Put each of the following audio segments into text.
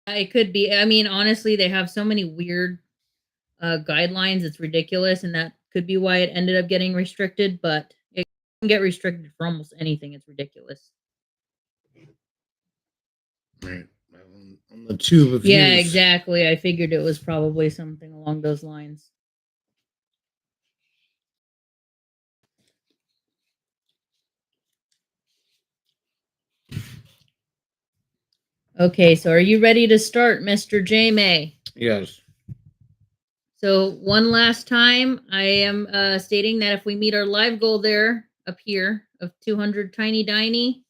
It could be. I mean, honestly, they have so many weird guidelines. It's ridiculous, and that could be why it ended up getting restricted. But it can get restricted for almost anything. It's ridiculous. Right. On the tube of Yeah, use. exactly. I figured it was probably something along those lines. Okay, so are you ready to start, Mr. J May? Yes. So one last time, I am stating that if we meet our live goal there up here of 200 Tiny Diny,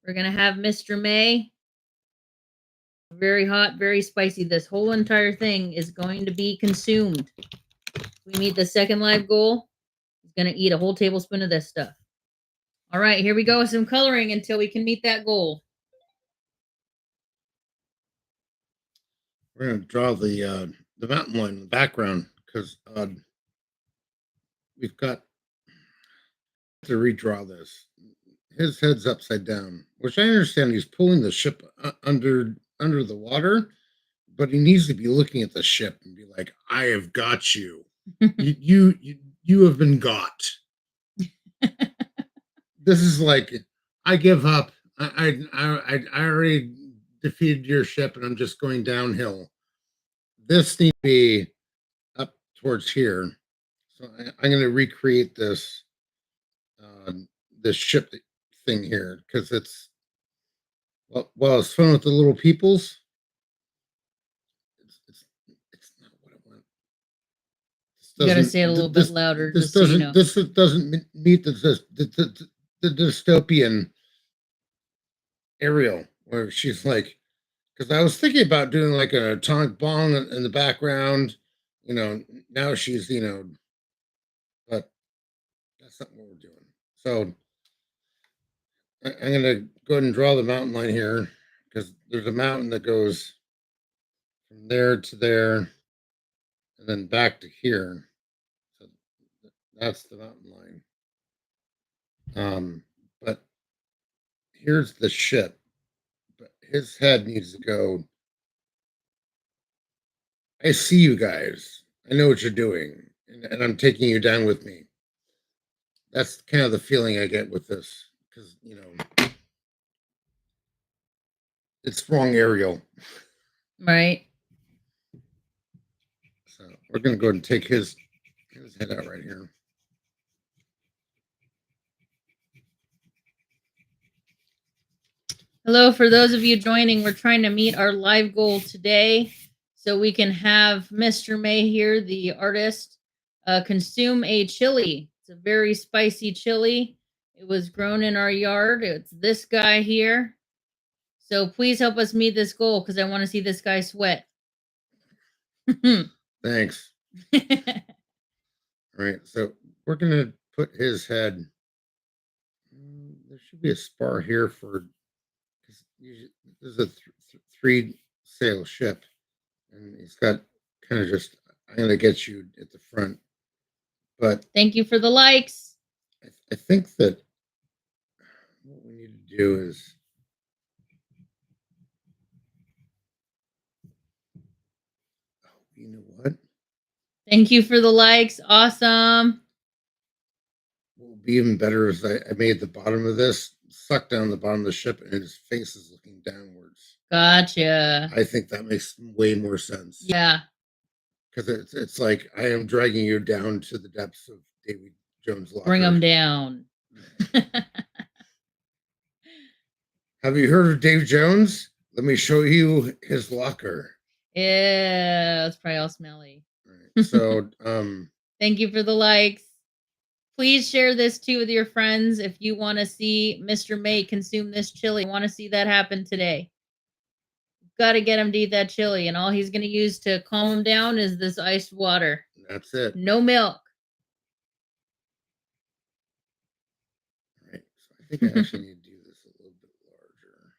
we're gonna have Mr. May. Very hot, very spicy. This whole entire thing is going to be consumed. We meet the second live goal. He's gonna eat a whole tablespoon of this stuff. All right, here we go with some coloring until we can meet that goal. We're gonna draw the mountain line in the background because we've got to redraw this. His head's upside down, which I understand he's pulling the ship under the water, but he needs to be looking at the ship and be like, "I have got you. you have been got." This is like, I give up. I already defeated your ship, and I'm just going downhill. This needs to be up towards here. So I'm going to recreate this this ship thing here because it's it's fun with the little peoples. It's not what I want. You gotta say it a little bit louder. This doesn't this doesn't meet the dystopian Ariel where she's like, because I was thinking about doing like an atomic bomb in the background. Now she's but that's not what we're doing. So I'm going to go ahead and draw the mountain line here because there's a mountain that goes from there to there and then back to here. So that's the mountain line. But here's the ship. But his head needs to go. I see you guys. I know what you're doing. And I'm taking you down with me. That's kind of the feeling I get with this. Because, it's wrong Ariel. Right. So we're going to go ahead and take his head out right here. Hello, for those of you joining, we're trying to meet our live goal today so we can have Mr. May here, the artist, consume a chili. It's a very spicy chili. It was grown in our yard. It's this guy here. So please help us meet this goal because I want to see this guy sweat. Thanks. All right, so we're going to put his head. There should be a spar here for. This is a three sail ship, and he's got kind of just. I'm going to get you at the front, but thank you for the likes. I think that what we need to do is. Oh, you know what? Thank you for the likes. Awesome. What will be even better is I made the bottom of this suck down the bottom of the ship, and his face is looking downwards. Gotcha. I think that makes way more sense. Yeah. Because it's like I am dragging you down to the depths of Davy Jones' locker. Bring him down. Have you heard of Dave Jones? Let me show you his locker. Yeah, it's probably all smelly. Right. So, thank you for the likes. Please share this too with your friends if you want to see Mr. May consume this chili. I want to see that happen today. Got to get him to eat that chili, and all he's going to use to calm him down is this iced water. That's it. No milk. All right. So I think I actually need to do this a little bit larger.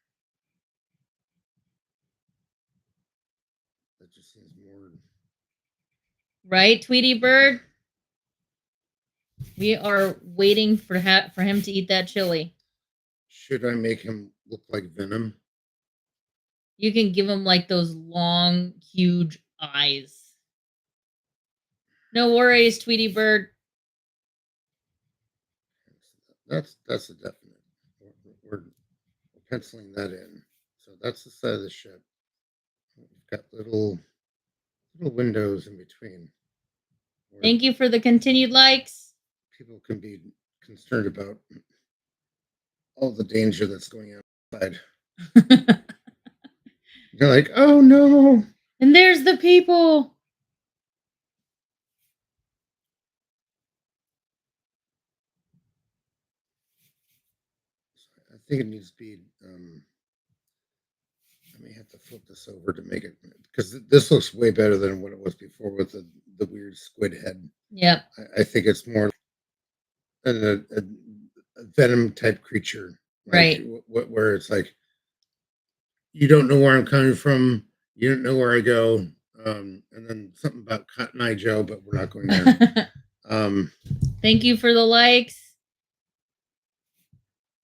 That just seems more. Right, Tweety Bird? We are waiting for him to eat that chili. Should I make him look like Venom? You can give them like those long, huge eyes. No worries, Tweety Bird. That's a definite. We're penciling that in. So that's the side of the ship. We've got little windows in between. Thank you for the continued likes. People can be concerned about all the danger that's going on outside. You're like, oh no. And there's the people. I think it needs to be. I may have to flip this over to make it, because this looks way better than what it was before with the weird squid head. Yep. I think it's more a venom type creature, like, right? Where it's like, you don't know where I'm coming from, you don't know where I go, and then something about Cotton Eye Joe, but we're not going there. Thank you for the likes.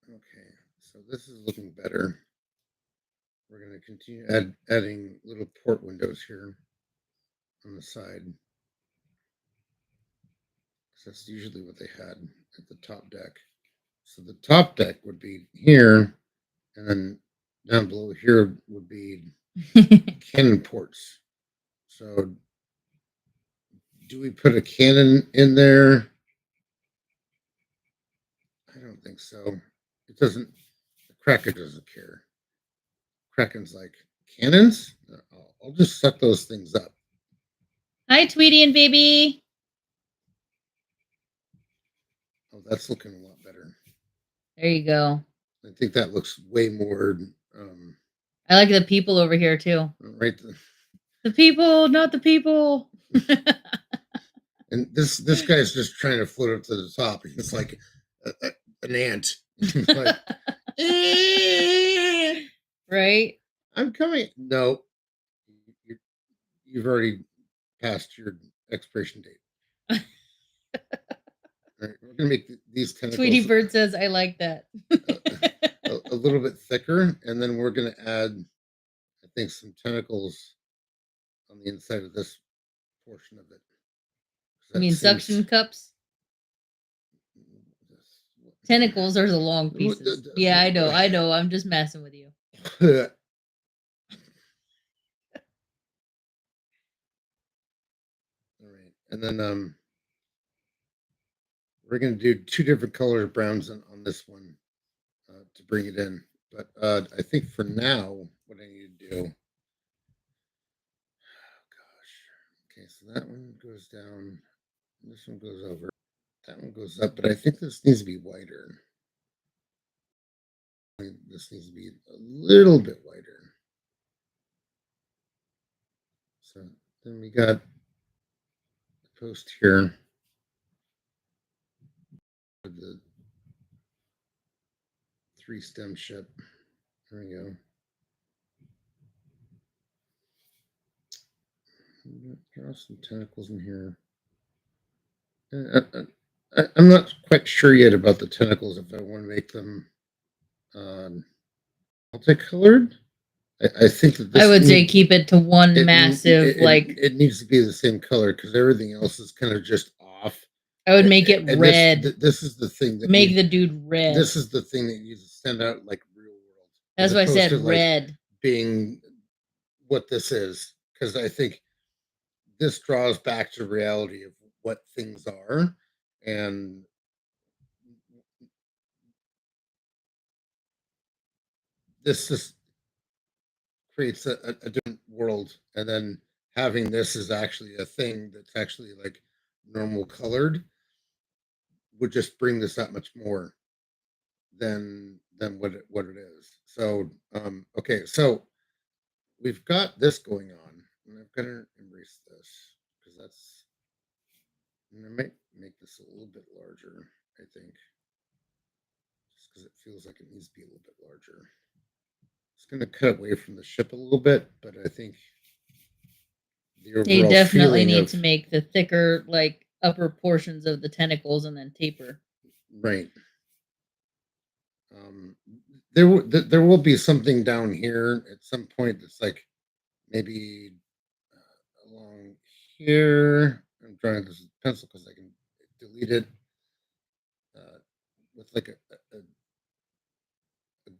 Okay, so this is looking better. We're going to continue adding little port windows here on the side. That's usually what they had at the top deck. So the top deck would be here, and then down below here would be cannon ports. So do we put a cannon in there? I don't think so. It doesn't. The Kraken doesn't care. Kraken's like, cannons? I'll just suck those things up. Hi, Tweety and baby. Oh, that's looking a lot better. There you go. I think that looks way more. I like the people over here too. Right. The people, not the people. And this guy's just trying to float up to the top. It's like an ant. Like, right? I'm coming. No, you've already passed your expiration date. All right, we're gonna make these tentacles. Tweety Bird says, "I like that." a little bit thicker, and then we're gonna add, I think, some tentacles on the inside of this portion of it. I mean, suction cups. Tentacles are the long pieces. Yeah, I know. I'm just messing with you. All right, and then we're going to do 2 different color browns on this one to bring it in. But I think for now, what I need to do. Oh gosh. Okay, so that one goes down. This one goes over. That one goes up. But I think this needs to be wider. This needs to be a little bit wider. So then we got the post here. The 3-stem ship. There we go. Draw some tentacles in here. I'm not quite sure yet about the tentacles, if I want to make them multicolored. I think that this I would say keep it to one massive, like it needs to be the same color, because everything else is kind of just off. I would make it red. This is the thing that make the dude red. This is the thing that needs to stand out like real world. That's why I said red. Like being what this is, because I think this draws back to reality of what things are, and this just creates a different world. And then having this is actually a thing that's actually like normal colored would just bring this that much more than what it is. So okay, so we've got this going on, and I'm gonna embrace this, because that's, and I might make this a little bit larger, I think, just because it feels like it needs to be a little bit larger. It's going to cut away from the ship a little bit, but I think they definitely need to make the thicker, like, upper portions of the tentacles and then taper. Right. there will be something down here at some point that's like maybe along here. I'm drawing this with pencil because I can delete it with like a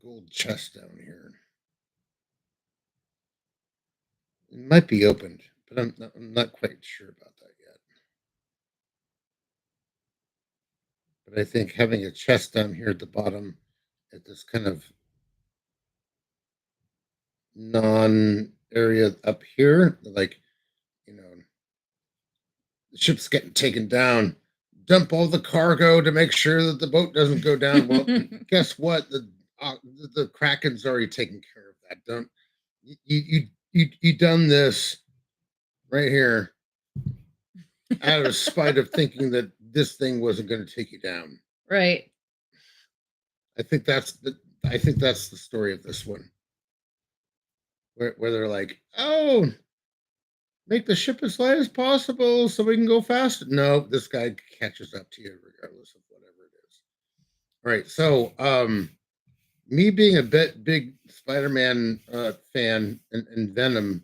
gold chest down here. It might be opened, but I'm not quite sure about that yet. But I think having a chest down here at the bottom at this kind of non area up here, like, you know, the ship's getting taken down. Dump all the cargo to make sure that the boat doesn't go down. Well, guess what? The Kraken's already taken care of that. Don't you done this right here out of spite of thinking that this thing wasn't going to take you down. Right. I think that's the story of this one. Where they're like, oh, make the ship as light as possible so we can go faster. No, this guy catches up to you regardless of whatever it is. All right. So me being a big Spider-Man fan and Venom,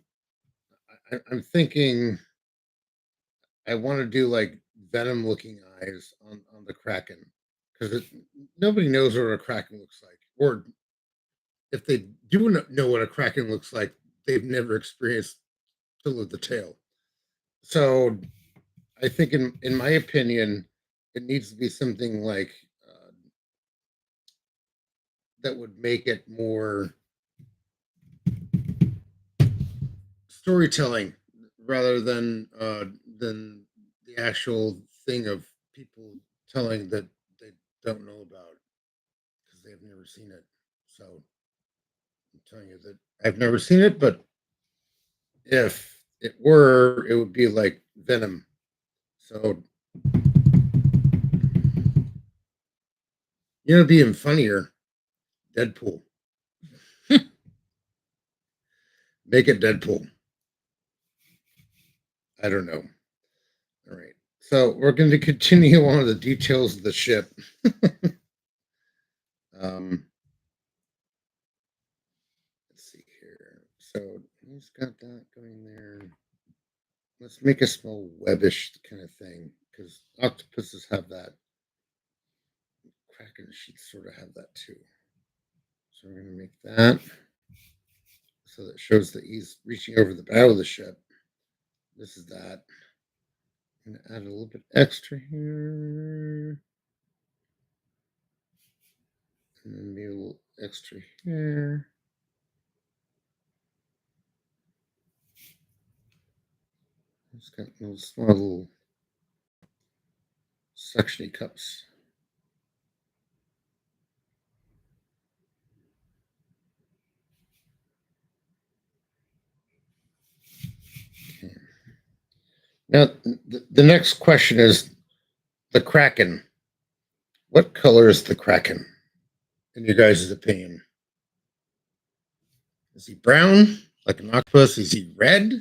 I'm thinking I want to do like Venom looking eyes on the Kraken because nobody knows what a Kraken looks like, or if they do know what a Kraken looks like, they've never experienced Till of the Tail. So I think, in my opinion, it needs to be something like that would make it more storytelling rather than the actual thing of people telling that they don't know about because they've never seen it. So I'm telling you that I've never seen it, but if it were, it would be like Venom. So you know, being funnier, Deadpool. Make it Deadpool. I don't know. All right. So we're going to continue on with the details of the ship. Let's see here. So he's got that going there. Let's make a small webbish kind of thing because octopuses have that. Kraken sheets sort of have that too. So we're going to make that so that shows that he's reaching over the bow of the ship. This is that. I'm going to add a little bit extra here. And then maybe a little extra here. It's got little small little suctiony cups. Okay. Now, the next question is the Kraken. What color is the Kraken, in your guys' opinion? Is he brown, like an octopus? Is he red?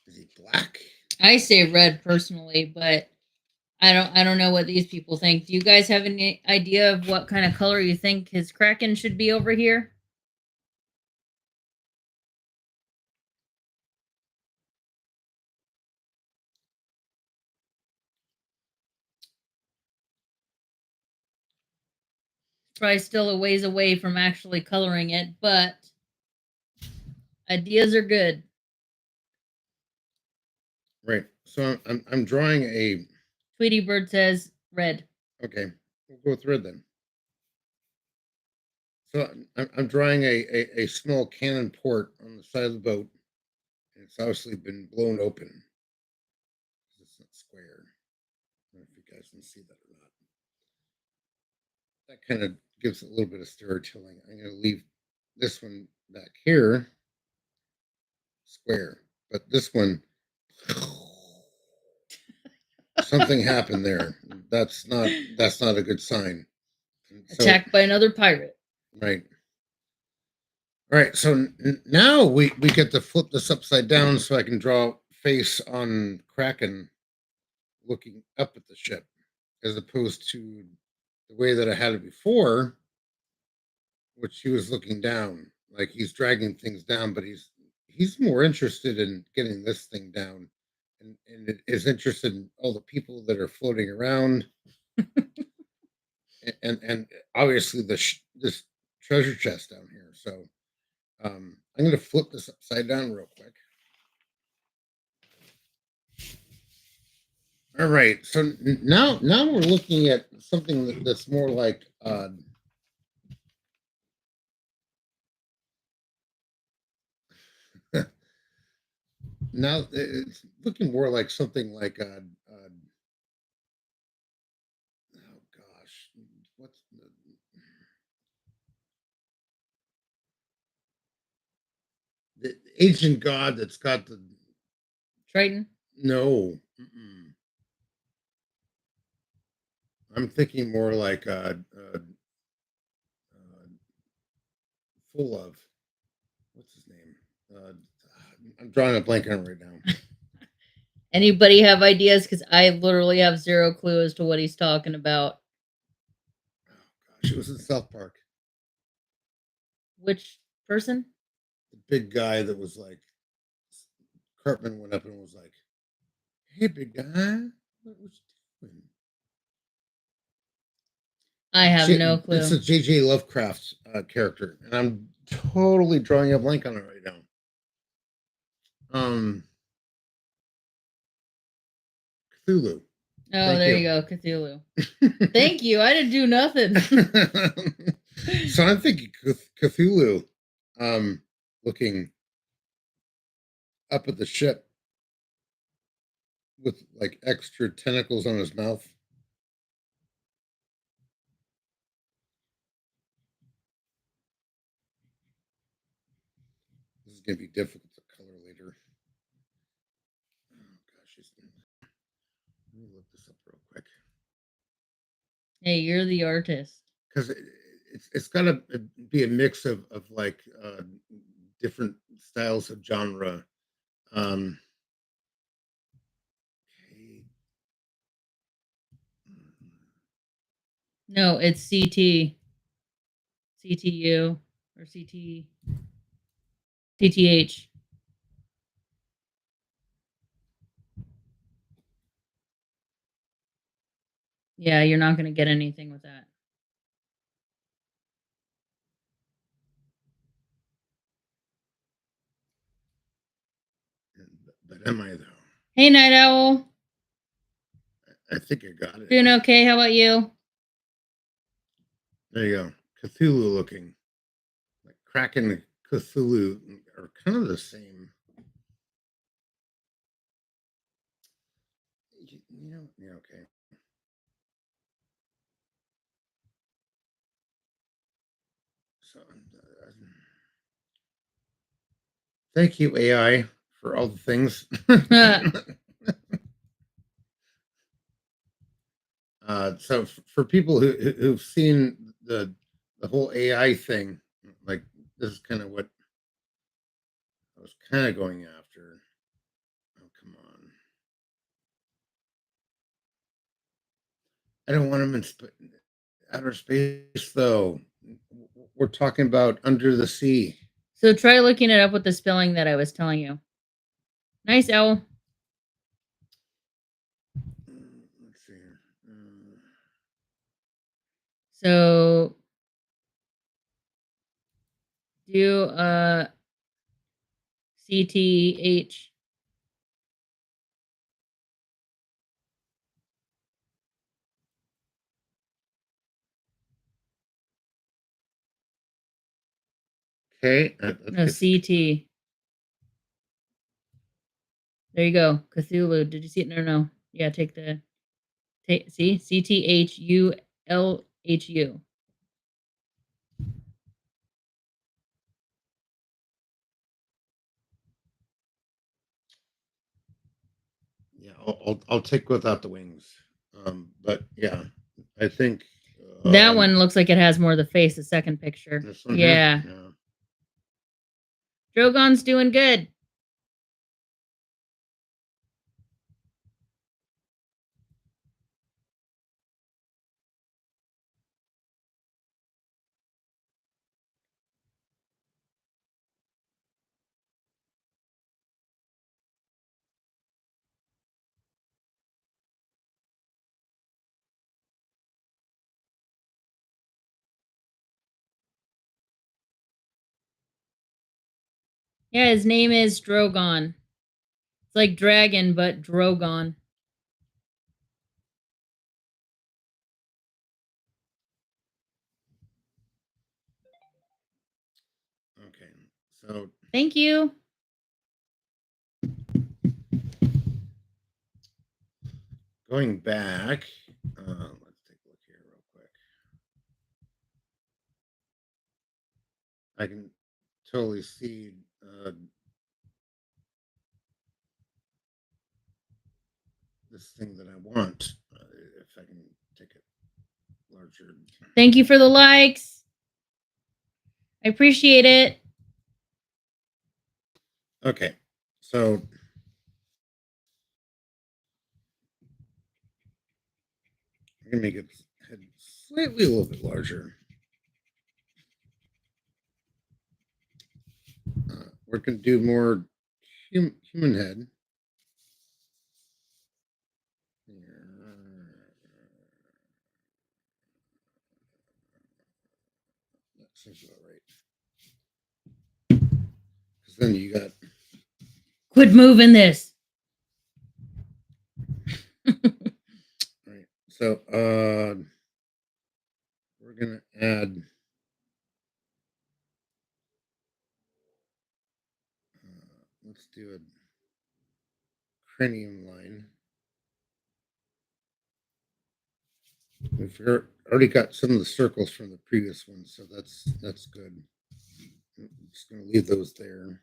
Is he black? I say red personally, but I don't know what these people think. Do you guys have any idea of what kind of color you think his Kraken should be over here? Probably still a ways away from actually coloring it, but ideas are good. Right. So I'm drawing a. Tweety Bird says red. Okay, we'll go with red then. So I'm drawing a small cannon port on the side of the boat, and it's obviously been blown open. It's not square. I don't know if you guys can see that or not. That kind of gives it a little bit of storytelling. I'm going to leave this one back here square, but this one, something happened there. That's not a good sign. Attacked by another pirate. Right. All right. So now we get to flip this upside down so I can draw face on Kraken looking up at the ship, as opposed to the way that I had it before, which he was looking down, like he's dragging things down, but he's more interested in getting this thing down, and is interested in all the people that are floating around, and obviously this treasure chest down here. So I'm going to flip this upside down real quick. All right, so now we're looking at something that's more like now it's looking more like something like oh gosh, what's the ancient god that's got the Triton. no. Mm-mm. I'm thinking more like full of what's his name? I'm drawing a blank on it right now. Anybody have ideas? Because I literally have zero clue as to what he's talking about. Oh gosh, it was in South Park. Which person? The big guy that was like Cartman went up and was like, "Hey, big guy, what you doing?" I have no clue. It's a J.J. Lovecraft character, and I'm totally drawing a blank on it right now. Cthulhu. Oh, there you go, Cthulhu. Thank you. I didn't do nothing. So I'm thinking Cthulhu, looking up at the ship with like extra tentacles on his mouth. This is gonna be difficult to color later. Oh gosh, let me look this up real quick. Hey, you're the artist. Because it's got to be a mix of like different styles of genre. Okay. No, it's CT, CTU, or CT, CTH. Yeah, you're not going to get anything with that. But am I though? Hey, Night Owl. I think I got it. Doing okay? How about you? There you go. Cthulhu looking. Like Kraken and Cthulhu are kind of the same. You know, yeah, okay. So, thank you, AI, for all the things. So for people who've seen the whole AI thing, like this is kind of what I was kind of going after. Oh, come on. I don't want them in outer space, though. We're talking about under the sea. So try looking it up with the spelling that I was telling you. Nice, Owl. Let's see here. So do CTH. Okay. No, CT. There you go. Cthulhu. Did you see it? No. Yeah, take the see CTHULHU. Yeah, I'll take without the wings. But yeah, I think That one looks like it has more of the face. The second picture. This one Yeah. Here? Yeah. Drogon's doing good. Yeah, his name is Drogon. It's like dragon, but Drogon. Okay, so Thank you. going back, let's take a look here real quick. I can totally see this thing that I want if I can take it larger. Thank you for the likes. I appreciate it. Okay, so I'm gonna make it head slightly a little bit larger. We're gonna do more human head. That seems about right. Because then you got Quit moving this. right. So we're gonna add let's do a cranium line. We've already got some of the circles from the previous one, so that's good. I'm just gonna leave those there.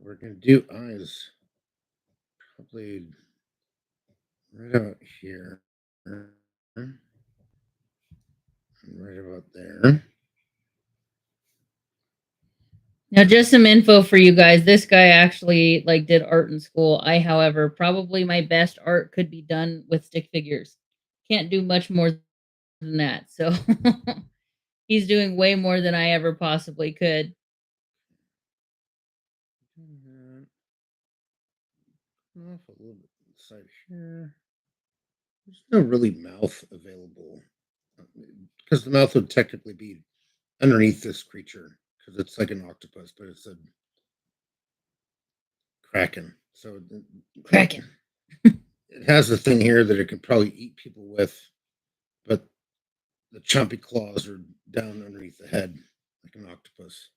We're gonna do eyes probably right about here and right about there. Now, just some info for you guys. This guy actually like did art in school. I, however, probably my best art could be done with stick figures. Can't do much more than that. So he's doing way more than I ever possibly could. Off a little bit inside here. There's no really mouth available because the mouth would technically be underneath this creature because it's like an octopus, but it's a kraken. So Kraken. It has a thing here that it can probably eat people with, but the chompy claws are down underneath the head like an octopus.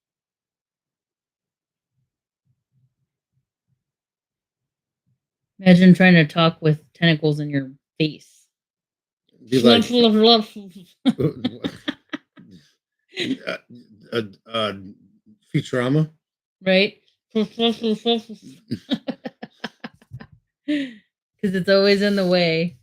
Imagine trying to talk with tentacles in your face. Be like Futurama, right? Because it's always in the way.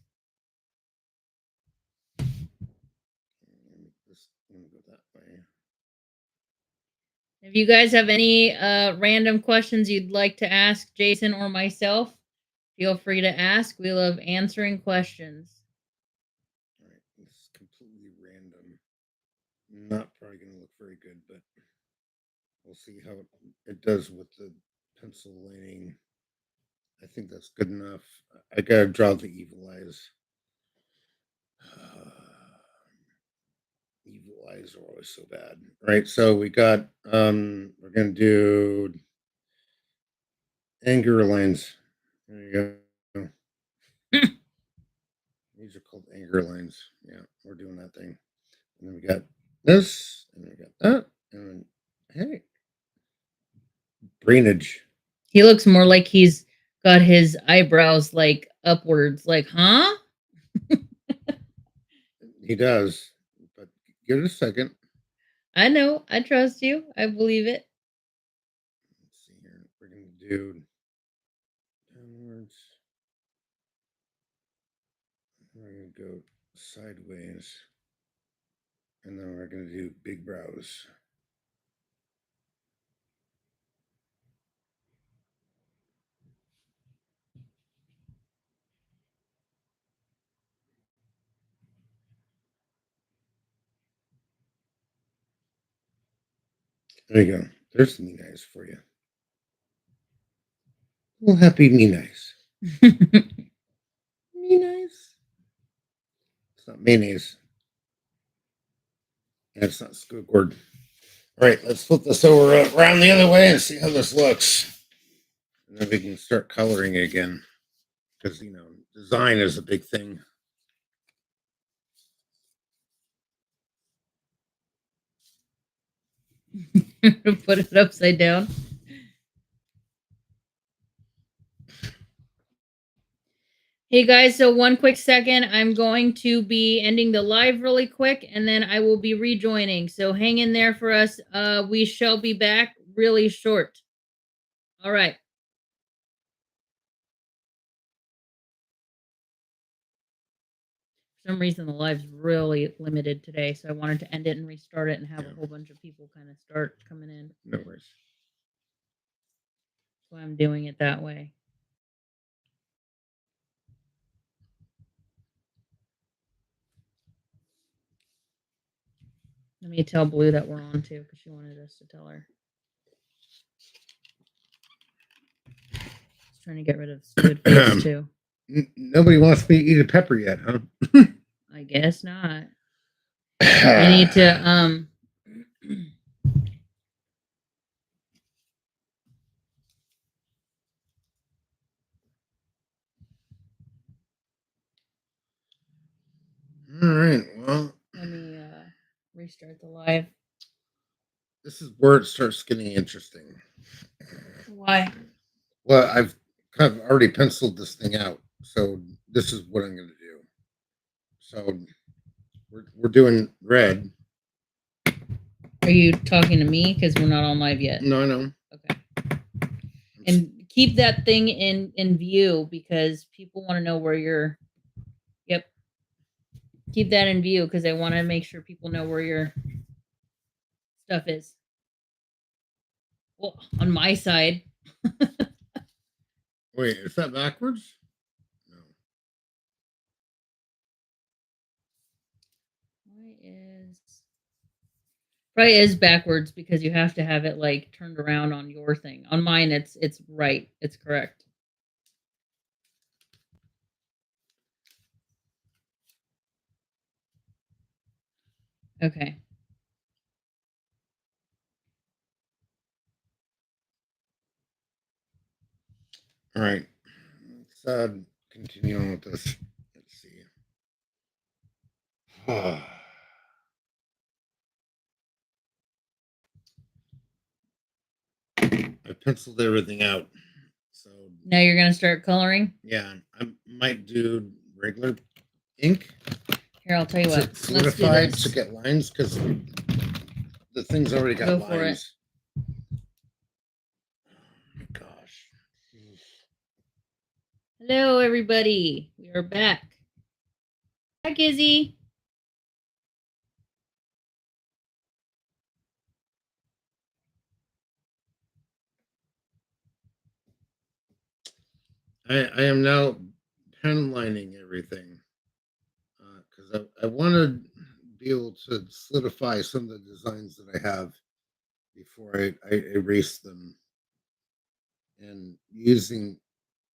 If you guys have any random questions you'd like to ask Jason or myself, feel free to ask. We love answering questions. All right, this is completely random. Not probably going to look very good, but we'll see how it does with the pencil lining. I think that's good enough. I gotta draw the evil eyes. Evil eyes are always so bad, right? So we got we're gonna do anger lines. There you go. These are called anger lines. Yeah, we're doing that thing. And then we got this, and then we got that, and then hey, brainage. He looks more like he's got his eyebrows like upwards, like, huh? He does, but give it a second. I know. I trust you. I believe it. Let's see here. We're gonna do downwards. We're gonna go sideways, and then we're gonna do big brows. There you go. There's some mean eyes for you. Well, happy mean eyes. Mean eyes. It's not mayonnaise. And it's not Squidward. All right, let's flip this over around the other way and see how this looks. And then we can start coloring again. Because, design is a big thing. Put it upside down. Hey guys, so one quick second. I'm going to be ending the live really quick and then I will be rejoining. So hang in there for us. We shall be back really short. All right. For some reason, the live's really limited today, so I wanted to end it and restart it and have a whole bunch of people kind of start coming in. No worries. That's why I'm doing it that way. Let me tell Blue that we're on too, because she wanted us to tell her. Just trying to get rid of stupid face too. Nobody wants me to eat a pepper yet, huh? I guess not. I need to All right. Well, let me restart the live. this is where it starts getting interesting. Why? Well, I've kind of already penciled this thing out, so this is what I'm going to do. So we're doing red. Are you talking to me? Because we're not on live yet. No, I know. Okay. And keep that thing in view because people want to know where you're. Yep. Keep that in view because I want to make sure people know where your stuff is. Well, on my side. Wait, is that backwards? No. Probably is backwards because you have to have it like turned around on your thing. On mine, it's right. It's correct. Okay. All right. Let's continue on with this. Let's see. I penciled everything out. So now you're gonna start coloring? Yeah, I might do regular ink. Here, I'll tell you what. Solidified to get lines because the thing's already got Go lines. for it. Oh my gosh. Hello, everybody. We are back. Hi, Gizzy. I am now pen lining everything because I want to be able to solidify some of the designs that I have before I erase them. And using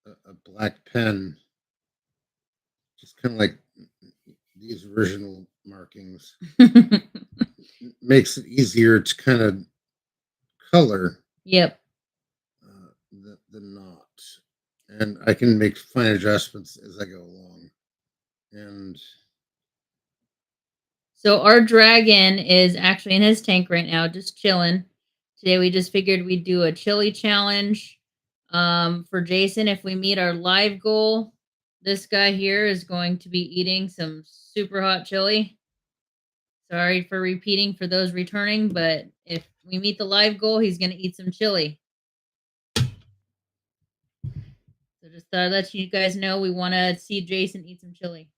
a black pen, just kind of like these original markings, makes it easier to kind of color. Yep. The knot, and I can make fine adjustments as I go along. And so our dragon is actually in his tank right now, just chilling. Today we just figured we'd do a chili challenge. For Jason, if we meet our live goal, this guy here is going to be eating some super hot chili. Sorry for repeating for those returning, but if we meet the live goal, he's going to eat some chili. So just thought I'd let you guys know we want to see Jason eat some chili.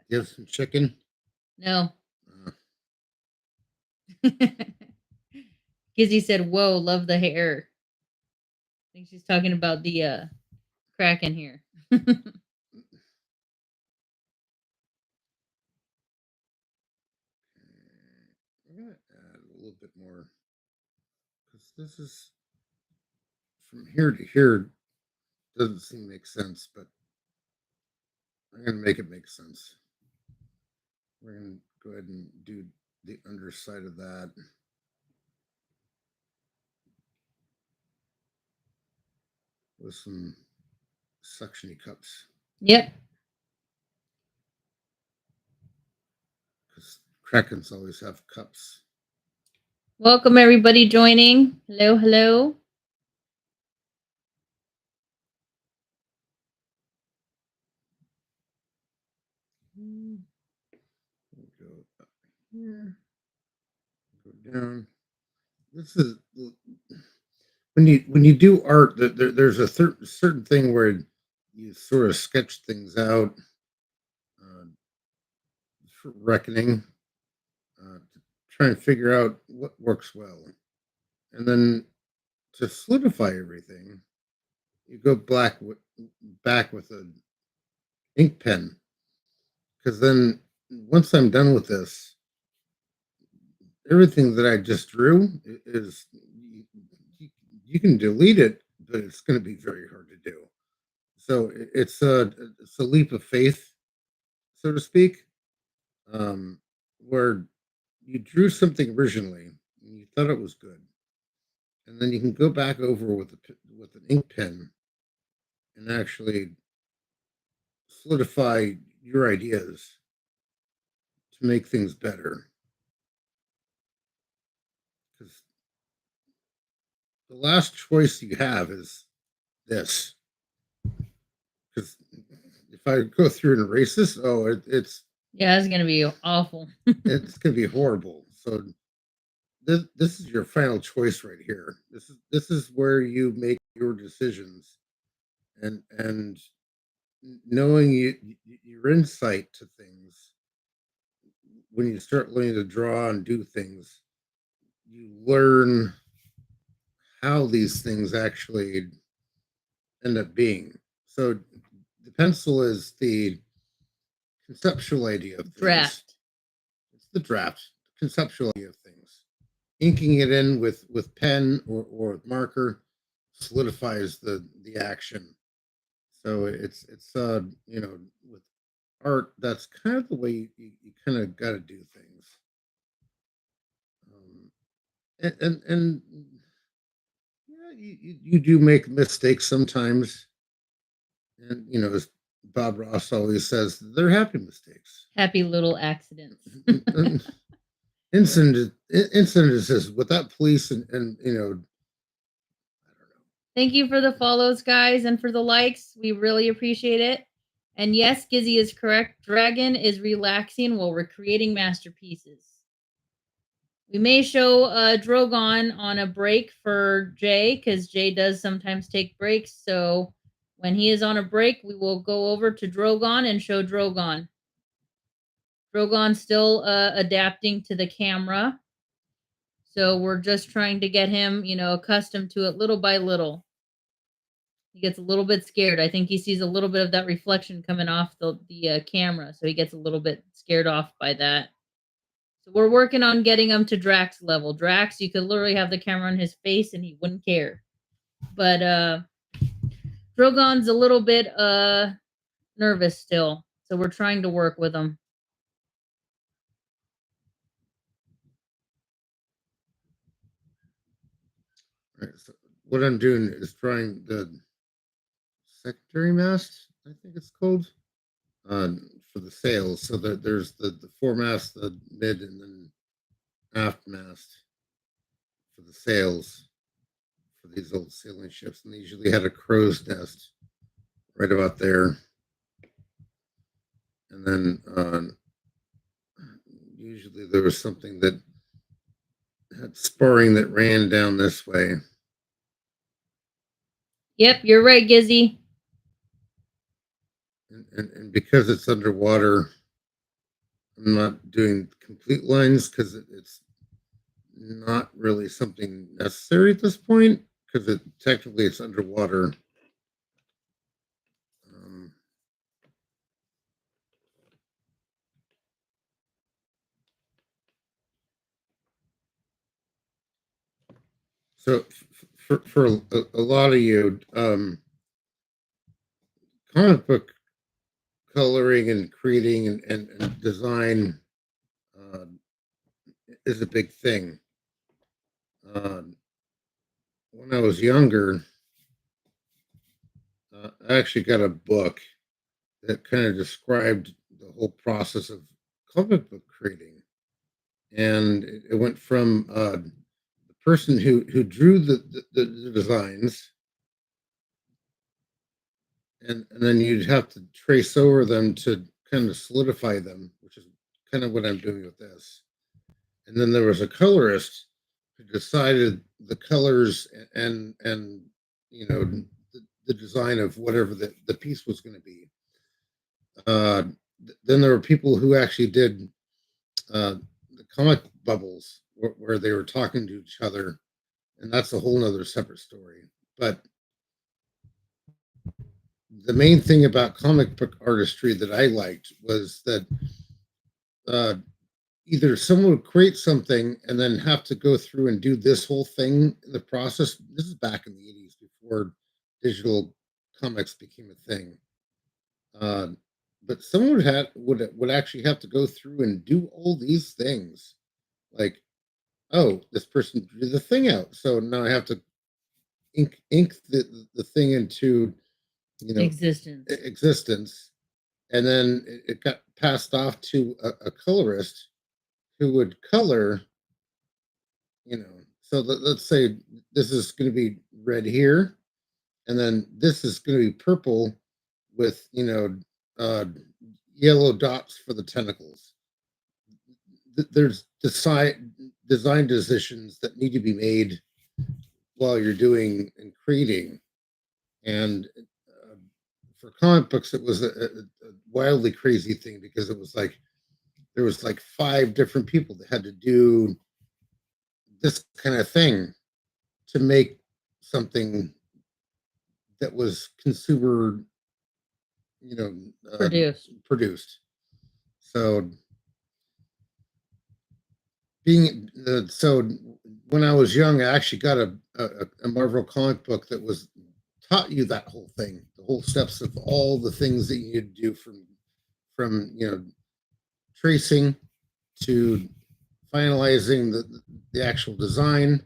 Give some chicken. No. Gizzy said, "Whoa, love the hair." I think she's talking about the Kraken here. I'm gonna add a little bit more because this is from here to here doesn't seem to make sense, but I'm gonna make it make sense. We're gonna go ahead and do the underside of that. With some suctiony cups. Yep. Because Krakens always have cups. Welcome everybody joining. Hello, hello. Go up here. Go down. This is when you do art. There's a certain thing where you sort of sketch things out. For reckoning, to try and figure out what works well, and then to solidify everything, you go back with an ink pen, because then once I'm done with this, everything that I just drew is you can delete it, but it's going to be very hard to do. So it's a leap of faith, so to speak, where you drew something originally and you thought it was good, and then you can go back over with an ink pen and actually solidify your ideas to make things better. Because the last choice you have is this. Because if I go through and erase this, it's Yeah, it's gonna be awful. it's gonna be horrible. So this is your final choice right here. This is where you make your decisions, and knowing your insight to things. When you start learning to draw and do things, you learn how these things actually end up being. So the pencil is the conceptual idea of things. Draft. It's the draft, conceptual idea of things. Inking it in with pen or with marker solidifies the action. So it's with art, that's kind of the way you kind of got to do things. And yeah, you do make mistakes sometimes, and as Bob Ross always says, they're happy mistakes. Happy little accidents. Incidences without police and I don't know. Thank you for the follows, guys, and for the likes. We really appreciate it. And yes, Gizzy is correct. Dragon is relaxing while we're creating masterpieces. We may show Drogon on a break for Jay, because Jay does sometimes take breaks. So when he is on a break, we will go over to Drogon and show Drogon. Drogon's still adapting to the camera. So we're just trying to get him, accustomed to it little by little. He gets a little bit scared. I think he sees a little bit of that reflection coming off the camera. So he gets a little bit scared off by that. So we're working on getting him to Drax level. Drax, you could literally have the camera on his face and he wouldn't care. But Drogon's a little bit nervous still. So we're trying to work with him. Right, so what I'm doing is drawing the secondary mast, I think it's called, for the sails. So that there's the foremast, the mid, and then aft mast for the sails for these old sailing ships, and they usually had a crow's nest right about there, and then usually there was something that had sparring that ran down this way. Yep, you're right, Gizzy. And because it's underwater, I'm not doing complete lines because it's not really something necessary at this point, because technically it's underwater. So for a lot of you, comic book coloring and creating and design is a big thing. When I was younger, I actually got a book that kind of described the whole process of comic book creating, and it went from the person who drew the designs, and then you'd have to trace over them to kind of solidify them, which is kind of what I'm doing with this. And then there was a colorist who decided the colors and the design of whatever the piece was going to be. Then there were people who actually did the comic bubbles where they were talking to each other, and that's a whole nother separate story. But the main thing about comic book artistry that I liked was that uh, either someone would create something and then have to go through and do this whole thing in the process. This is back in the 80s before digital comics became a thing. Uh, but someone would actually have to go through and do all these things. Like, oh, this person drew the thing out, so now I have to ink the thing into Existence. existence, and then it got passed off to a colorist who would color, so let's say this is going to be red here, and then this is going to be purple with uh, yellow dots for the tentacles. There's design decisions that need to be made while you're doing and creating. And for comic books, it was a wildly crazy thing because it was like there was like 5 different people that had to do this kind of thing to make something that was consumer, produced. So so when I was young, I actually got a Marvel comic book that was taught you that whole thing, the whole steps of all the things that you need to do from tracing to finalizing the actual design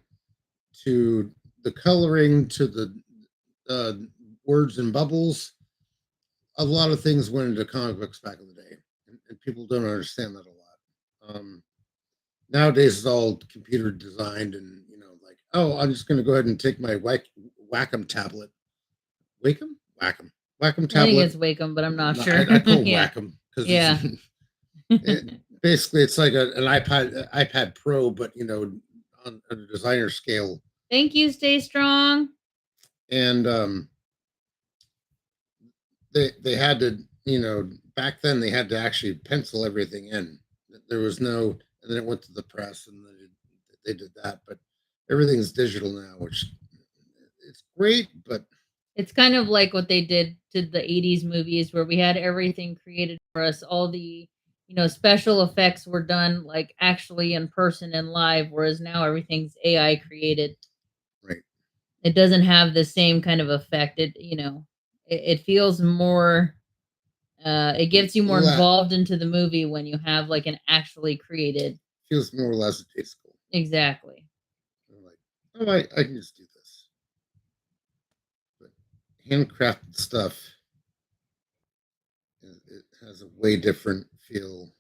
to the coloring to the words and bubbles. A lot of things went into comic books back in the day, and people don't understand that a lot. Nowadays, it's all computer designed, and like, oh, I'm just going to go ahead and take my Wacom tablet. Wacom? Wacom. Wacom I think tablet. it's Wacom, but I'm not sure. I call it Yeah. Wacom because Yeah. basically it's like an iPad Pro, but on a designer scale. Thank you. Stay strong. And they had to, back then they had to actually pencil everything in. There was no, and then it went to the press, and they did that. But everything's digital now, which it's great, but It's kind of like what they did to the 80s movies where we had everything created for us. All the, special effects were done like actually in person and live, whereas now everything's AI created. right. It doesn't have the same kind of effect. It feels more, it gets you more involved into the movie when you have like an actually created. Feels more or less tasteful. Exactly. Like, oh, I can just do this. But handcrafted stuff, it has a way different feel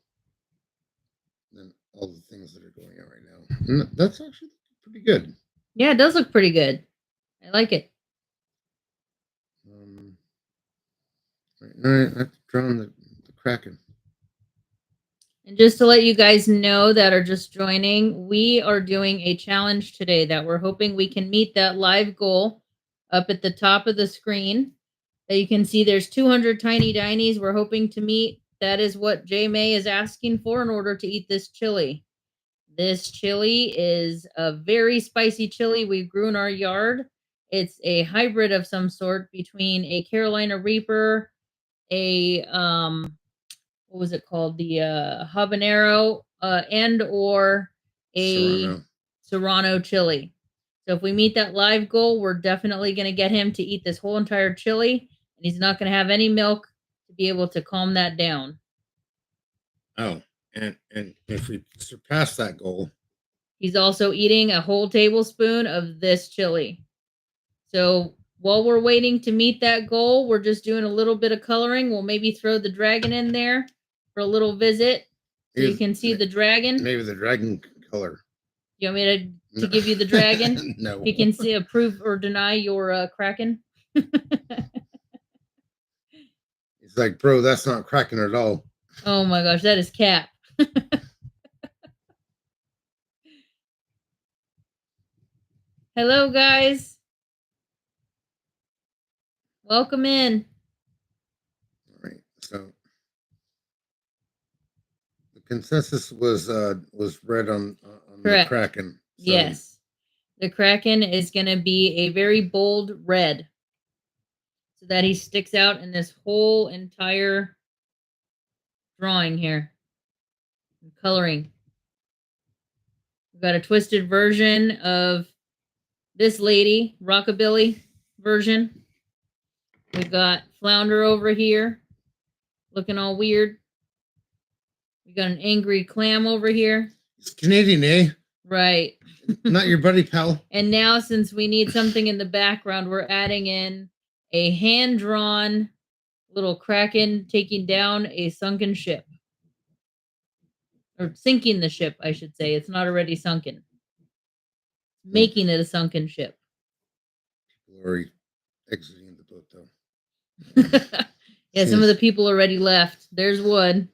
than all the things that are going on right now. And that's actually pretty good. Yeah, it does look pretty good. I like it. Right now I've drawn the Kraken. And just to let you guys know that are just joining, we are doing a challenge today that we're hoping we can meet that live goal up at the top of the screen. That you can see there's 200 tiny dinies we're hoping to meet. That is what J May is asking for in order to eat this chili. This chili is a very spicy chili we grew in our yard. It's a hybrid of some sort between a Carolina Reaper, a what was it called? The habanero and or a Serrano chili. So if we meet that live goal, we're definitely going to get him to eat this whole entire chili, and he's not going to have any milk to be able to calm that down. Oh, and if we surpass that goal, He's also eating a whole tablespoon of this chili. So while we're waiting to meet that goal, we're just doing a little bit of coloring. We'll maybe throw the dragon in there for a little visit so you can see the dragon. Maybe the dragon color. You want me to give you the dragon? No. He can see, approve or deny your Kraken. He's like, bro, that's not cracking at all. Oh my gosh, that is Cap. Hello, guys. Welcome in. All right. So the consensus was red on the Kraken. So. Yes. The Kraken is going to be a very bold red so that he sticks out in this whole entire drawing here. Coloring. We've got a twisted version of this lady, rockabilly version. We've got Flounder over here looking all weird. We got an angry clam over here. It's Canadian, eh? Right. Not your buddy, pal. And now, since we need something in the background, we're adding in a hand-drawn little Kraken taking down a sunken ship. Or sinking the ship, I should say. It's not already sunken. Making it a sunken ship. People are already exiting the boat, though. Yeah, some of the people already left. There's one.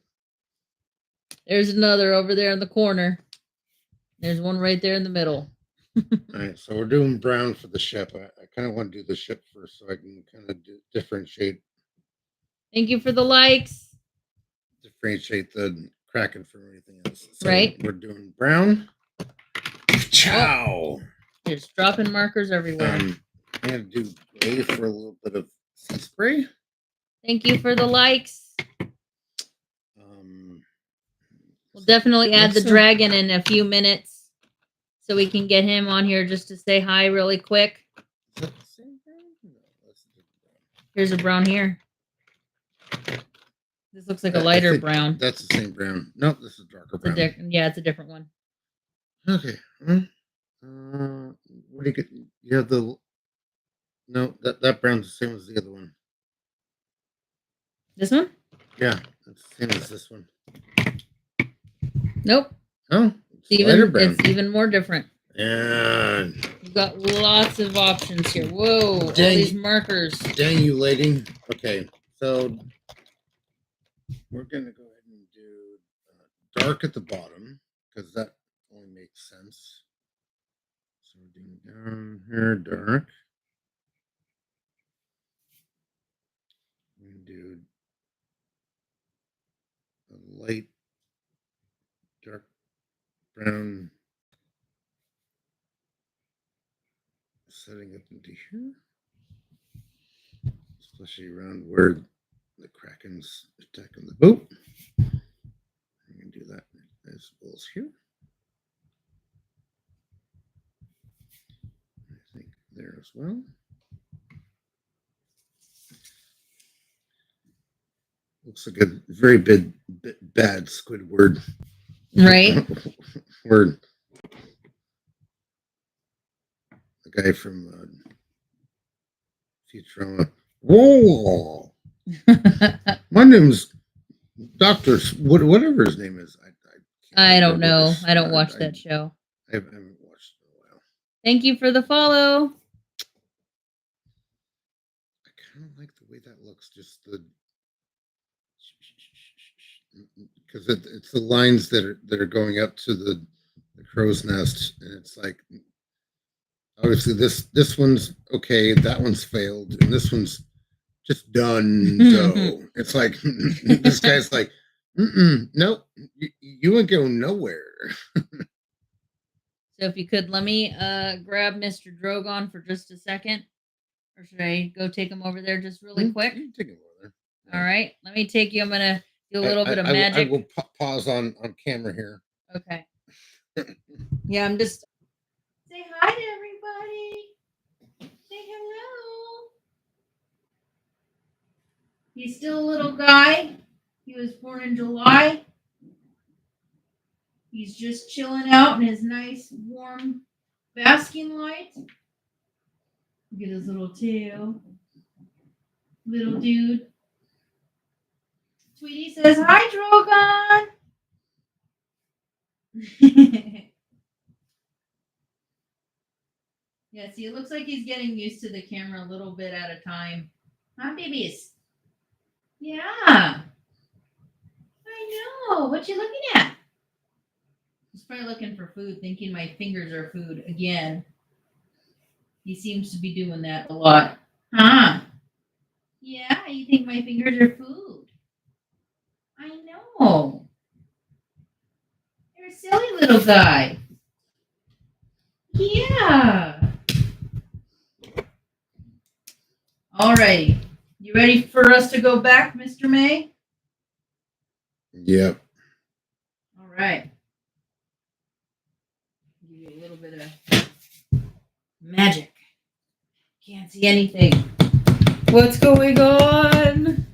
There's another over there in the corner. There's one right there in the middle. All right, so we're doing brown for the ship. I kind of want to do the ship first so I can kind of differentiate. Thank you for the likes. Differentiate the Kraken from everything else. So right. We're doing brown. Ciao. Oh, there's dropping markers everywhere. I'm going to do gray for a little bit of sea spray. Thank you for the likes. We'll definitely add the dragon in a few minutes so we can get him on here just to say hi really quick. Is that the same brown? No, that's a different brown. Here's a brown here. This looks like a lighter brown. That's the same brown. Nope, this is darker brown. Yeah, it's a different one. Okay. What do you get? You have the... No, that brown's the same as the other one. This one? Yeah, it's the same as this one. Nope. Oh, it's even more different. Yeah. You've got lots of options here. Whoa, all these markers. Dang you, lady. Okay, so we're going to go ahead and do dark at the bottom because that only makes sense. So we're doing down here, dark. We're going to do a light dark brown setting up into here, especially around where the Kraken's attacking the boat. I'm going to do that as well as here. I think there as well. Looks like a very bad Squidward. Right. Word. The guy from Futurama. Whoa! My name's Dr. Whatever his name is. I don't know. I don't watch that show. I haven't watched it in a while. Thank you for the follow. I kind of like the way that looks. Just the... because it's the lines that are going up to the crow's nest, and it's like obviously this one's okay, that one's failed, and this one's just done. So it's like this guy's like, nope, you ain't going nowhere. So if you could let me grab Mr. Drogon for just a second, or should I go take him over there just really quick? You take him over there. All right, let me take you. I'm gonna do a little bit of magic. I will pause on camera here. Okay. Yeah, I'm just... Say hi to everybody. Say hello. He's still a little guy. He was born in July. He's just chilling out in his nice warm basking light. Look at his little tail. Little dude. Tweety says, hi, Drogon. Yeah, see, it looks like he's getting used to the camera a little bit at a time. Huh, babies? Yeah. I know. What you looking at? He's probably looking for food, thinking my fingers are food again. He seems to be doing that a lot. Huh? Yeah, you think my fingers are food. I know. You're a silly little guy. Yeah. Alrighty. You ready for us to go back, Mr. May? Yep. All right. Give you a little bit of magic. Can't see anything. What's going on?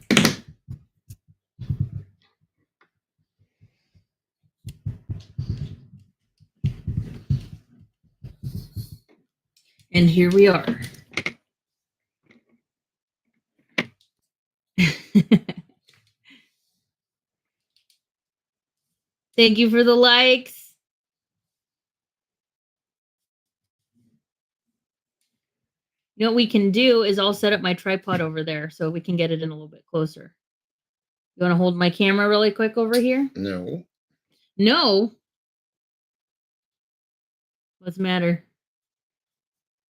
And here we are. Thank you for the likes. You know what we can do is I'll set up my tripod over there so we can get it in a little bit closer. You want to hold my camera really quick over here? No. No. What's the matter?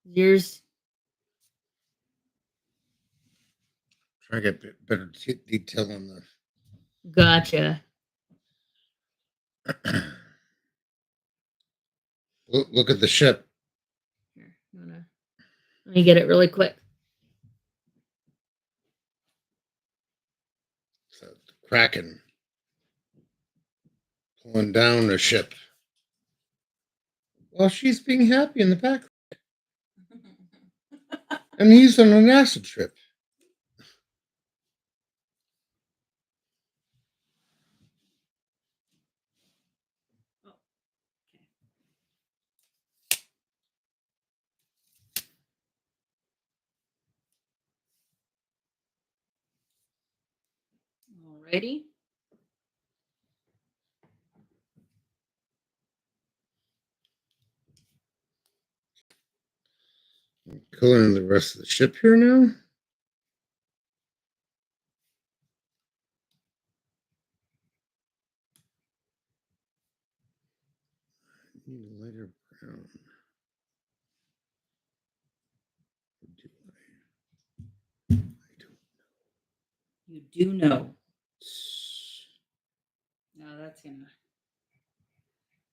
Yours? Try to get better detail on the. Gotcha. Look at the ship. Here, let me get it really quick. So the Kraken pulling down the ship. Well, she's being happy in the back. And he's on an acid trip. Alrighty. Coloring the rest of the ship here now. Need a lighter brown. You do know. No, that's gonna.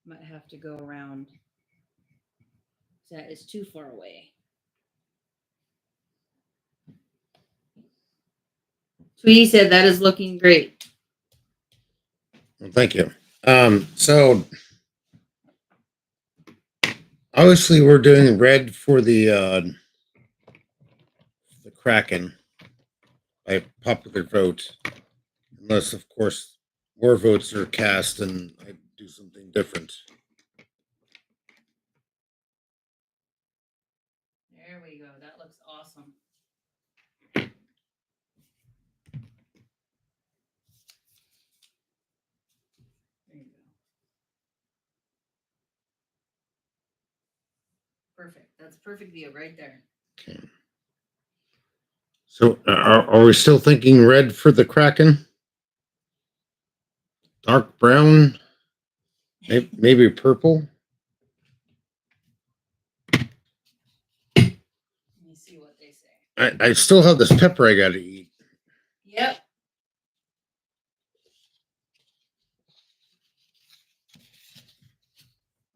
Might have to go around. That is too far away. Tweety said that is looking great. Well, thank you. So obviously we're doing red for the Kraken by popular vote, unless of course more votes are cast and I do something different. There we go. That looks awesome. There you go. Perfect. That's perfect view right there. Okay. So are we still thinking red for the Kraken? Dark brown? Maybe purple? Let me see what they say. I still have this pepper I got to eat. Yep.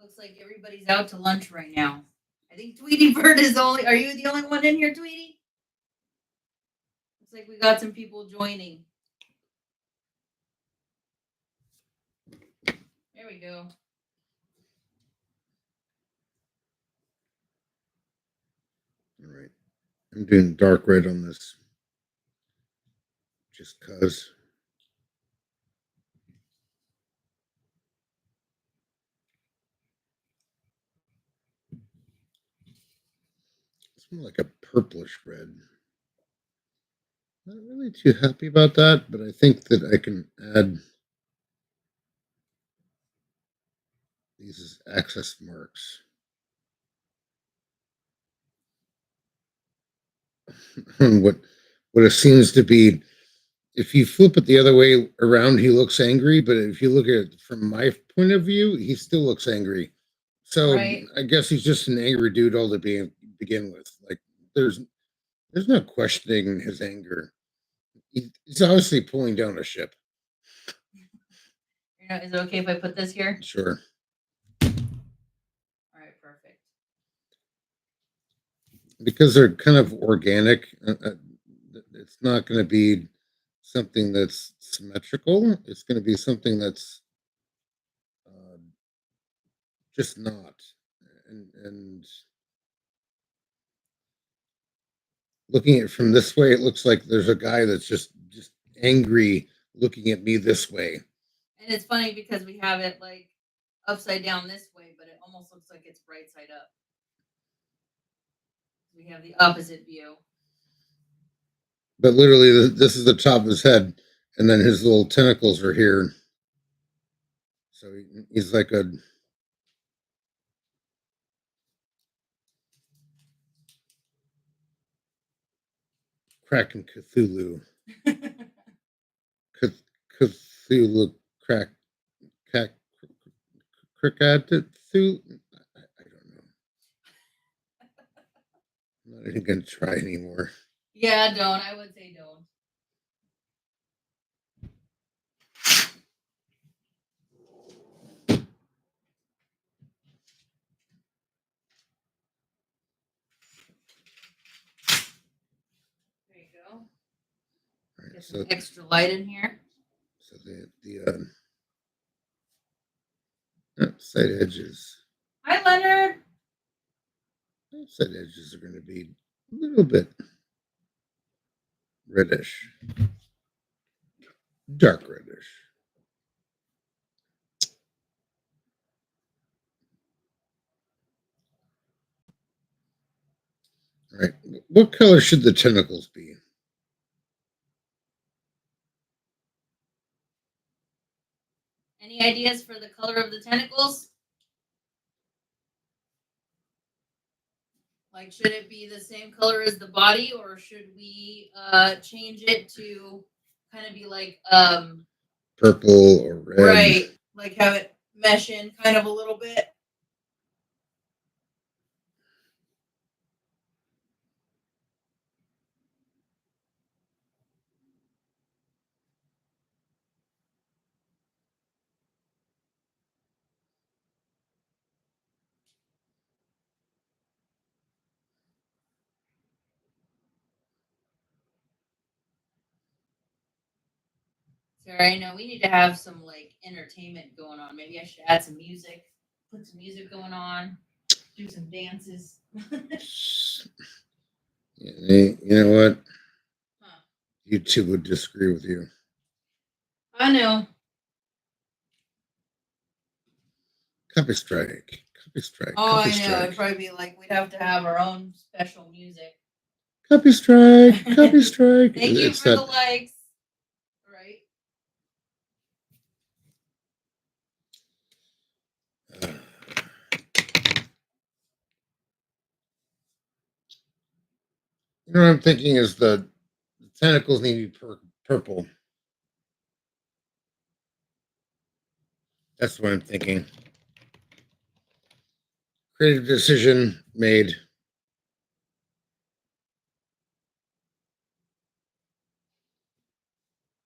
Looks like everybody's out to lunch right now. I think Tweety Bird is only. Are you the only one in here, Tweety? Looks like we got some people joining. There we go. All right. I'm doing dark red on this. Just cause. more like a purplish red. Not really too happy about that, but I think that I can add these as access marks. And what it seems to be, if you flip it the other way around, he looks angry, but if you look at it from my point of view, he still looks angry. So Right. I guess he's just an angry dude all to begin with. Like there's no questioning his anger. He's obviously pulling down a ship. Is it okay if I put this here? Sure. All right, perfect. Because they're kind of organic, it's not going to be something that's symmetrical. It's going to be something that's just not. And looking at it from this way, it looks like there's a guy that's just angry looking at me this way. And it's funny because we have it like upside down this way, but it almost looks like it's right side up. We have the opposite view. But literally, this is the top of his head, and then his little tentacles are here. So he's like a Kraken Cthulhu. Cthulhu crack Crickatithu. I don't know. I'm not even gonna try anymore. Yeah, don't. I would say don't. There you go. All right, Get so some extra light in here. so the side edges. Hi, Leonard. Side edges are going to be a little bit reddish, dark reddish. All right, what color should the tentacles be? Any ideas for the color of the tentacles? Like, should it be the same color as the body, or should we change it to kind of be like Purple or red? right, like have it mesh in kind of a little bit? Sorry, no, we need to have some like entertainment going on. Maybe I should add some music, put some music going on, do some dances. You know what? Huh. YouTube would disagree with you. I know. Copy strike. Copy strike. Oh, copy I know. strike. It'd probably be like we'd have to have our own special music. Copy strike. Copy strike. Thank you for the likes. Right. You know what I'm thinking is the tentacles need to be purple. That's what I'm thinking. Creative decision made.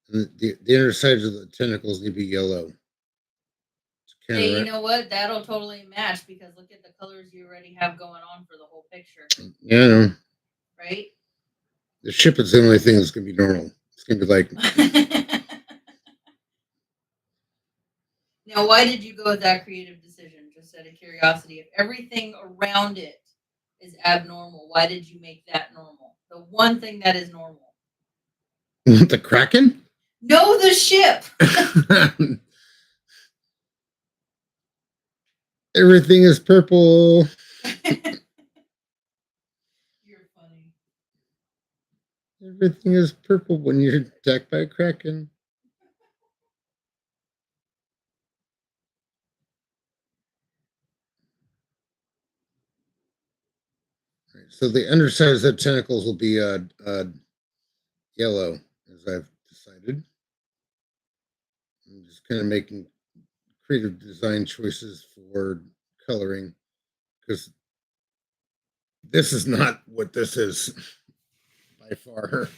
And the inner sides of the tentacles need to be yellow. Hey, you know what? That'll totally match because look at the colors you already have going on for the whole picture. Yeah, I know. Right? The ship is the only thing that's going to be normal. It's going to be like. Now, why did you go with that creative decision? Just out of curiosity. If everything around it is abnormal, why did you make that normal? The one thing that is normal. The Kraken? No, the ship. Everything is purple. You're Everything is purple when you're attacked by a kraken. Right, so the underside of the tentacles will be yellow, as I've decided. I'm just kind of making creative design choices for coloring because this is not what this is by far.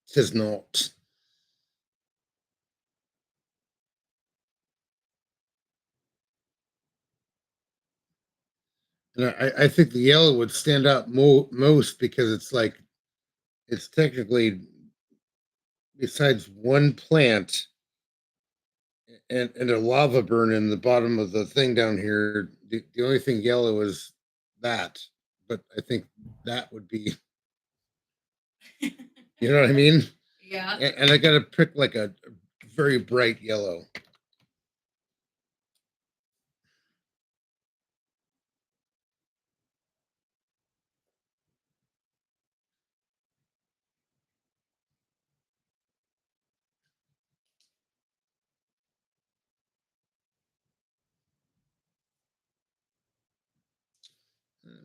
It is not. And I think the yellow would stand out most because it's like it's technically besides one plant and a lava burn in the bottom of the thing down here. The only thing yellow is that, but I think that would be, you know what I mean? Yeah. And I got to pick like a very bright yellow.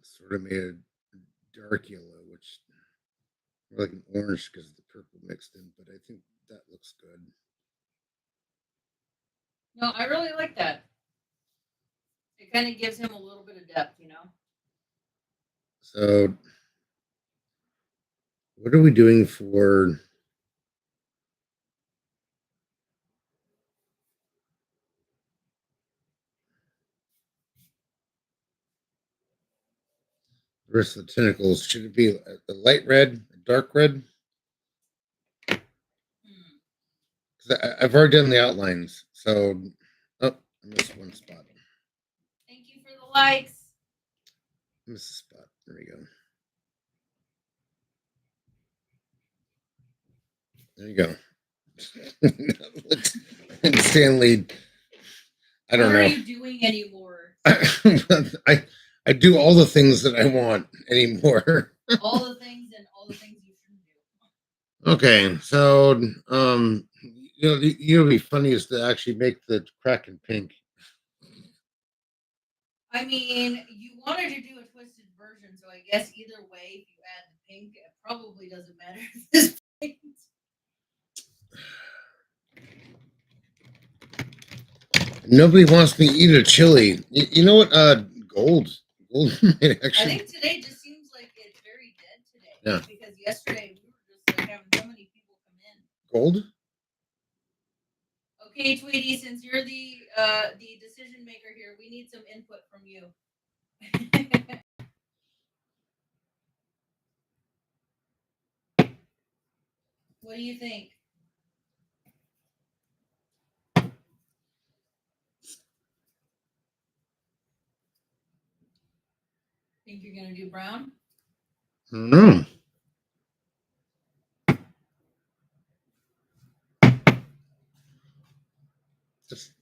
Sort of made a dark yellow, which like an orange because the purple mixed in, but I think that looks good. No, I really like that. It kind of gives him a little bit of depth, you know? So, what are we doing for? The rest of the tentacles, should it be a light red, a dark red? I've already done the outlines, so oh, I missed one spot. Thank you for the likes. I missed a spot. There we go. There you go. Stanley, I don't What are know. you doing anymore? I do all the things that I want anymore. All the things and all the things you shouldn't do. Okay, so you know, be funny is to actually make the Kraken pink. I mean, you wanted to do a twisted version, so I guess either way, if you add the pink, it probably doesn't matter at this point. Nobody wants me to eat a chili. You know what? Gold. Gold might I actually. think today just seems like it's very dead today. Yeah. Because yesterday we were just like having so many people come in. Gold? Okay, Tweety, since you're the decision maker here, we need some input from you. What do you think? Think you're gonna do brown? I don't know.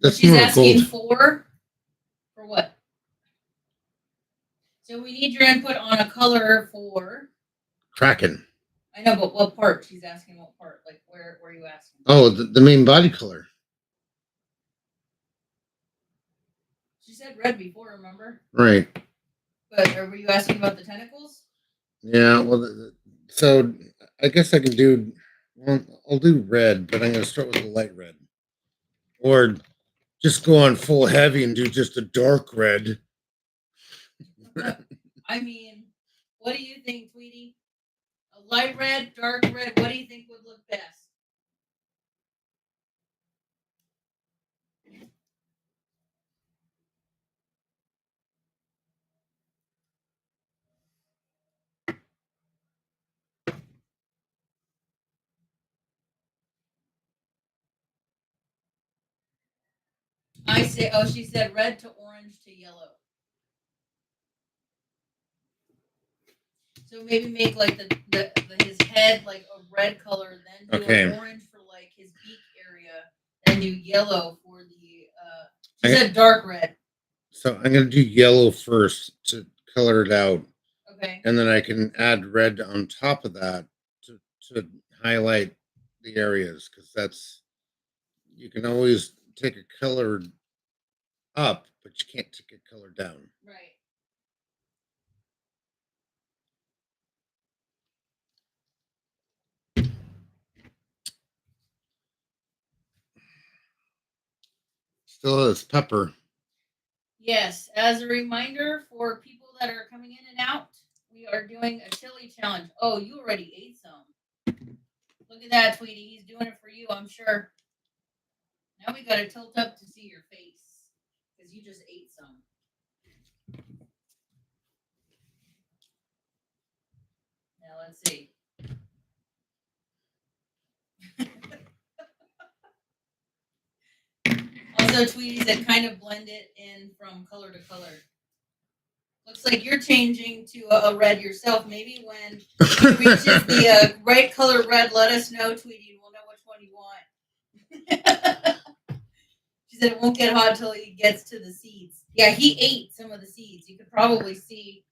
That's She's more asking gold. for what? So we need your input on a color for Kraken. I know, but what part? She's asking what part. Like where are you asking? Oh, the main body color. She said red before, remember? Right. But were you asking about the tentacles? Yeah. Well, so I guess I can do. Well, I'll do red, but I'm going to start with a light red, or just go on full heavy and do just a dark red. I mean, what do you think, Tweety? A light red, dark red. What do you think would look best? I say, oh, she said red to orange to yellow. So maybe make like the his head like a red color, then do an orange for like his beak area, and do yellow for the. She said dark red. So I'm going to do yellow first to color it out. Okay. And then I can add red on top of that to to highlight the areas because you can always take a color up, but you can't take a color down. Right. Still is pepper. Yes, as a reminder for people that are coming in and out, we are doing a chili challenge. Oh, you already ate some. Look at that, Tweety. He's doing it for you, I'm sure. Now we got to tilt up to see your face because you just ate some. Now let's see. Also, Tweety said kind of blend it in from color to color. Looks like you're changing to a red yourself. Maybe when it reaches the right color red, let us know, Tweety, and we'll know which one you want. She said it won't get hot until he gets to the seeds. Yeah, he ate some of the seeds. You could probably see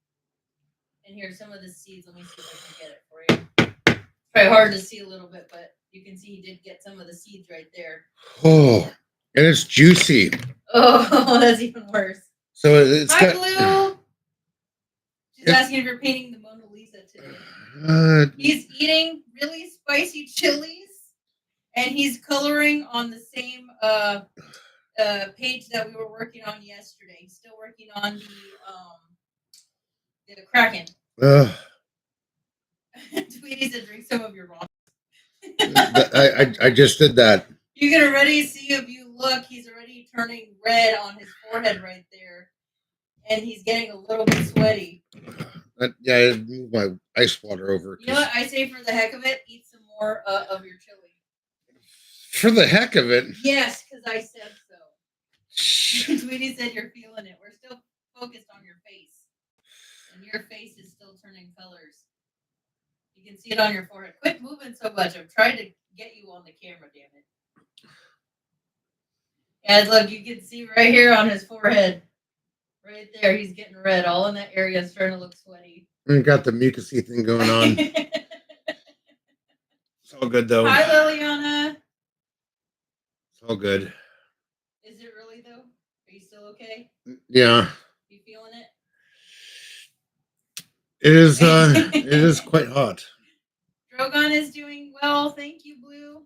in here some of the seeds. Let me see if I can get it for you. It's probably hard to see a little bit, but you can see he did get some of the seeds right there. Oh, and it's juicy. Oh, that's even worse. So it's Hi, got. Blue. She's asking if you're painting the Mona Lisa today. He's eating really spicy chilies, and he's coloring on the same page that we were working on yesterday. He's still working on the Kraken. Tweety said, "Drink some of your raw." I just did that. You can already see if you look. He's already turning red on his forehead right there, and he's getting a little bit sweaty. Yeah, I moved my ice water over. You know what I say? For the heck of it, eat some more of your chili. For the heck of it. Yes, because I said so. Tweety said you're feeling it. We're still focused on your face. And your face is still turning colors. You can see it on your forehead. Quit moving so much. I'm trying to get you on the camera, damn it. Yeah, look, you can see right here on his forehead. Right there, he's getting red. All in that area is starting to look sweaty. And got the mucusy thing going on. It's all good though. Hi, Liliana. It's all good. Is it really though? Are you still okay? Yeah. You feeling it? It is. It is quite hot. Drogon is doing well. Thank you, Blue.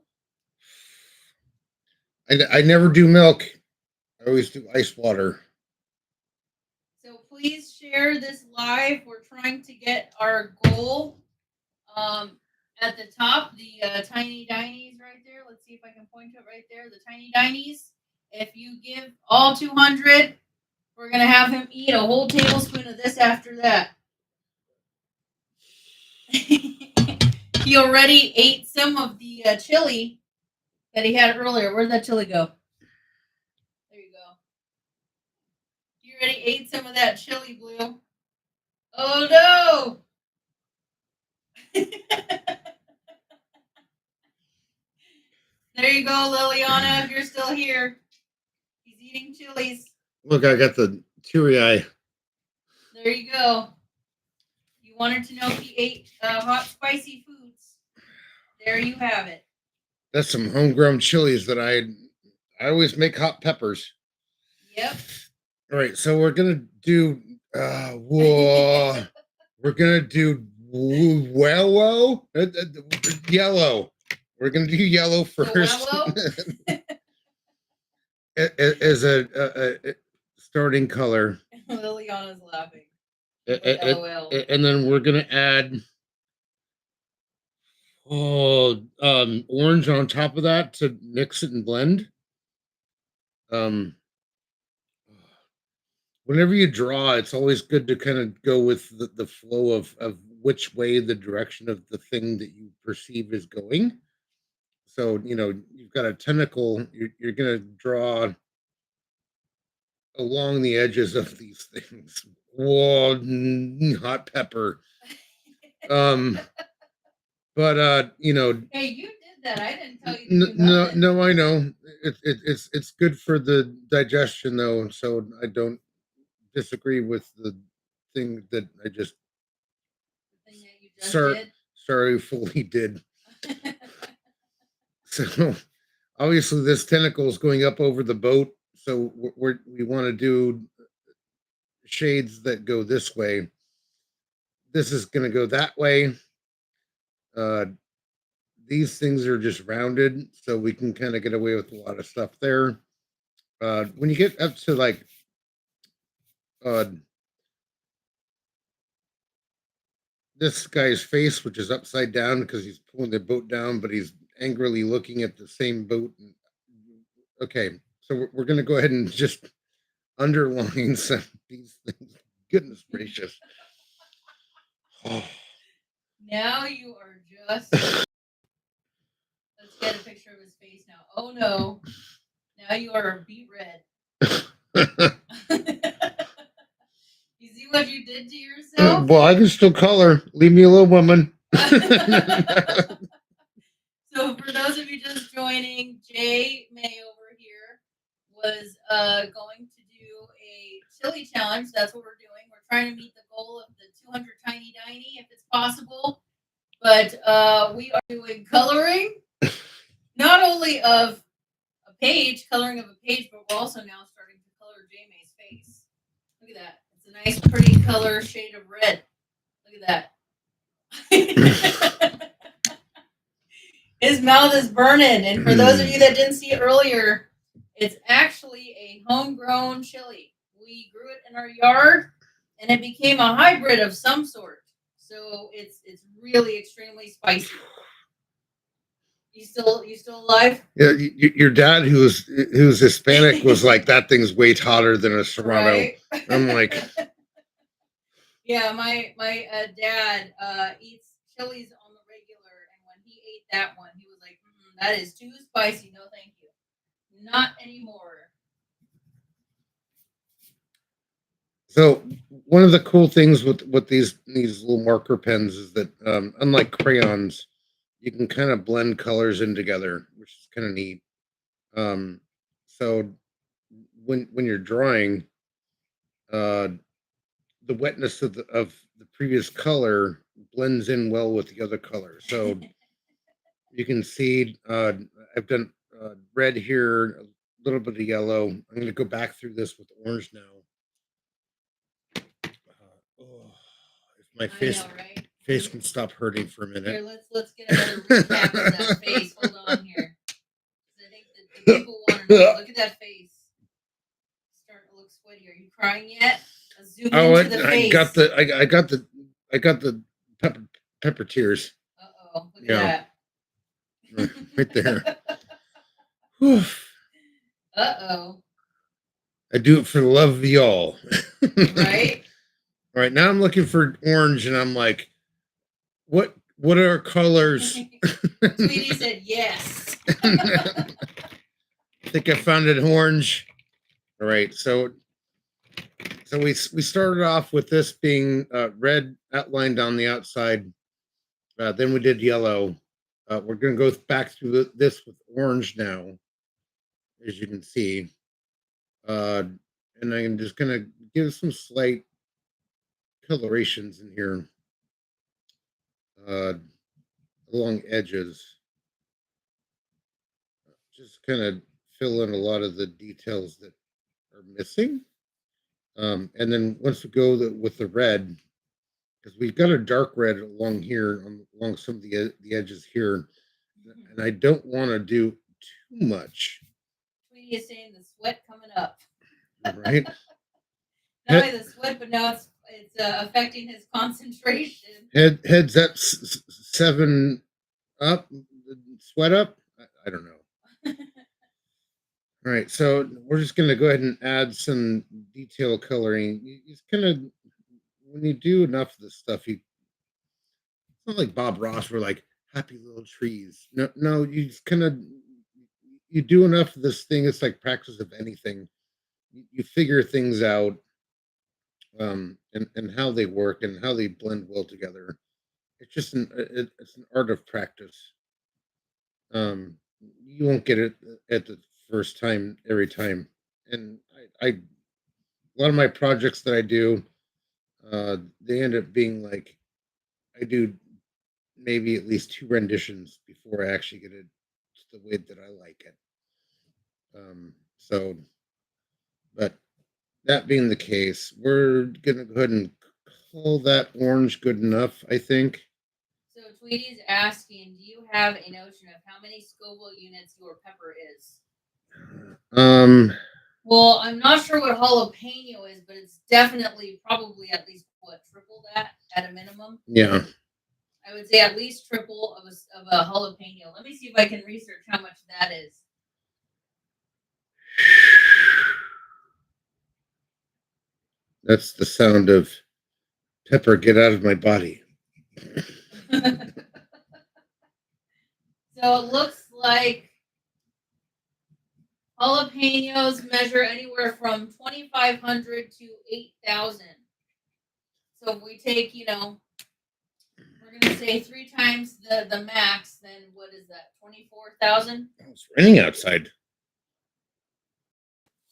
I never do milk. I always do ice water. So please share this live. We're trying to get our goal at the top, the Tiny Dinies right there. Let's see if I can point to it right there. The Tiny Dinies. If you give all 200, we're going to have him eat a whole tablespoon of this after that. He already ate some of the chili that he had earlier. Where'd that chili go? There you go. You already ate some of that chili, Blue. Oh no! There you go, Liliana, if you're still here. He's eating chilies. Look, I got the teary eye. There you go. You wanted to know if he ate hot, spicy foods. There you have it. That's some homegrown chilies that I always make hot peppers. Yep. All right, so we're gonna do whoa. We're gonna do yellow. We're gonna do yellow first. As a starting color. Liliana's laughing. And then we're gonna add orange on top of that to mix it and blend. Whenever you draw, it's always good to kind of go with the flow of which way the direction of the thing that you perceive is going. So, you've got a tentacle, you're going to draw along the edges of these things. Whoa, hot pepper. But hey, you did that. I didn't tell you to do nothing. No, I know. It's good for the digestion though, so I don't disagree with the thing that I just did? sorry fully did. So obviously this tentacle is going up over the boat. So we want to do shades that go this way. This is going to go that way. Uh, these things are just rounded, so we can kind of get away with a lot of stuff there. When you get up to like uh, this guy's face, which is upside down because he's pulling the boat down, but he's angrily looking at the same boat. Okay, so we're going to go ahead and just underline some of these things. Goodness gracious. Oh. Now you are just. Let's get a picture of his face now. Oh no. Now you are beet red. You see what you did to yourself? Well, I can still color. Leave me alone, woman. So for those of you just joining, Jay May over here was going to do a chili challenge. That's what we're doing. We're trying to meet the goal of the 200 tiny diny if it's possible. But we are doing coloring, not only of a page, coloring of a page, but we're also now starting to color Jay May's face. Look at that. It's a nice, pretty color shade of red. Look at that. His mouth is burning. And for those of you that didn't see it earlier, it's actually a homegrown chili. We grew it in our yard, and it became a hybrid of some sort. So it's really extremely spicy. You still alive? Yeah, your dad, who's Hispanic, was like, that thing's way hotter than a Serrano. Right? I'm like, yeah, my dad eats chilies on the regular, and when he ate that one, he was like, that is too spicy. No, thank you. Not anymore. So one of the cool things with these little marker pens is that unlike crayons, you can kind of blend colors in together, which is kind of neat. So when you're drawing, the wetness of the previous color blends in well with the other color. So you can see I've done red here, a little bit of yellow. I'm going to go back through this with orange now. If my face can stop hurting for a minute. Here, let's get another recap of that face. Hold on here. I think the people want to know. Look at that face. It's starting to look sweaty. Are you crying yet? Zoom into the face. I got the pepper tears. Uh-oh. Look at that. Right there. Uh-oh. I do it for the love of y'all. Right? All right, now I'm looking for orange, and I'm like, what are colors? Tweety said yes. I think I found an orange. All right, so we started off with this being red outlined on the outside. Then we did yellow. We're going to go back through this with orange now, as you can see. And I'm just going to give some slight colorations in here along edges. Just kind of fill in a lot of the details that are missing. And then once we go with the red, because we've got a dark red along here, along some of the edges here, and I don't want to do too much. Tweety is saying the sweat coming up. Right. Not only the sweat, but now it's affecting his concentration. Heads at 7 up, sweat up. I don't know. All right, so we're just going to go ahead and add some detail coloring. It's kind of, when you do enough of this stuff, it's not like Bob Ross, we're like happy little trees. No, you just kind of, you do enough of this thing. It's like practice of anything. You figure things out, and how they work and how they blend well together. It's just it's an art of practice. You won't get it at the first time every time, and I a lot of my projects that I do, they end up being like I do maybe at least 2 renditions before I actually get it the way that I like it. So, but that being the case, we're gonna go ahead and call that orange good enough, I think. So Tweety's asking, do you have a notion of how many Scoville units your pepper is? Um, Well, I'm not sure what jalapeno is, but it's definitely probably at least what triple that at a minimum. yeah. I would say at least triple of a jalapeno. Let me see if I can research how much that is. That's the sound of pepper get out of my body. So it looks like jalapenos measure anywhere from 2,500 to 8,000. So if we take, we're gonna say 3 times the max, then what is that? 24,000. It's raining outside.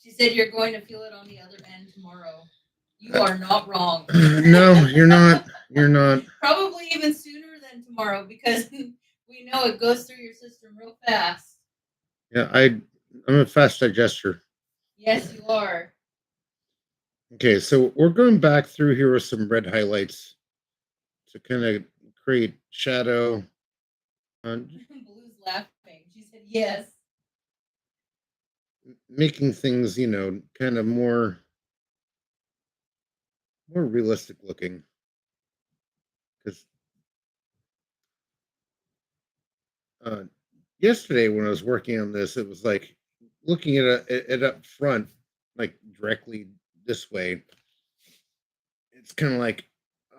She said you're going to feel it on the other end tomorrow. You are not wrong. No, you're not. You're not. Probably even sooner than tomorrow because we know it goes through your system real fast. Yeah, I'm a fast digester. Yes, you are. Okay, so we're going back through here with some red highlights to kind of create shadow. Blue's laughing. She said yes. Making things, kind of more realistic looking. Because yesterday when I was working on this, it was like looking at it up front, like directly this way. It's kind of like,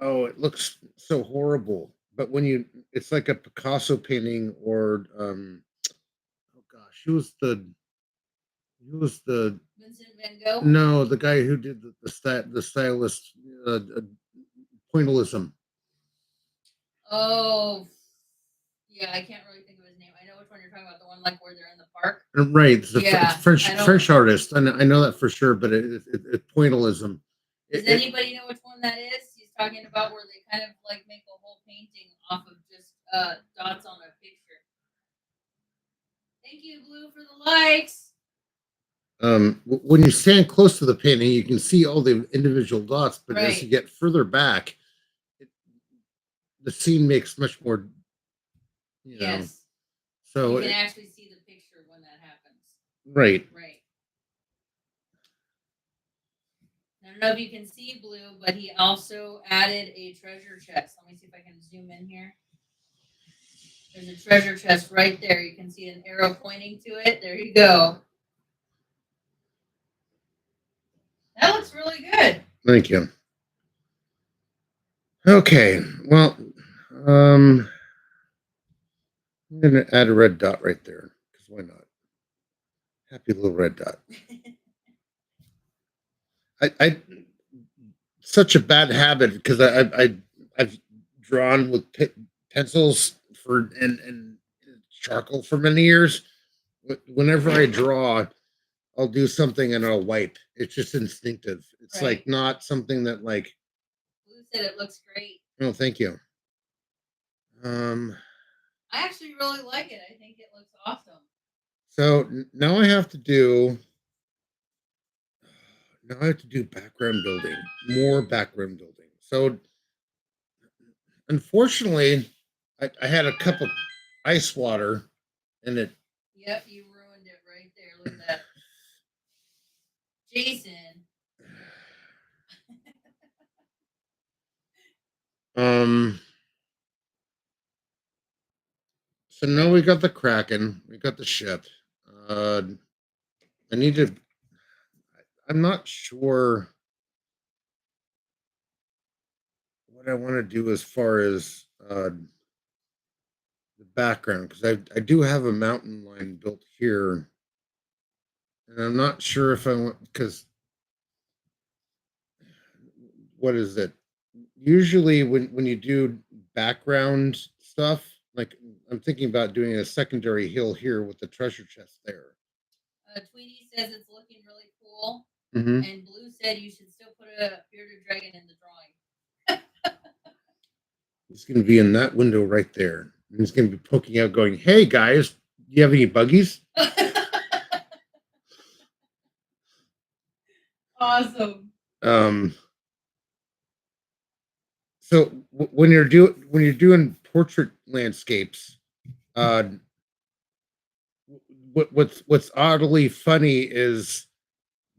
oh, it looks so horrible. But when it's like a Picasso painting, or oh gosh, who was the Vincent Van Gogh. no, the guy who did the stylist, pointillism. Oh, yeah, I can't really think of his name. I know which one you're talking about. The one like where they're in the park. Right, it's Yeah, it's French artist. I know that for sure, but it's pointillism. Does anybody know which one that is? He's talking about where they kind of like make a whole painting off of just dots on a picture. Thank you, Blue, for the likes. When you stand close to the painting, you can see all the individual dots, but as you Right. get further back, the scene makes much more, you know. Yes, So you can actually see the picture when that happens. right. Right. I don't know if you can see Blue, but he also added a treasure chest. Let me see if I can zoom in here. There's a treasure chest right there. You can see an arrow pointing to it. There you go. That looks really good. Thank you. Okay, well, I'm gonna add a red dot right there because why not? Happy little red dot. I such a bad habit because I've drawn with pencils and charcoal for many years. Whenever I draw, I'll do something and I'll wipe. It's just instinctive. It's Right. like not something that like. Blue said it looks great. Oh, thank you. I actually really like it. I think it looks awesome. So now I have to do. Now I have to do background building, more background building. So unfortunately, I had a cup of ice water and it. Yep, you ruined it right there. Look at that. Jason. So now we got the Kraken, we got the ship. I need to. I'm not sure what I want to do as far as the background because I do have a mountain line built here, and I'm not sure if I want because what is it? Usually when you do background stuff, like I'm thinking about doing a secondary hill here with the treasure chest there. Tweety says it's looking really cool. Mm-hmm. And Blue said you should still put a bearded dragon in the drawing. He's going to be in that window right there. And he's going to be poking out, going, "Hey guys, you have any buggies? Awesome. So when you're doing portrait landscapes, uh, what's oddly funny is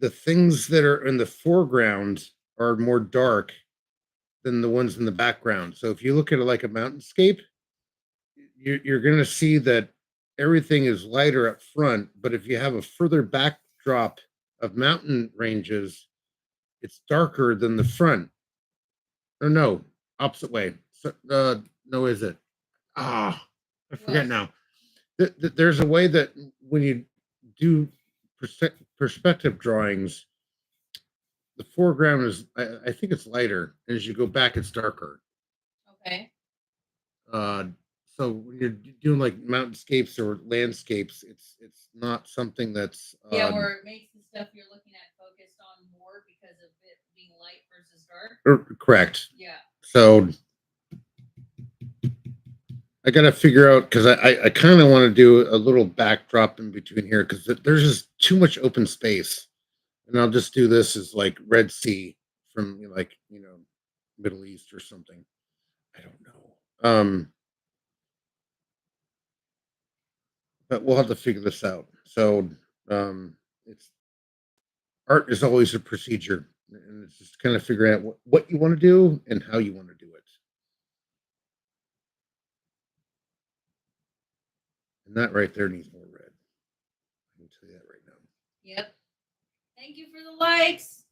the things that are in the foreground are more dark than the ones in the background. So if you look at it like a mountainscape, you're going to see that everything is lighter up front, but if you have a further backdrop of mountain ranges, it's darker than the front. Or no, opposite way. So, no, is it? Ah, I forget What? now. There's a way that when you do perspective drawings, the foreground is, I think it's lighter, and as you go back, it's darker. Okay. Uh, so when you're doing like mountainscapes or landscapes, it's not something that's Yeah, where it makes the stuff you're looking at focused on more because of it being light versus dark. Correct. Yeah. So I got to figure out because I kind of want to do a little backdrop in between here because there's just too much open space, and I'll just do this as like Red Sea from like Middle East or something. I don't know. But we'll have to figure this out. So it's art is always a procedure, and it's just kind of figuring out what you want to do and how you want to do it. And that right there needs more red. I can tell you that right now. Yep. Thank you for the likes.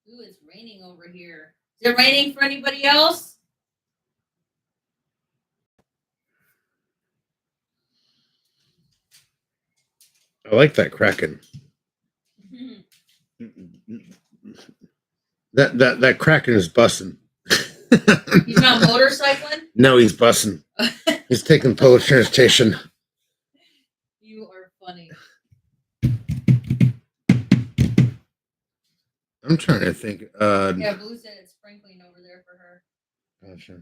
Ooh, it's raining over here. Is it raining for anybody else? I like that Kraken. That Kraken is bussing. He's not motorcycling? No, he's bussing. He's taking public transportation. You are funny. I'm trying to think. Yeah, Blue said it's sprinkling over there for her. Gotcha.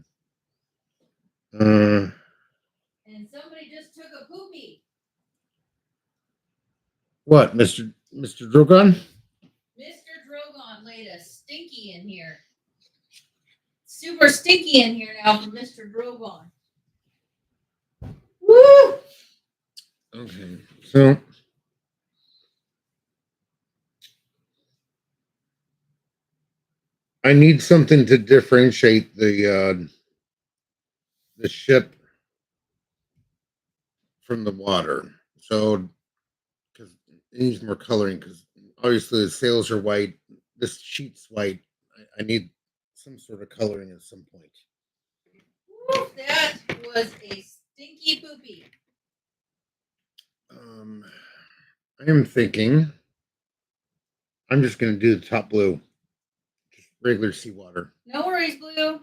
And somebody just took a poopy. What, Mr. Drogon? Mr. Drogon laid a stinky in here. Super stinky in here now from Mr. Drogon. Woo! Okay, so I need something to differentiate the ship from the water. So because it needs more coloring because obviously the sails are white. This sheet's white. I need some sort of coloring at some point. Woo, that was a stinky poopy. I am thinking I'm just going to do the top blue, just regular seawater. No worries, Blue.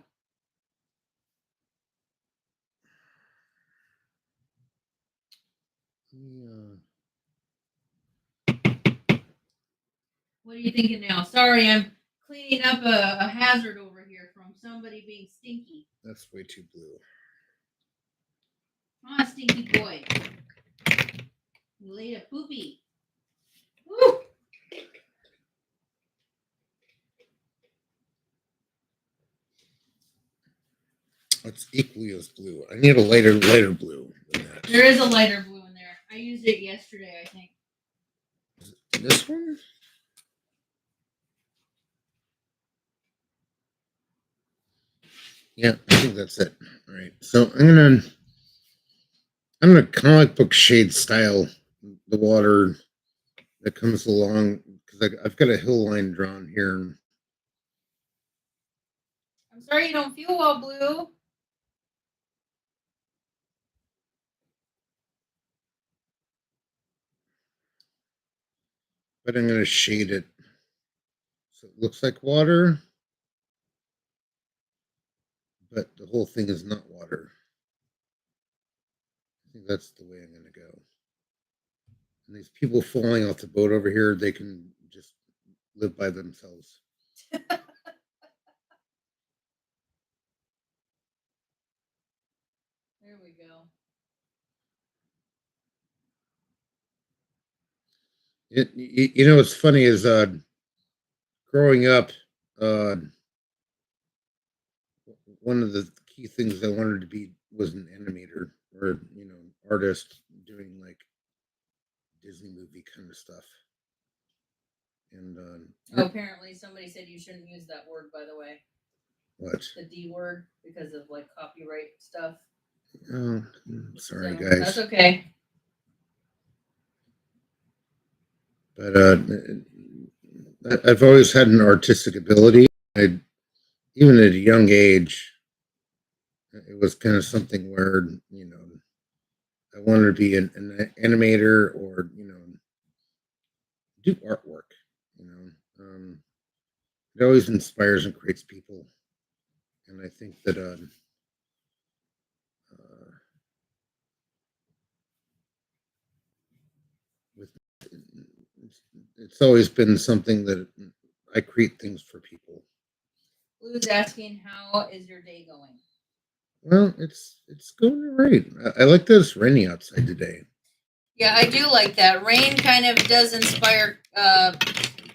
What are you thinking now? Sorry, I'm cleaning up a hazard over here from somebody being stinky. That's way too blue. Come on, stinky boy. You laid a poopy. Woo! It's equally as blue. I need a lighter blue than that. There is a lighter blue in there. I used it yesterday, I think. This one? Yeah, I think that's it. All right. So I'm gonna comic book shade style the water that comes along because I've got a hill line drawn here. I'm sorry you don't feel well, Blue. But I'm going to shade it so it looks like water, but the whole thing is not water. I think that's the way I'm going to go. And these people falling off the boat over here, they can just live by themselves. There we go. You know what's funny is growing up, uh, one of the key things I wanted to be was an animator or artist doing like Disney movie kind of stuff. And Oh, apparently somebody said you shouldn't use that word, by the way. what? The D word, because of like copyright stuff. Oh, sorry, So, guys. that's okay. But I've always had an artistic ability. Even at a young age, it was kind of something where I wanted to be an animator or do artwork. You know, it always inspires and creates people, and I think that uh, with it's always been something that I create things for people. Blue's asking, how is your day going? Well, it's going all right. I like that it's raining outside today. Yeah, I do like that. Rain kind of does inspire.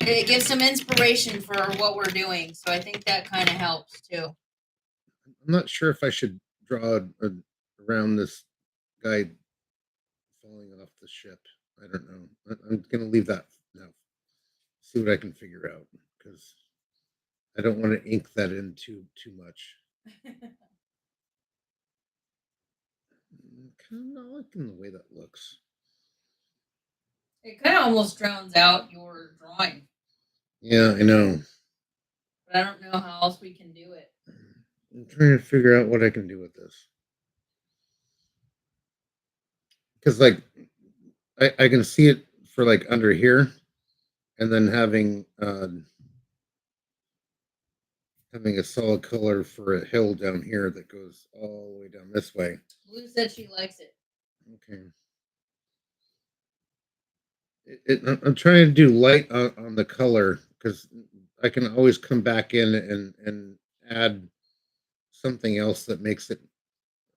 It gives some inspiration for what we're doing. So I think that kind of helps too. I'm not sure if I should draw around this guy falling off the ship. I don't know. I'm gonna leave that now. See what I can figure out because I don't want to ink that in too much. Kind of not liking the way that looks. It kind of almost drowns out your drawing, Yeah, I know. but I don't know how else we can do it. I'm trying to figure out what I can do with this because like I can see it for like under here, and then having a solid color for a hill down here that goes all the way down this way. Blue said she likes it. Okay. I'm trying to do light on the color because I can always come back in and add something else that makes it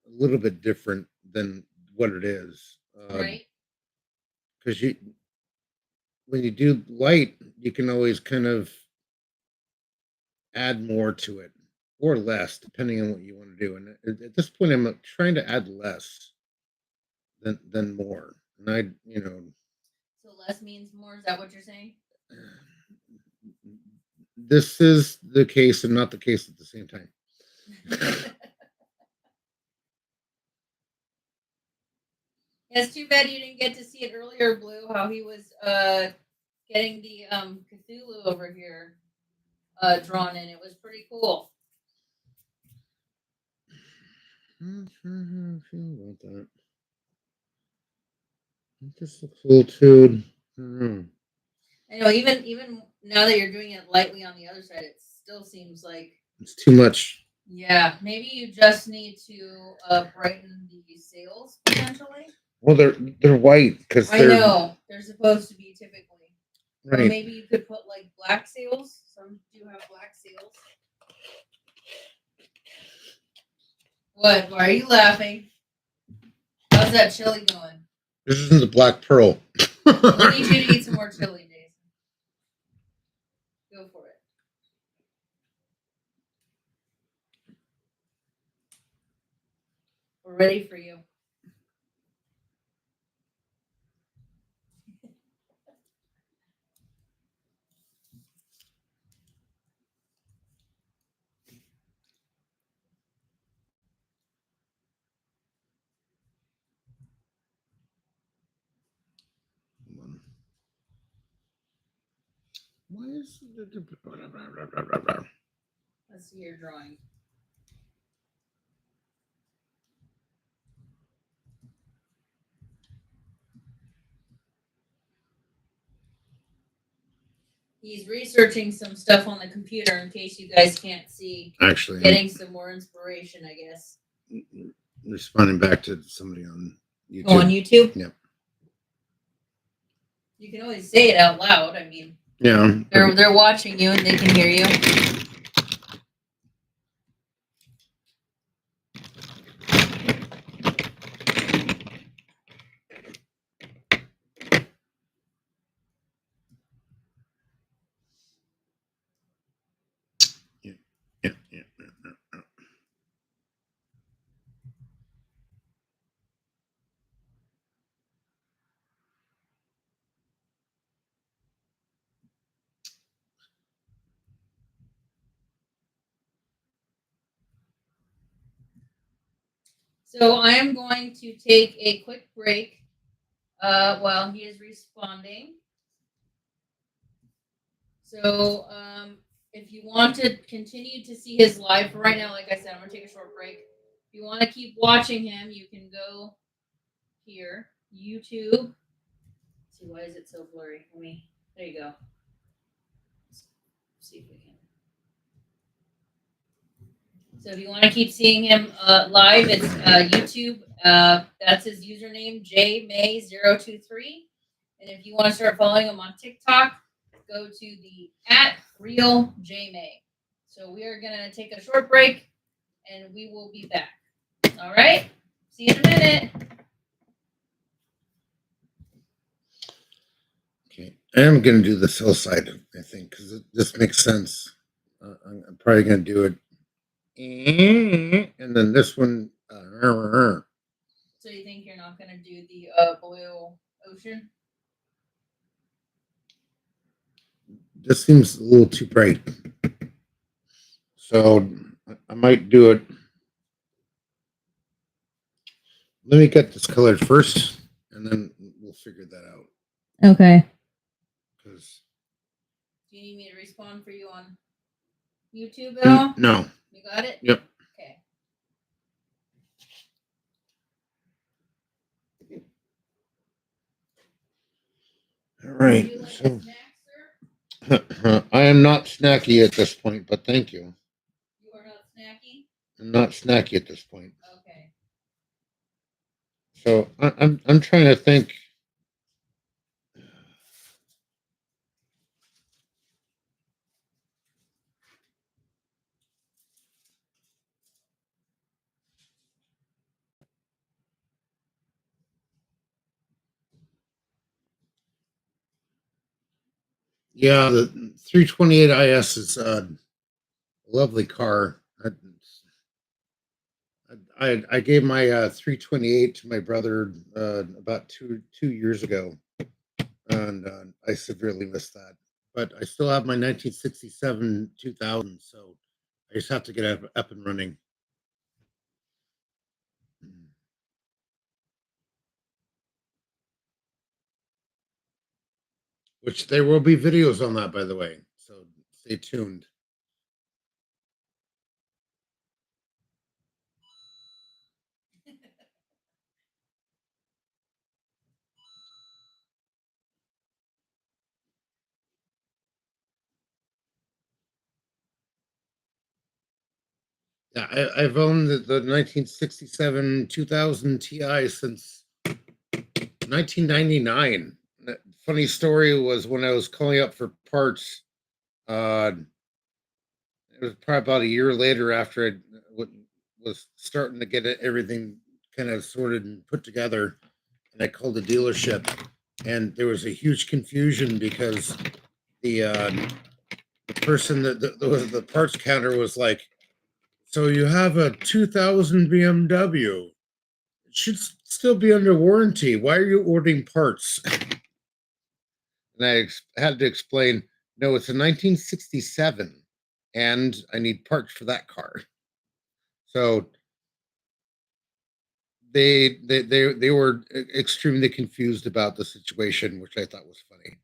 a little bit different than what it is. Right. Because when you do light, you can always kind of add more to it or less, depending on what you want to do. And at this point, I'm trying to add less than more. And So less means more. Is that what you're saying? this is the case and not the case at the same time. It's too bad you didn't get to see it earlier, Blue. How he was getting the Cthulhu over here drawn in. It was pretty cool. I'm not sure how I feel about that. It just looks a little too. I don't know. I know. Even now that you're doing it lightly on the other side, it still seems like It's too much. yeah. Maybe you just need to brighten the sails potentially. Well, they're white because I know they're supposed to be typically. right. Or maybe you could put like black sails. Some do have black sails. What? Why are you laughing? How's that chili going? This isn't the Black Pearl. I need you to eat some more chili, Jason. Go for it. We're ready for you. Why is Let's see your drawing. He's researching some stuff on the computer in case you guys can't see. actually Getting some more inspiration, I guess. responding back to somebody on YouTube? Oh, on YouTube? Yep. You can always say it out loud. I mean, Yeah. they're watching you and they can hear you. So I am going to take a quick break while he is responding. So if you want to continue to see his live for right now, like I said, I'm gonna take a short break. If you want to keep watching him, you can go here, YouTube. Let's see, why is it so blurry? There you go. Let's see if we can. So if you want to keep seeing him live, it's YouTube. That's his username, jmay023. And if you want to start following him on TikTok, go to the @realjmay. So we are going to take a short break, and we will be back. All right? See you in a minute. Okay, I am going to do this hillside, I think, because this makes sense. I'm probably going to do it. And then this one. So you think you're not going to do the blue ocean? This seems a little too bright. So I might do it. Let me get this colored first, and then we'll figure that out. Okay. Because Do you need me to respond for you on YouTube at all? no. You got it? Yep. Okay. All right. Would you like So a snack, sir? I am not snacky at this point, but thank you. You are not snacky? I'm not snacky at this point. Okay. So I'm trying to think. Yeah, the 328 IS is a lovely car. I gave my 328 to my brother about two years ago, and I severely missed that. But I still have my 1967 2000, so I just have to get up and running. Which there will be videos on that, by the way. So stay tuned. Yeah, I've owned the 1967 2000 Ti since 1999. Funny story was when I was calling up for parts. It was probably about a year later after was starting to get everything kind of sorted and put together, and I called the dealership, and there was a huge confusion because the person that the parts counter was like, "So you have a 2000 BMW? It should still be under warranty. Why are you ordering parts?" And I had to explain, "No, it's a 1967, and I need parts for that car." So they were extremely confused about the situation, which I thought was funny.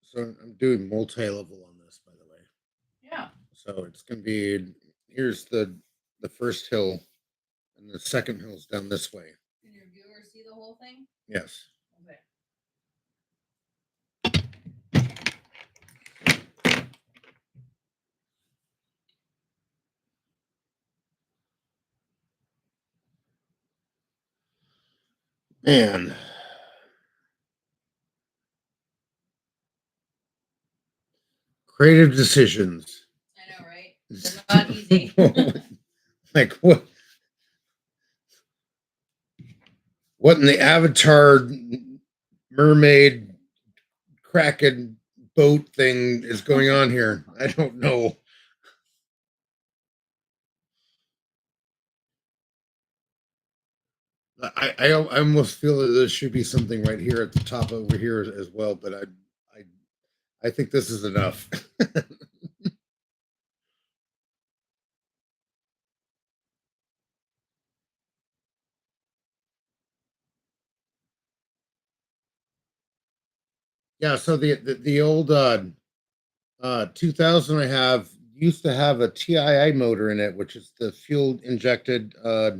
So I'm doing multi-level on this, by the way. Yeah. So it's gonna be, here's the first hill, and the second hill's down this way. Can your viewers see the whole thing? Yes. Okay. Man. Creative decisions. I know, right? They're not easy. Like what in the Avatar mermaid kraken boat thing is going on here? I don't know. I almost feel that there should be something right here at the top over here as well, but I I think this is enough. Yeah, so the old 2000 I have used to have a TII motor in it, which is the fuel injected uh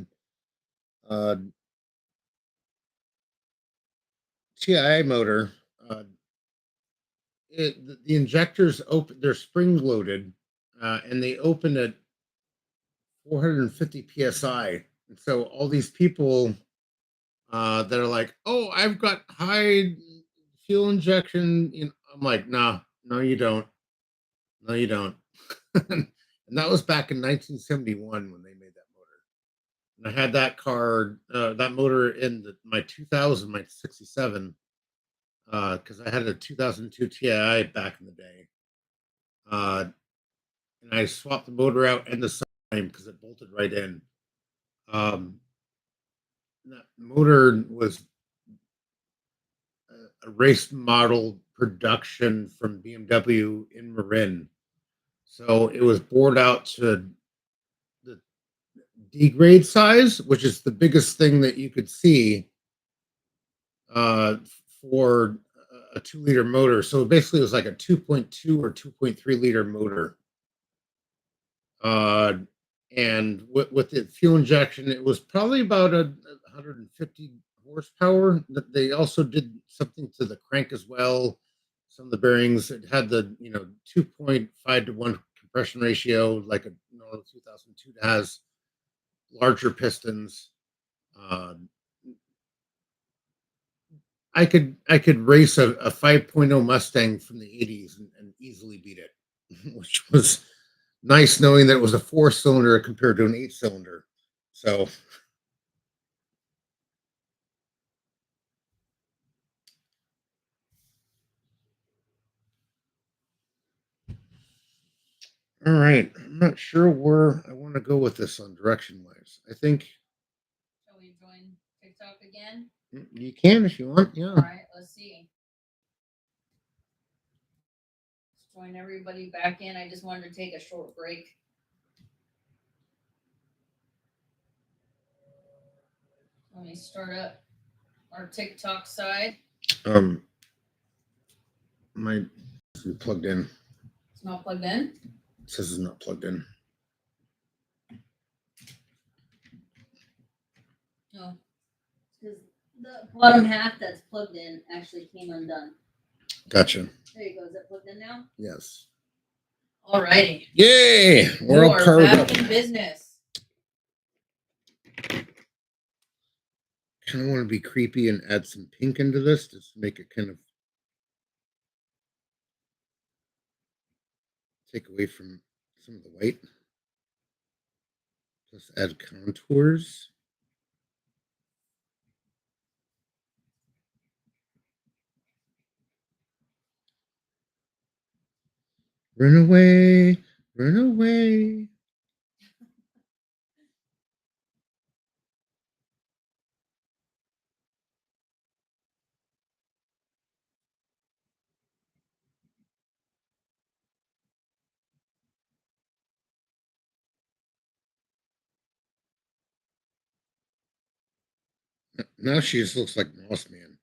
TII motor. Uh the injectors open, they're spring loaded, and they open at 450 psi. And so all these people that are like, "Oh, I've got high fuel injection," I'm like, "Nah, no, you don't. No, you don't." And that was back in 1971 when they made that motor. And I had that car, that motor in my 2000, my 67, because I had a 2002 TII back in the day. Uh, and I swapped the motor out and the frame because it bolted right in. Um, that motor was a race model production from BMW in Marin. So it was bored out to the D grade size, which is the biggest thing that you could see uh, for a 2 liter motor. So basically, it was like a 2.2 or 2.3 liter motor. Uh, and with the fuel injection, it was probably about 150 horsepower. They also did something to the crank as well. Some of the bearings, it had the 2.5 to 1 compression ratio, like a normal 2002 has larger pistons. Uh, I could race a 5.0 Mustang from the 80s and easily beat it, which was nice knowing that it was a 4 cylinder compared to an 8 cylinder. So, all right, I'm not sure where I want to go with this on direction wise. I think Shall we join TikTok again? you can if you want. All Yeah. right, let's see. Let's join everybody back in. I just wanted to take a short break. Let me start up our TikTok side. Um, my isn't plugged in. It's not plugged in. It says it's not plugged in. No, because the bottom half that's plugged in actually came undone. Gotcha. There you go. Is it plugged in now? Yes. All righty. Yay! We're all powered back up. in business. Kind of want to be creepy and add some pink into this just to make it kind of take away from some of the white. Plus add contours. Run away, run away. Now she just looks like Moss Man.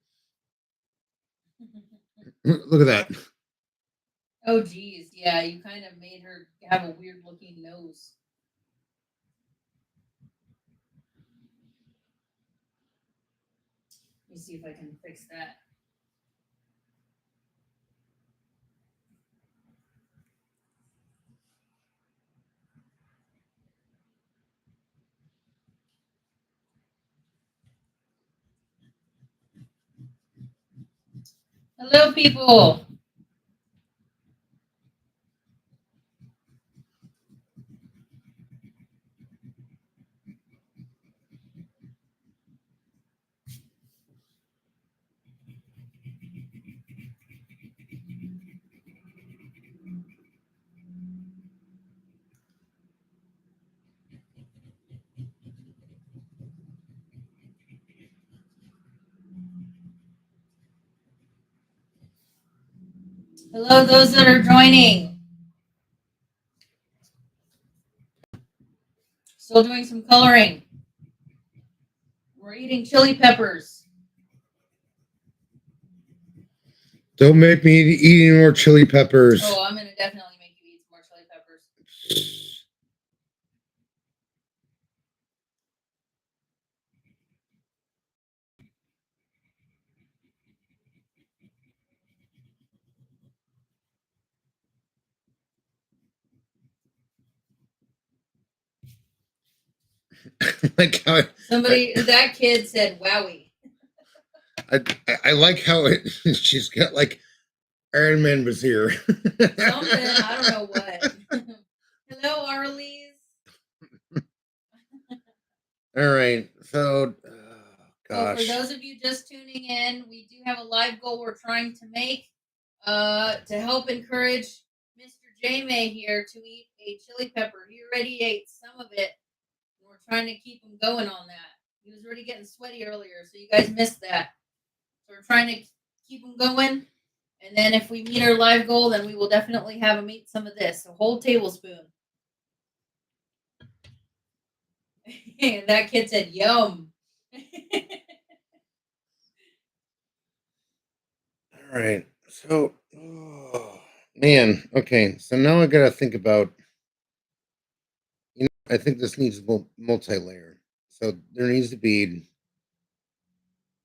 Look at that. Oh geez, yeah, you kind of made her have a weird looking nose. Let me see if I can fix that. Hello, people. Hello, those that are joining. Still doing some coloring. We're eating chili peppers. Don't make me eat any more chili peppers. Oh, I'm gonna definitely make you eat some more chili peppers. Like how That kid said wowie. I like how she's got like Iron Man was here. Something, I don't know what. Hello, Arlies. All right, so So for those of you just tuning in, we do have a live goal we're trying to make to help encourage Mr. J May here to eat a chili pepper. He already ate some of it, and we're trying to keep him going on that. He was already getting sweaty earlier, so you guys missed that. So we're trying to keep him going, and then if we meet our live goal, then we will definitely have him eat some of this, a whole tablespoon. And that kid said, "Yum." All right, so man, okay, so now I gotta think about. I think this needs multi-layer. So there needs to be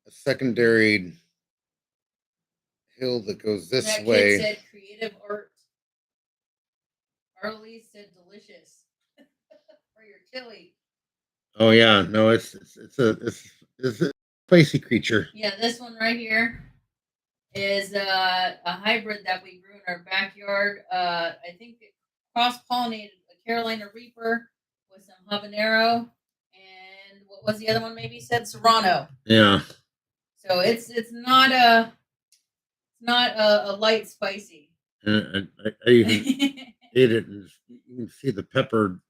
a secondary hill that goes this that way. Kid said creative art. Arlie said delicious for your chili. Oh yeah, no, it's a spicy creature. Yeah, this one right here is a hybrid that we grew in our backyard. I think it cross-pollinated a Carolina Reaper with some habanero, and what was the other one? Maybe said Serrano. Yeah. So it's not a light spicy. And I even ate it, and you can see the pepper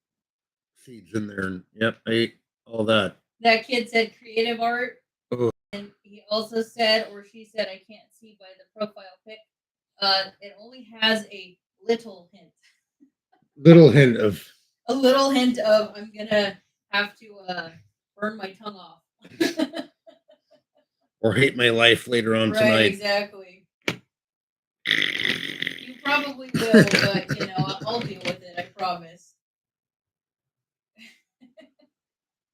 seeds in there. And yep, I ate all that. That kid said creative art. Oh. And he also said, or she said, I can't see by the profile pic, it only has a little hint. A little hint of I'm gonna have to burn my tongue off. Or hate my life later on tonight. Right, exactly. You probably will, but I'll deal with it, I promise.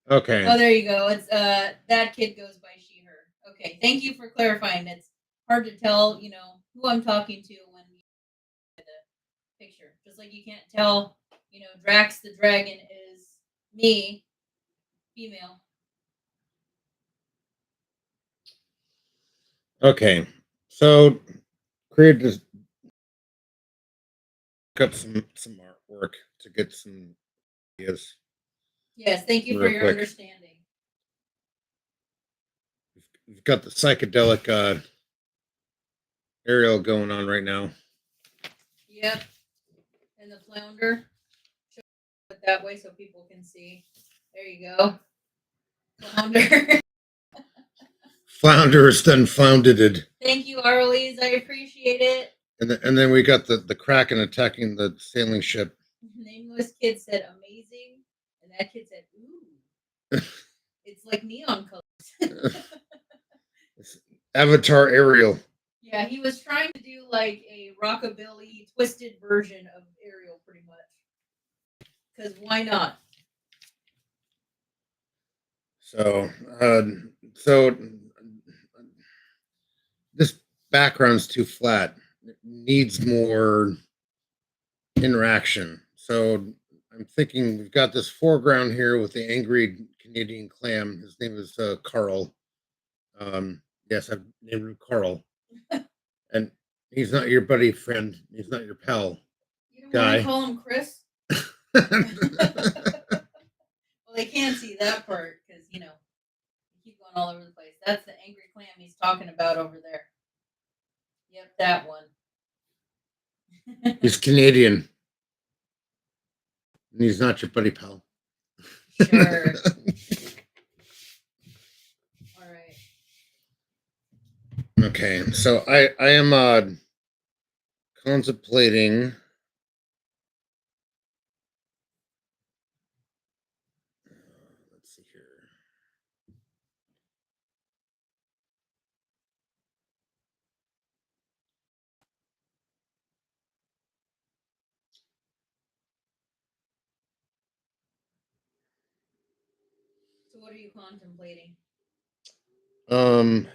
Okay. Oh, there you go. It's that kid goes by she, her. Okay, thank you for clarifying. It's hard to tell, who I'm talking to when you see the picture. Just like you can't tell, Drax the dragon is me, female. Okay, so create this. Look up some artwork to get some ideas. Yes, thank you for your understanding. We've got the psychedelic aerial going on right now. Yep, and the flounder. Show it that way so people can see. There you go. Flounder. Flounder is then floundered. Thank you, Arlies. I appreciate it. And then we got the Kraken attacking the sailing ship. Nameless kid said amazing, and that kid said, ooh. It's like neon colors. Avatar Ariel. Yeah, he was trying to do like a rockabilly twisted version of Ariel, pretty much. Because why not? So this background's too flat. It needs more interaction. So I'm thinking we've got this foreground here with the angry Canadian clam. His name is Carl. Yes, I've named him Carl. And he's not your buddy friend. He's not your pal. You don't want to call him Chris? Well, they can't see that part because, you keep going all over the place. That's the angry clam he's talking about over there. Yep, that one. He's Canadian. And he's not your buddy pal. Sure. All right. Okay, so I am contemplating. Let's see here. So what are you contemplating? Um,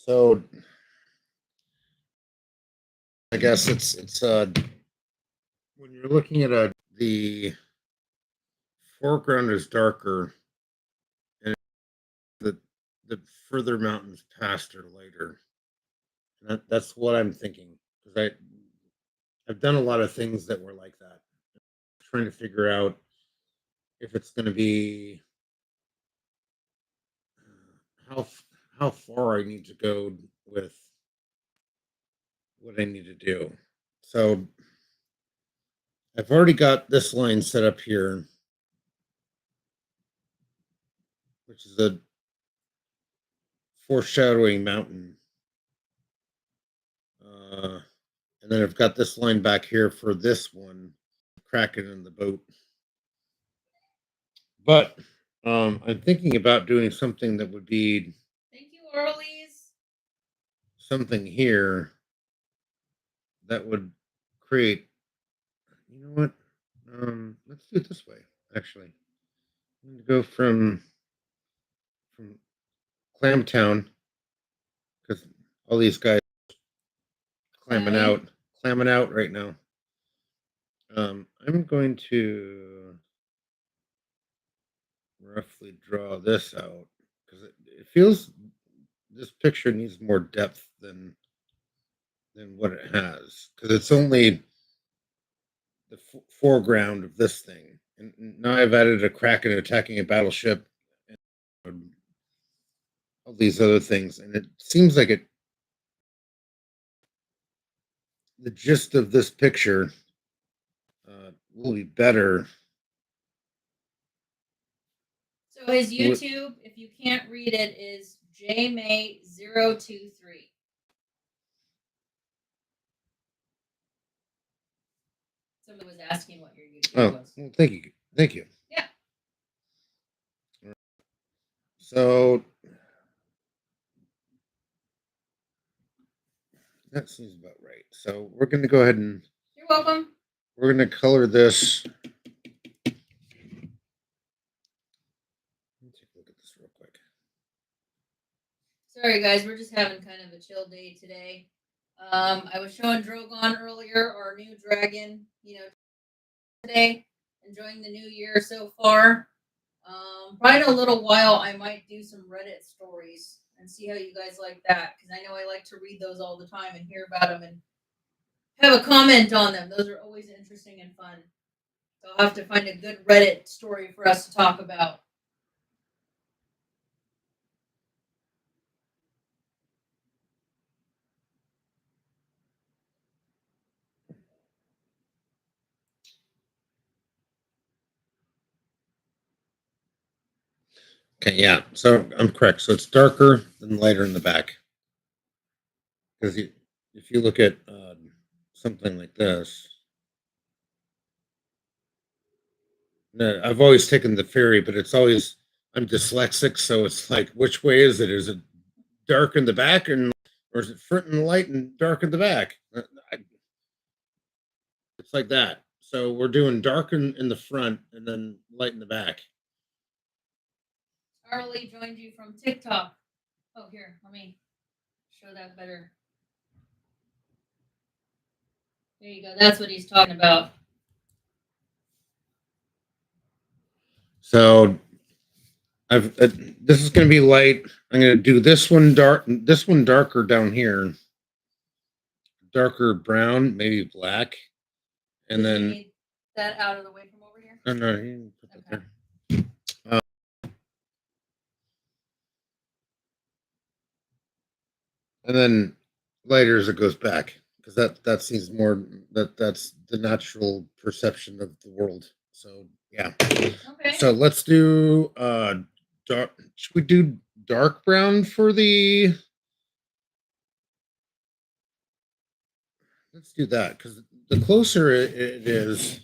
so I guess it's when you're looking at the foreground is darker and the further mountains past are lighter. And that's what I'm thinking because I've done a lot of things that were like that. Trying to figure out if it's going to be how far I need to go with what I need to do. So I've already got this line set up here, which is a foreshadowing mountain. And then I've got this line back here for this one, Kraken in the boat. But I'm thinking about doing something that would be Thank you, Arlies. something here that would create. You know what? Let's do it this way. Actually, I'm going to go from Clamtown because all these guys clamming out right now. I'm going to roughly draw this out because it feels this picture needs more depth than what it has because it's only the foreground of this thing, and now I've added a Kraken attacking a battleship and all these other things, and it seems like the gist of this picture will be better. So his YouTube, if you can't read it, is jmay023. Somebody was asking what your YouTube was. Well, thank you. Yeah. So that seems about right. So we're going to go ahead and You're welcome. we're going to color this. Let me take a look at this real quick. Sorry, guys, we're just having kind of a chill day today. I was showing Drogon earlier, our new dragon, today, enjoying the new year so far. Probably in a little while, I might do some Reddit stories and see how you guys like that, because I know I like to read those all the time and hear about them and have a comment on them. Those are always interesting and fun. So I'll have to find a good Reddit story for us to talk about. Okay, yeah. So I'm correct. So it's darker and lighter in the back. Because if you look at something like this, I've always taken the ferry, but it's always I'm dyslexic, so it's like which way is it? Is it dark in the back, or is it front and light and dark in the back? It's like that. So we're doing dark in the front and then light in the back. Charlie joined you from TikTok. Oh, here, let me show that better. There you go. That's what he's talking about. So this is going to be light. I'm going to do this one darker down here, darker brown, maybe black, and then need that out of the way from over here. no, you can put that there. and then lighter as it goes back, because that seems more that's the natural perception of the world. So yeah. Okay. So let's do dark. Should we do dark brown for the? Let's do that because the closer it is,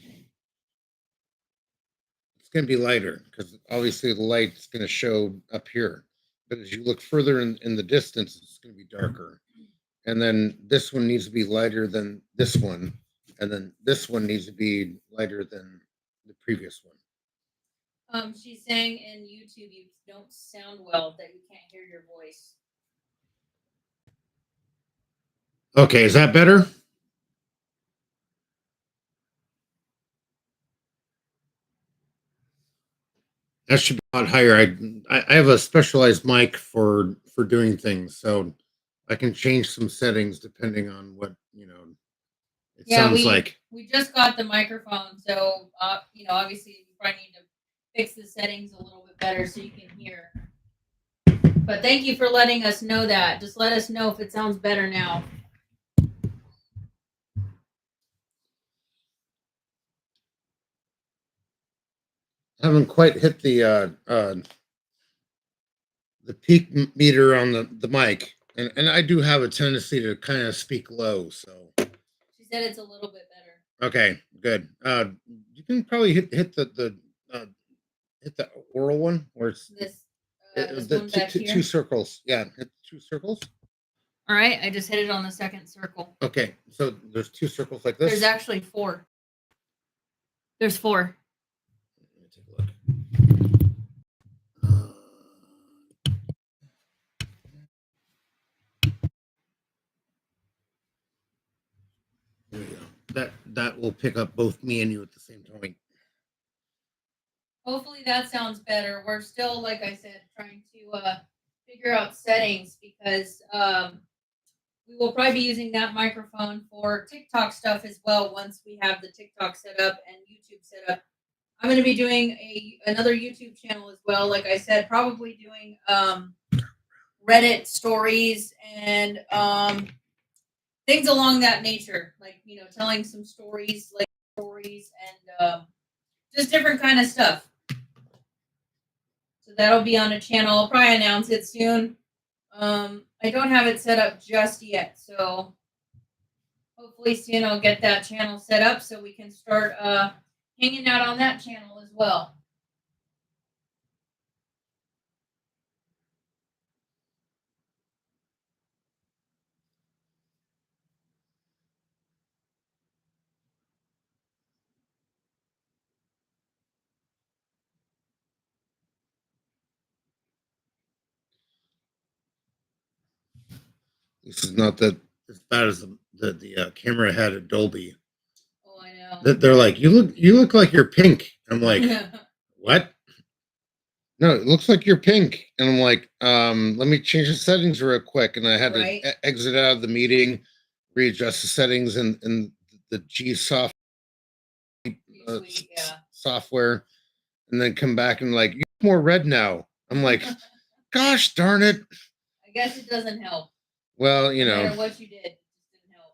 it's going to be lighter because obviously the light's going to show up here. But as you look further in the distance, it's going to be darker. And then this one needs to be lighter than this one. And then this one needs to be lighter than the previous one. She's saying in YouTube you don't sound well, that you can't hear your voice. Okay, is that better? That should be a lot higher. I have a specialized mic for doing things, so I can change some settings depending on what it sounds like. We just got the microphone, so obviously you probably need to fix the settings a little bit better so you can hear. But thank you for letting us know that. Just let us know if it sounds better now. Haven't quite hit the peak meter on the mic, and I do have a tendency to kind of speak low. So she said it's a little bit better. Okay, good. You can probably hit the hit the oral one where it's This the one back here? two circles. Yeah, hit 2 circles. All right, I just hit it on the second circle. Okay, so there's 2 circles like this. There's actually 4. There's 4. Let me take a look. There you go. That will pick up both me and you at the same time. Hopefully that sounds better. We're still, like I said, trying to figure out settings because we will probably be using that microphone for TikTok stuff as well once we have the TikTok set up and YouTube set up. I'm going to be doing another YouTube channel as well. Like I said, probably doing Reddit stories and things along that nature, like telling some stories, and just different kind of stuff. So that'll be on a channel. I'll probably announce it soon. I don't have it set up just yet, so hopefully soon I'll get that channel set up so we can start hanging out on that channel as well. This is not that as bad as the camera had at Dolby. Oh, I know. They're like, you look like you're pink. I'm like, what? No, it looks like you're pink. And I'm like, let me change the settings real quick. And I had to exit out of the meeting, readjust the settings in the G-Soft software, and then come back and like, you're more red now. I'm like, gosh darn it. I guess it doesn't help. Well, no matter what you did, it just didn't help.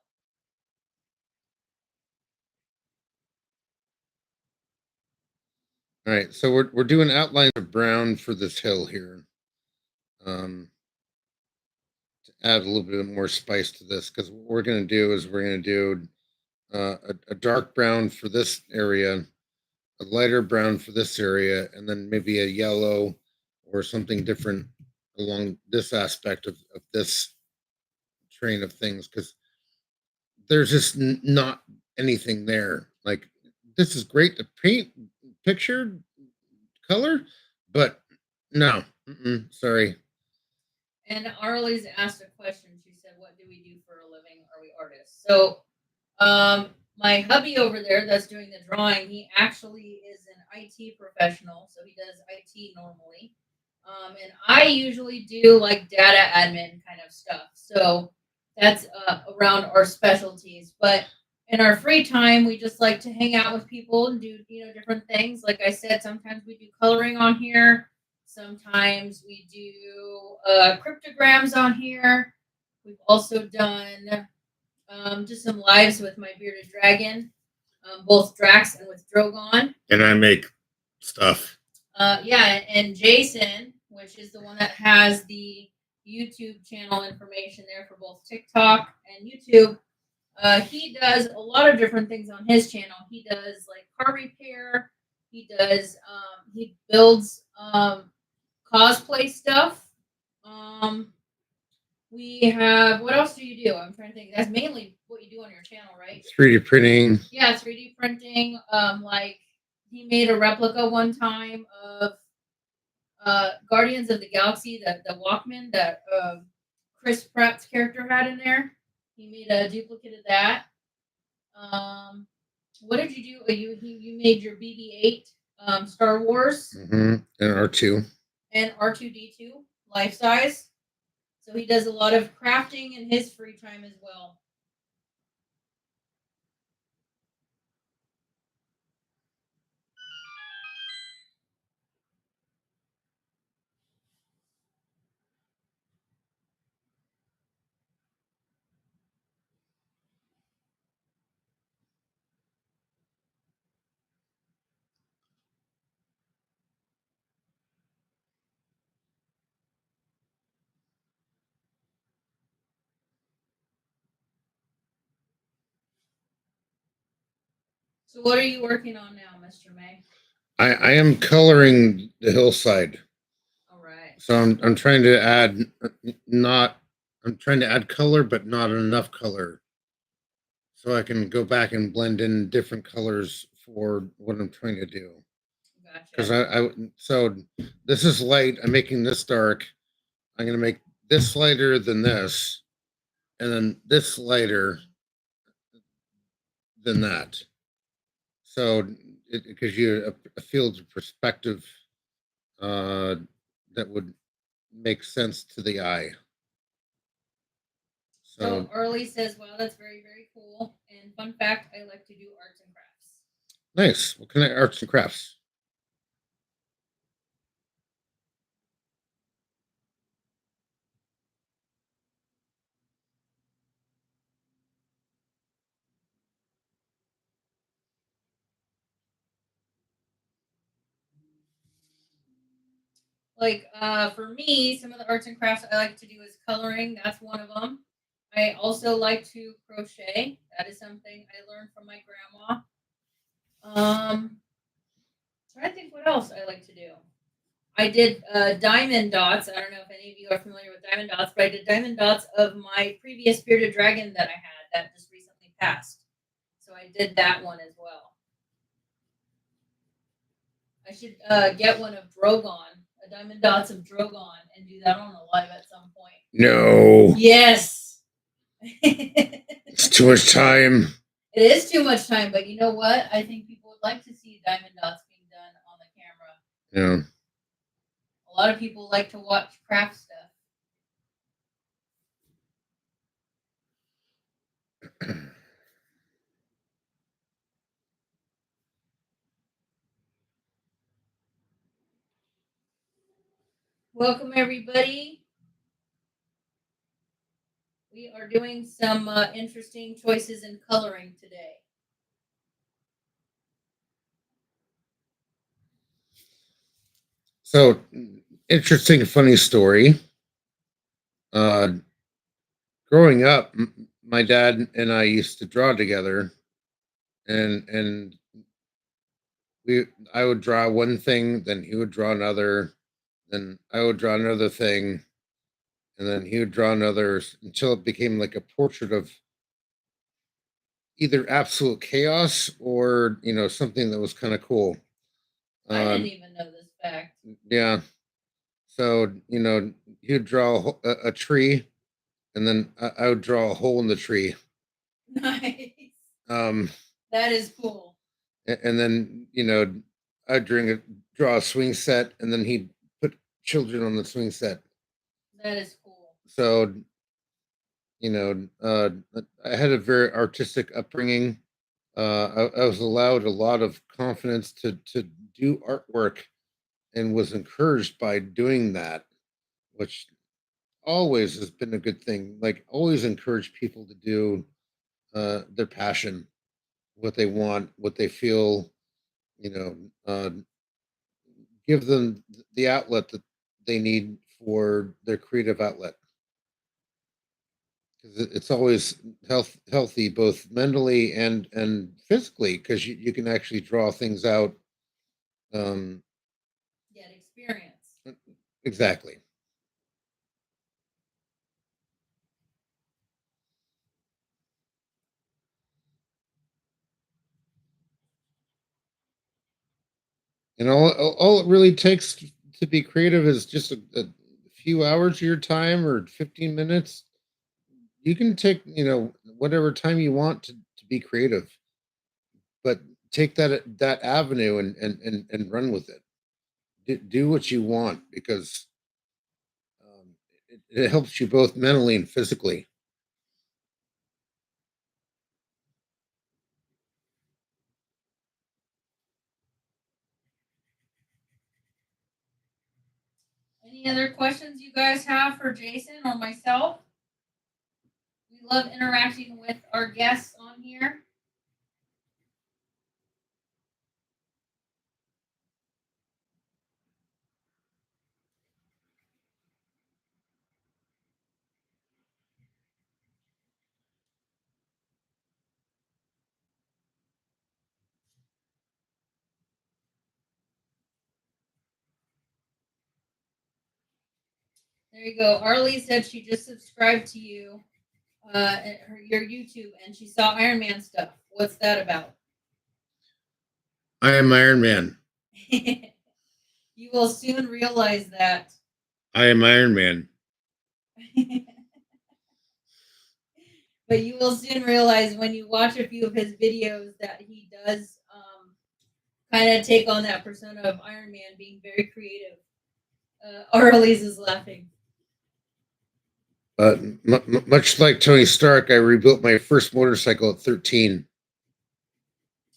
All right, so we're doing outlines of brown for this hill here. To add a little bit more spice to this, because what we're going to do is we're going to do a dark brown for this area, a lighter brown for this area, and then maybe a yellow or something different along this aspect of this train of things, because there's just not anything there. Like, this is great to paint picture color, but no, sorry. And Arlie's asked a question. She said, what do we do for a living? Are we artists? So my hubby over there that's doing the drawing, he actually is an IT professional. So he does IT normally. And I usually do like data admin kind of stuff. So that's around our specialties. But in our free time, we just like to hang out with people and do, different things. Like I said, sometimes we do coloring on here. Sometimes we do cryptograms on here. We've also done just some lives with my bearded dragon, both Drax and with Drogon. And I make stuff. Yeah, and Jason, which is the one that has the YouTube channel information there for both TikTok and YouTube. He does a lot of different things on his channel. He does like car repair. He builds cosplay stuff. We have, what else do you do? I'm trying to think. That's mainly what you do on your channel, right? 3D printing. Yeah, 3D printing. Like he made a replica one time of Guardians of the Galaxy, the Walkman that Chris Pratt's character had in there. He made a duplicate of that. What did you do? You made your BB-8 Star Wars And R2 and R2D2 life size. So he does a lot of crafting in his free time as well. So what are you working on now, Mr. May? I am coloring the hillside. All right. So I'm trying to add I'm trying to add color, but not enough color. So I can go back and blend in different colors for what I'm trying to do. Because so this is light. I'm making this dark. I'm gonna make this lighter than this, and then this lighter than that. So it gives you a field of perspective that would make sense to the eye. So Early says, "Wow, that's very, very cool." And fun fact, I like to do arts and crafts. Nice. What kind of arts and crafts? Like for me, some of the arts and crafts I like to do is coloring. That's one of them. I also like to crochet. That is something I learned from my grandma. Trying to think what else I like to do. I did diamond dots. I don't know if any of you are familiar with diamond dots, but I did diamond dots of my previous bearded dragon that I had that just recently passed. So I did that one as well. I should get one of Drogon, a diamond dots of Drogon, and do that on a live at some point. No. Yes. It's too much time. It is too much time, but you know what? I think people would like to see diamond dots being done on the camera. Yeah. A lot of people like to watch craft stuff. Welcome, everybody. We are doing some interesting choices in coloring today. So, interesting, funny story. Growing up, my dad and I used to draw together, and I would draw one thing, then he would draw another, then I would draw another thing, and then he would draw another until it became like a portrait of either absolute chaos or something that was kind of cool. I didn't even know this fact. Yeah. So he would draw a tree, and then I would draw a hole in the tree. Nice. That is cool. And then I'd draw a swing set, and then he'd put children on the swing set. That is cool. So I had a very artistic upbringing. I was allowed a lot of confidence to do artwork, and was encouraged by doing that, which always has been a good thing. Like always encourage people to do their passion, what they want, what they feel, you know, give them the outlet that they need for their creative outlet. Because it's always healthy, both mentally and physically, because you can actually draw things out. Um, Get experience. exactly. And all it really takes to be creative is just a few hours of your time or 15 minutes. You can take, whatever time you want to be creative, but take that avenue and run with it. Do what you want because it helps you both mentally and physically. Any other questions you guys have for Jason or myself? We love interacting with our guests on here. There you go. Arlie said she just subscribed to you, your YouTube, and she saw Iron Man stuff. What's that about? I am Iron Man. You will soon realize that. I am Iron Man. But you will soon realize when you watch a few of his videos that he does kind of take on that persona of Iron Man, being very creative. Arlies is laughing. Much like Tony Stark, I rebuilt my first motorcycle at 13.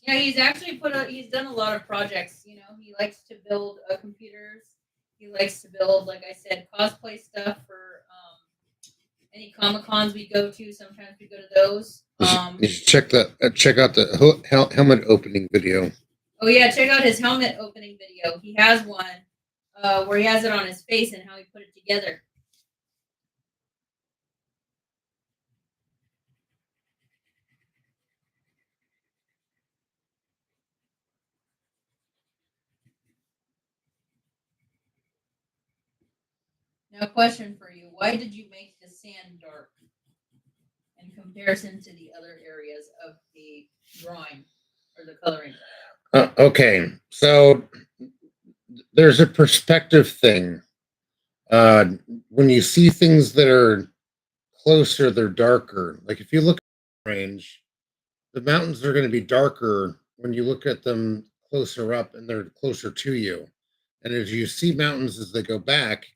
Yeah, he's actually he's done a lot of projects. You know, he likes to build computers. He likes to build, like I said, cosplay stuff for any Comic Cons we go to. Sometimes we go to those. You should check out the helmet opening video. Oh yeah, check out his helmet opening video. He has one where he has it on his face and how he put it together. Now, question for you: why did you make the sand dark in comparison to the other areas of the drawing or the coloring? Okay, so there's a perspective thing. When you see things that are closer, they're darker. Like if you look at the range, the mountains are going to be darker when you look at them closer up and they're closer to you. And as you see mountains as they go back,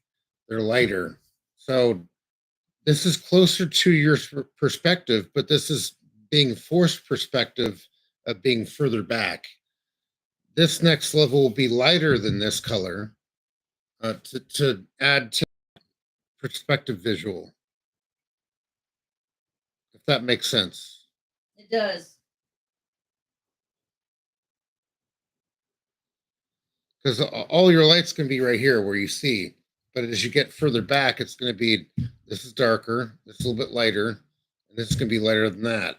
they're lighter. So this is closer to your perspective, but this is being forced perspective of being further back. This next level will be lighter than this color to add to perspective visual, if that makes sense. It does. Because all your lights can be right here where you see, but as you get further back, it's going to be this is darker, this is a little bit lighter, and this is going to be lighter than that.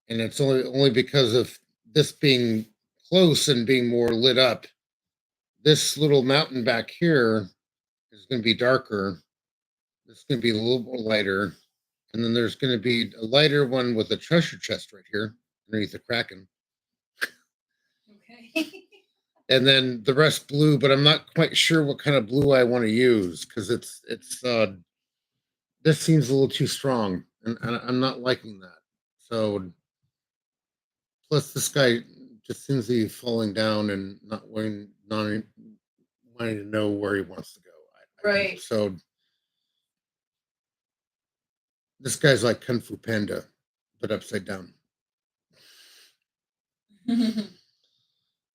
And it's only because of this being close and being more lit up. This little mountain back here is going to be darker. This is going to be a little more lighter. And then there's going to be a lighter one with a treasure chest right here underneath the Kraken. Okay. And then the rest blue, but I'm not quite sure what kind of blue I want to use because it's this seems a little too strong, and I'm not liking that. So plus this guy just seems to be falling down and not wanting to know where he wants to go. Right. So this guy's like Kung Fu Panda, but upside down.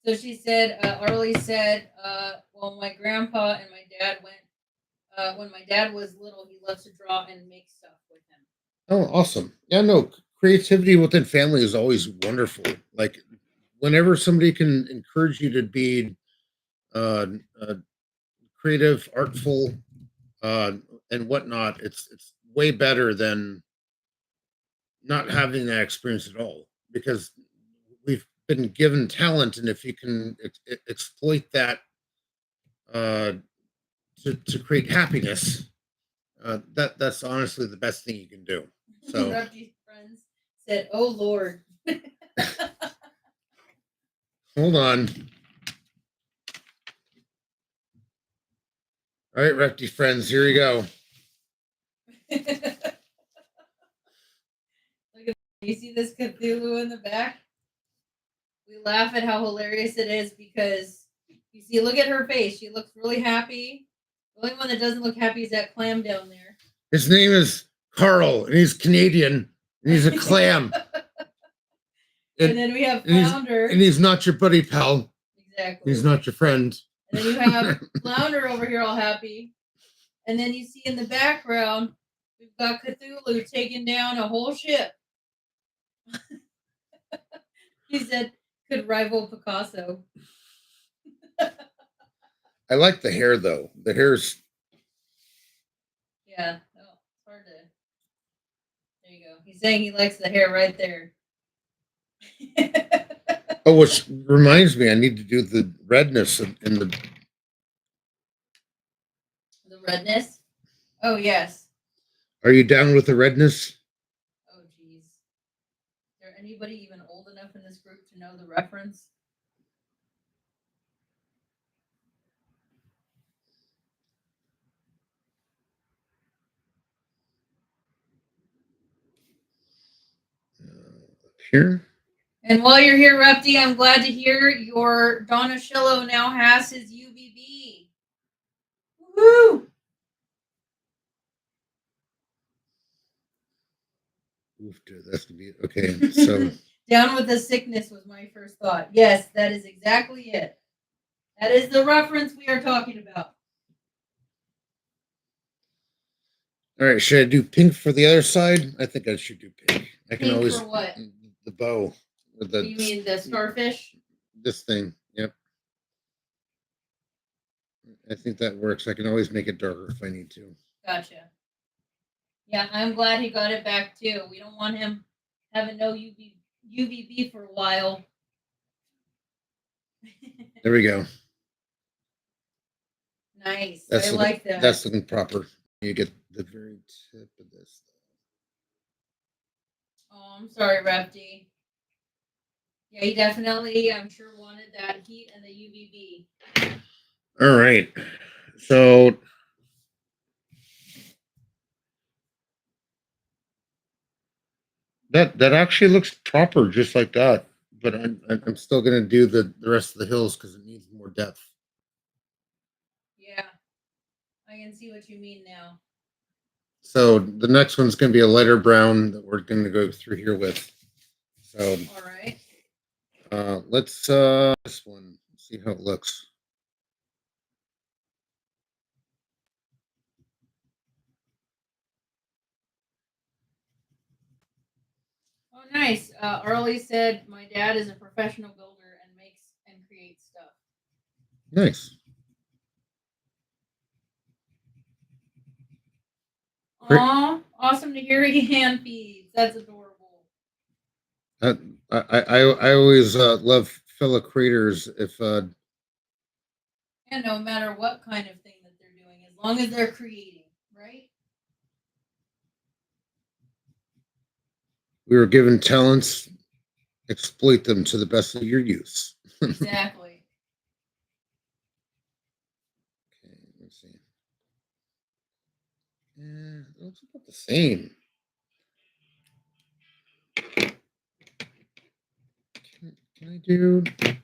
So she said, Arlie said, well, my grandpa and my dad went When my dad was little, he loves to draw and make stuff with him. Oh, awesome. Yeah, no, creativity within family is always wonderful. Like whenever somebody can encourage you to be uh, uh creative, artful, uh, and whatnot, it's way better than not having that experience at all because we've been given talent, and if you can exploit that uh, to create happiness, that's honestly the best thing you can do. So Rugby's friends said, "Oh Lord." hold on. All right, Repty friends, here we go. Look at, you see this Cthulhu in the back? We laugh at how hilarious it is because you see, look at her face. She looks really happy. The only one that doesn't look happy is that clam down there. His name is Carl, and he's Canadian, and he's a clam. And then we have and he's- Flounder. and he's not your buddy pal. Exactly. He's not your friend. And then you have Flounder over here all happy. And then you see in the background, we've got Cthulhu taking down a whole ship. He said could rival Picasso. I like the hair though. The hair's Yeah. Oh, it's hard to. There you go. He's saying he likes the hair right there. oh, which reminds me, I need to do the redness in the. The redness? Oh, yes. Are you down with the redness? Oh, geez. Is there anybody even old enough in this group to know the reference? Here. And while you're here, Repty, I'm glad to hear your Donatello now has his UVB. Woo! Oof, dude, that's gonna be okay. So Down with the sickness was my first thought. Yes, that is exactly it. That is the reference we are talking about. all right, should I do pink for the other side? I think I should do pink. I can Pink always for what? the bow. With the You mean the starfish? this thing. Yep. I think that works. I can always make it darker if I need to. Gotcha. Yeah, I'm glad he got it back too. We don't want him having no UVB for a while. There we go. Nice. That's I looking, like that. That's looking proper. You get the very tip of this. Oh, I'm sorry, Repty. Yeah, he definitely, I'm sure, wanted that heat and the UVB. All right. So that actually looks proper, just like that. But I'm still gonna do the rest of the hills because it needs more depth. Yeah, I can see what you mean now. So the next one's gonna be a lighter brown that we're gonna go through here with. So All right. let's this one see how it looks. Oh, nice. Arlie said my dad is a professional builder and makes and creates stuff. Nice. Aw, awesome to hear he hand feeds. That's adorable. I always love fellow creators if And no matter what kind of thing that they're doing, as long as they're creating, right? we were given talents, exploit them to the best of your use. Exactly. Okay, let's see. Yeah, it looks about the same. Can I do? Gosh.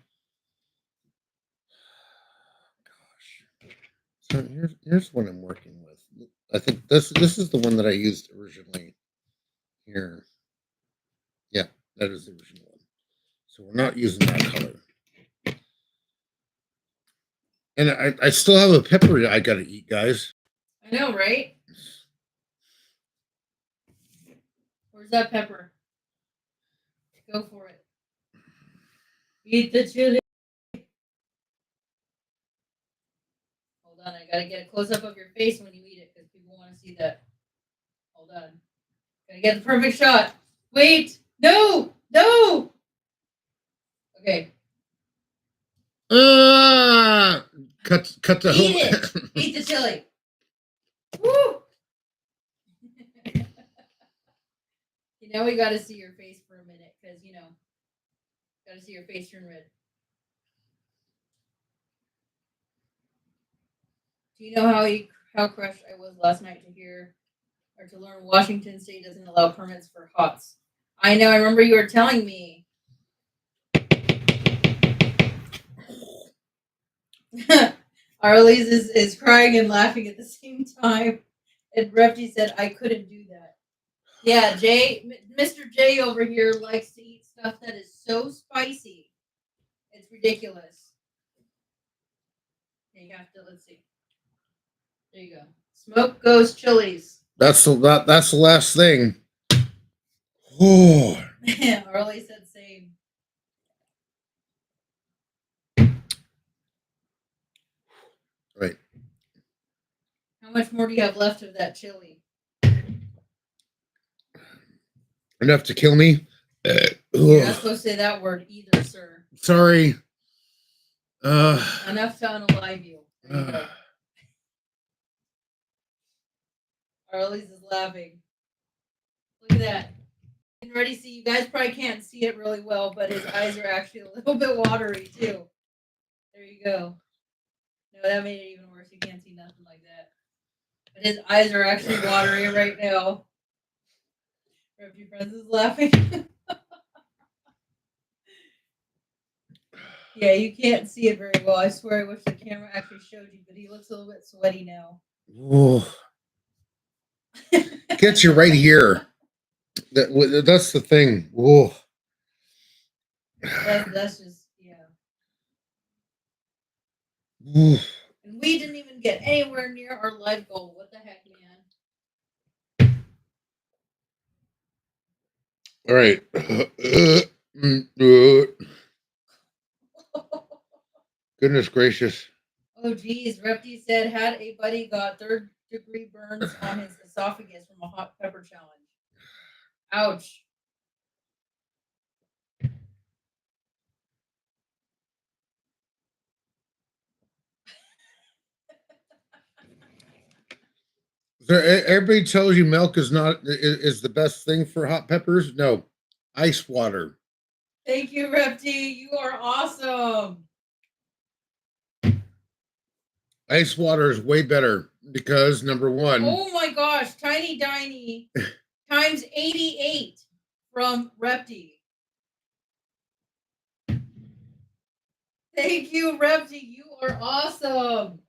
So here's what I'm working with. I think this is the one that I used originally. Here. Yeah, that is the original one. So we're not using that color. And I still have a pepper I gotta eat, guys. I know, right? Where's that pepper? Go for it. Eat the chili. Hold on, I gotta get a close up of your face when you eat it because people want to see that. Hold on. Gotta get the perfect shot. Wait! No! No! Okay. Cut the Eat whole. it! Eat the chili. Woo! Now we gotta see your face for a minute because, gotta see your face turn red. Do you know how crushed I was last night to hear or to learn Washington State doesn't allow permits for HOTS? I know. I remember you were telling me. Arlie's is crying and laughing at the same time. And Refty said, I couldn't do that. Yeah, Mr. J over here likes to eat stuff that is so spicy. It's ridiculous. You have to, let's see. There you go. Smoke Ghost Chilies. That's the last thing. Oh. Arlie said same. Right. How much more do you have left of that chili? Enough to kill me. You're not supposed to say that word either, sir. Sorry. Enough to unalive you. Arlie's is laughing. Look at that. You can already see. You guys probably can't see it really well, but his eyes are actually a little bit watery too. There you go. No, that made it even worse. You can't see nothing like that. But his eyes are actually watery right now. Refugee Friends is laughing. Yeah, you can't see it very well. I swear I wish the camera actually showed you, but he looks a little bit sweaty now. Whoa. Gets you right here. That's the thing. Whoa. That's just, yeah. Whoa. And we didn't even get anywhere near our live goal. What the heck, man? All right. Goodness gracious. Oh, geez. Repty said, had a buddy got third-degree burns on his esophagus from a hot pepper challenge. Ouch. So everybody tells you milk is the best thing for hot peppers. No, ice water. Thank you, Repty. You are awesome. Ice water is way better because number one. Oh my gosh, Tiny Diny times 88 from Repty. Thank you, Repty. You are awesome.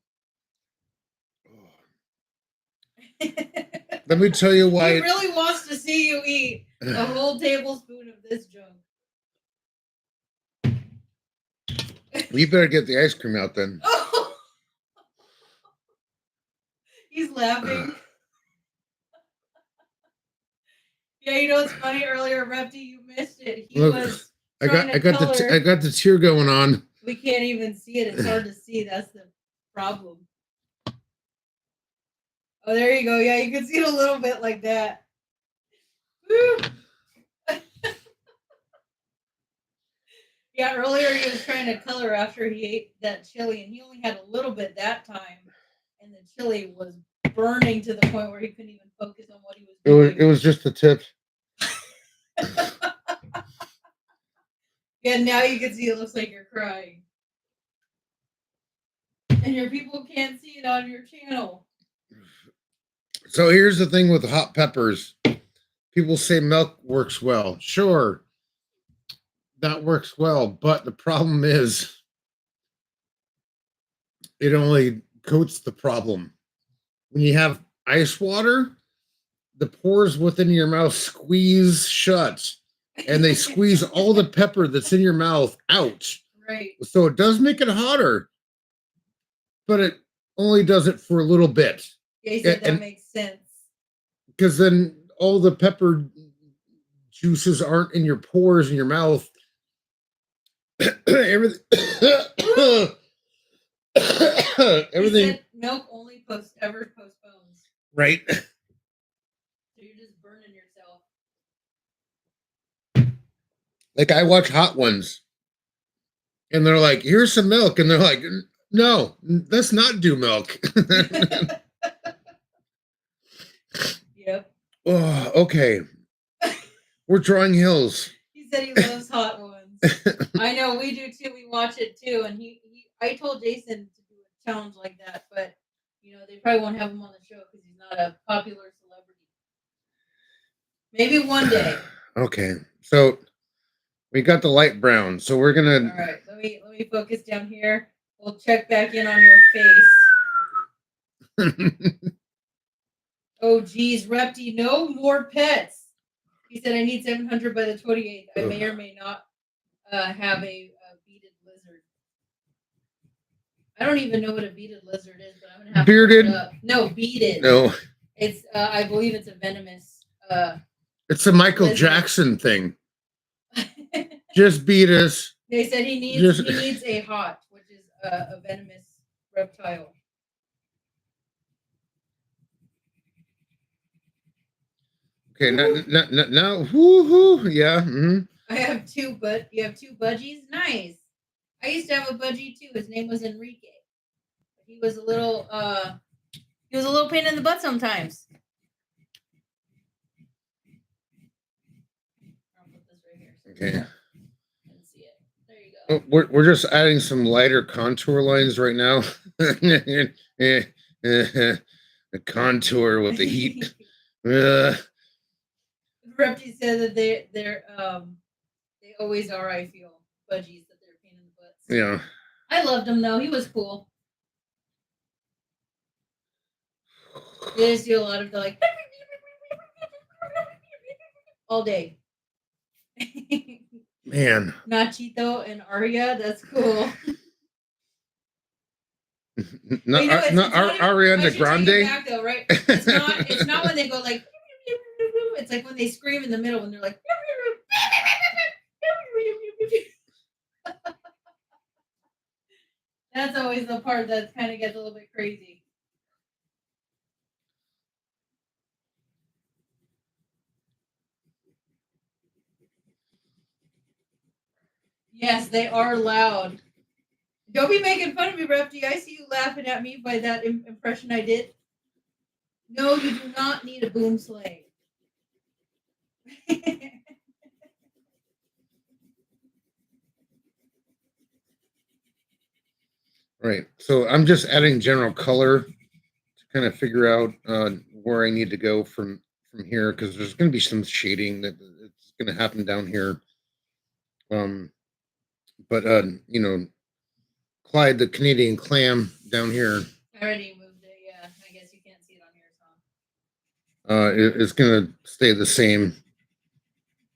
Let me tell you why. He really wants to see you eat a whole tablespoon of this junk. We better get the ice cream out then. Oh. He's laughing. Yeah, you know what's funny? Earlier, Repty, you missed it. I got the tear going on. We can't even see it. It's hard to see. That's the problem. Oh, there you go. Yeah, you can see it a little bit like that. Woo. Yeah, earlier he was trying to color after he ate that chili, and he only had a little bit that time, and the chili was burning to the point where he couldn't even focus on what he was doing. It was just the tip. Yeah, now you can see it looks like you're crying. And your people can't see it on your channel. So here's the thing with hot peppers. People say milk works well. Sure, that works well, but the problem is it only coats the problem. When you have ice water, the pores within your mouth squeeze shut, and they squeeze all the pepper that's in your mouth out. Right. So it does make it hotter, but it only does it for a little bit. Yeah, he Yeah, said that and makes sense. because then all the pepper juices aren't in your pores in your mouth. Everything, He everything, said milk only ever postpones. right? So you're just burning yourself. Like I watch Hot Ones, and they're like, "Here's some milk," and they're like, "No, let's not do milk." Yep. Oh, okay. We're drawing hills. He said he loves Hot Ones. I know we do too. We watch it too, and I told Jason to do a challenge like that, but you know they probably won't have him on the show because he's not a popular celebrity. Maybe one day. Okay, so we got the light brown, so we're All gonna. right, let me focus down here. We'll check back in on your face. Oh geez, Repty, no more pets. He said I need 700 by the 28th. I may or may not have a beaded lizard. I don't even know what a beaded lizard is, but I'm gonna have Bearded? to look it up. No, beaded. No, It's I believe it's a venomous. it's a Michael Lizard. Jackson thing. Just beat us. They said he needs a hot, which is a venomous reptile. Okay, now, woo-hoo, yeah. Mhm. I have two, but you have two budgies. Nice. I used to have a budgie too. His name was Enrique. He was a little pain in the butt sometimes. I'll put this right here. So Okay. you can see it. There you go. Oh, we're just adding some lighter contour lines right now. The contour with the heat. Repty said that they always are. I feel budgies that they're a pain in the butts. Yeah. I loved him though. He was cool. They just do a lot of the like all day. Man. Nachito and Arya, that's cool. Not, You know, it's not even- Ariana I should take it Grande. back, though, right? It's not when they go like. It's like when they scream in the middle when they're like. That's always the part that kind of gets a little bit crazy. Yes, they are loud. Don't be making fun of me, Repty. I see you laughing at me by that impression I did. No, you do not need a boom sleigh. Right. So I'm just adding general color to kind of figure out where I need to go from here because there's going to be some shading that it's going to happen down here. But you know, Clyde the Canadian clam down here I already moved it. Yeah, I guess you can't see it on here, so. is going to stay the same.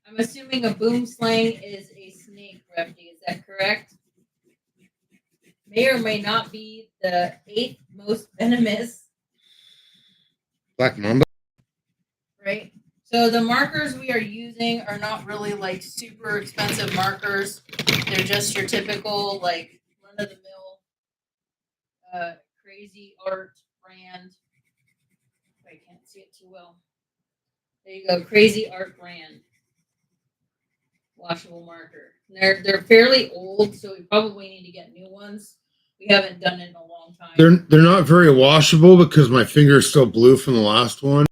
I'm assuming a boom slang is a snake, Repty. Is that correct? May or may not be the 8th most venomous. Black Mamba. Right? So the markers we are using are not really like super expensive markers. They're just your typical like run of the mill crazy art brand. I can't see it too well. There you go, crazy art brand. Washable marker. They're fairly old, so we probably need to get new ones. We haven't done it in a long time. They're not very washable because my finger is still blue from the last one.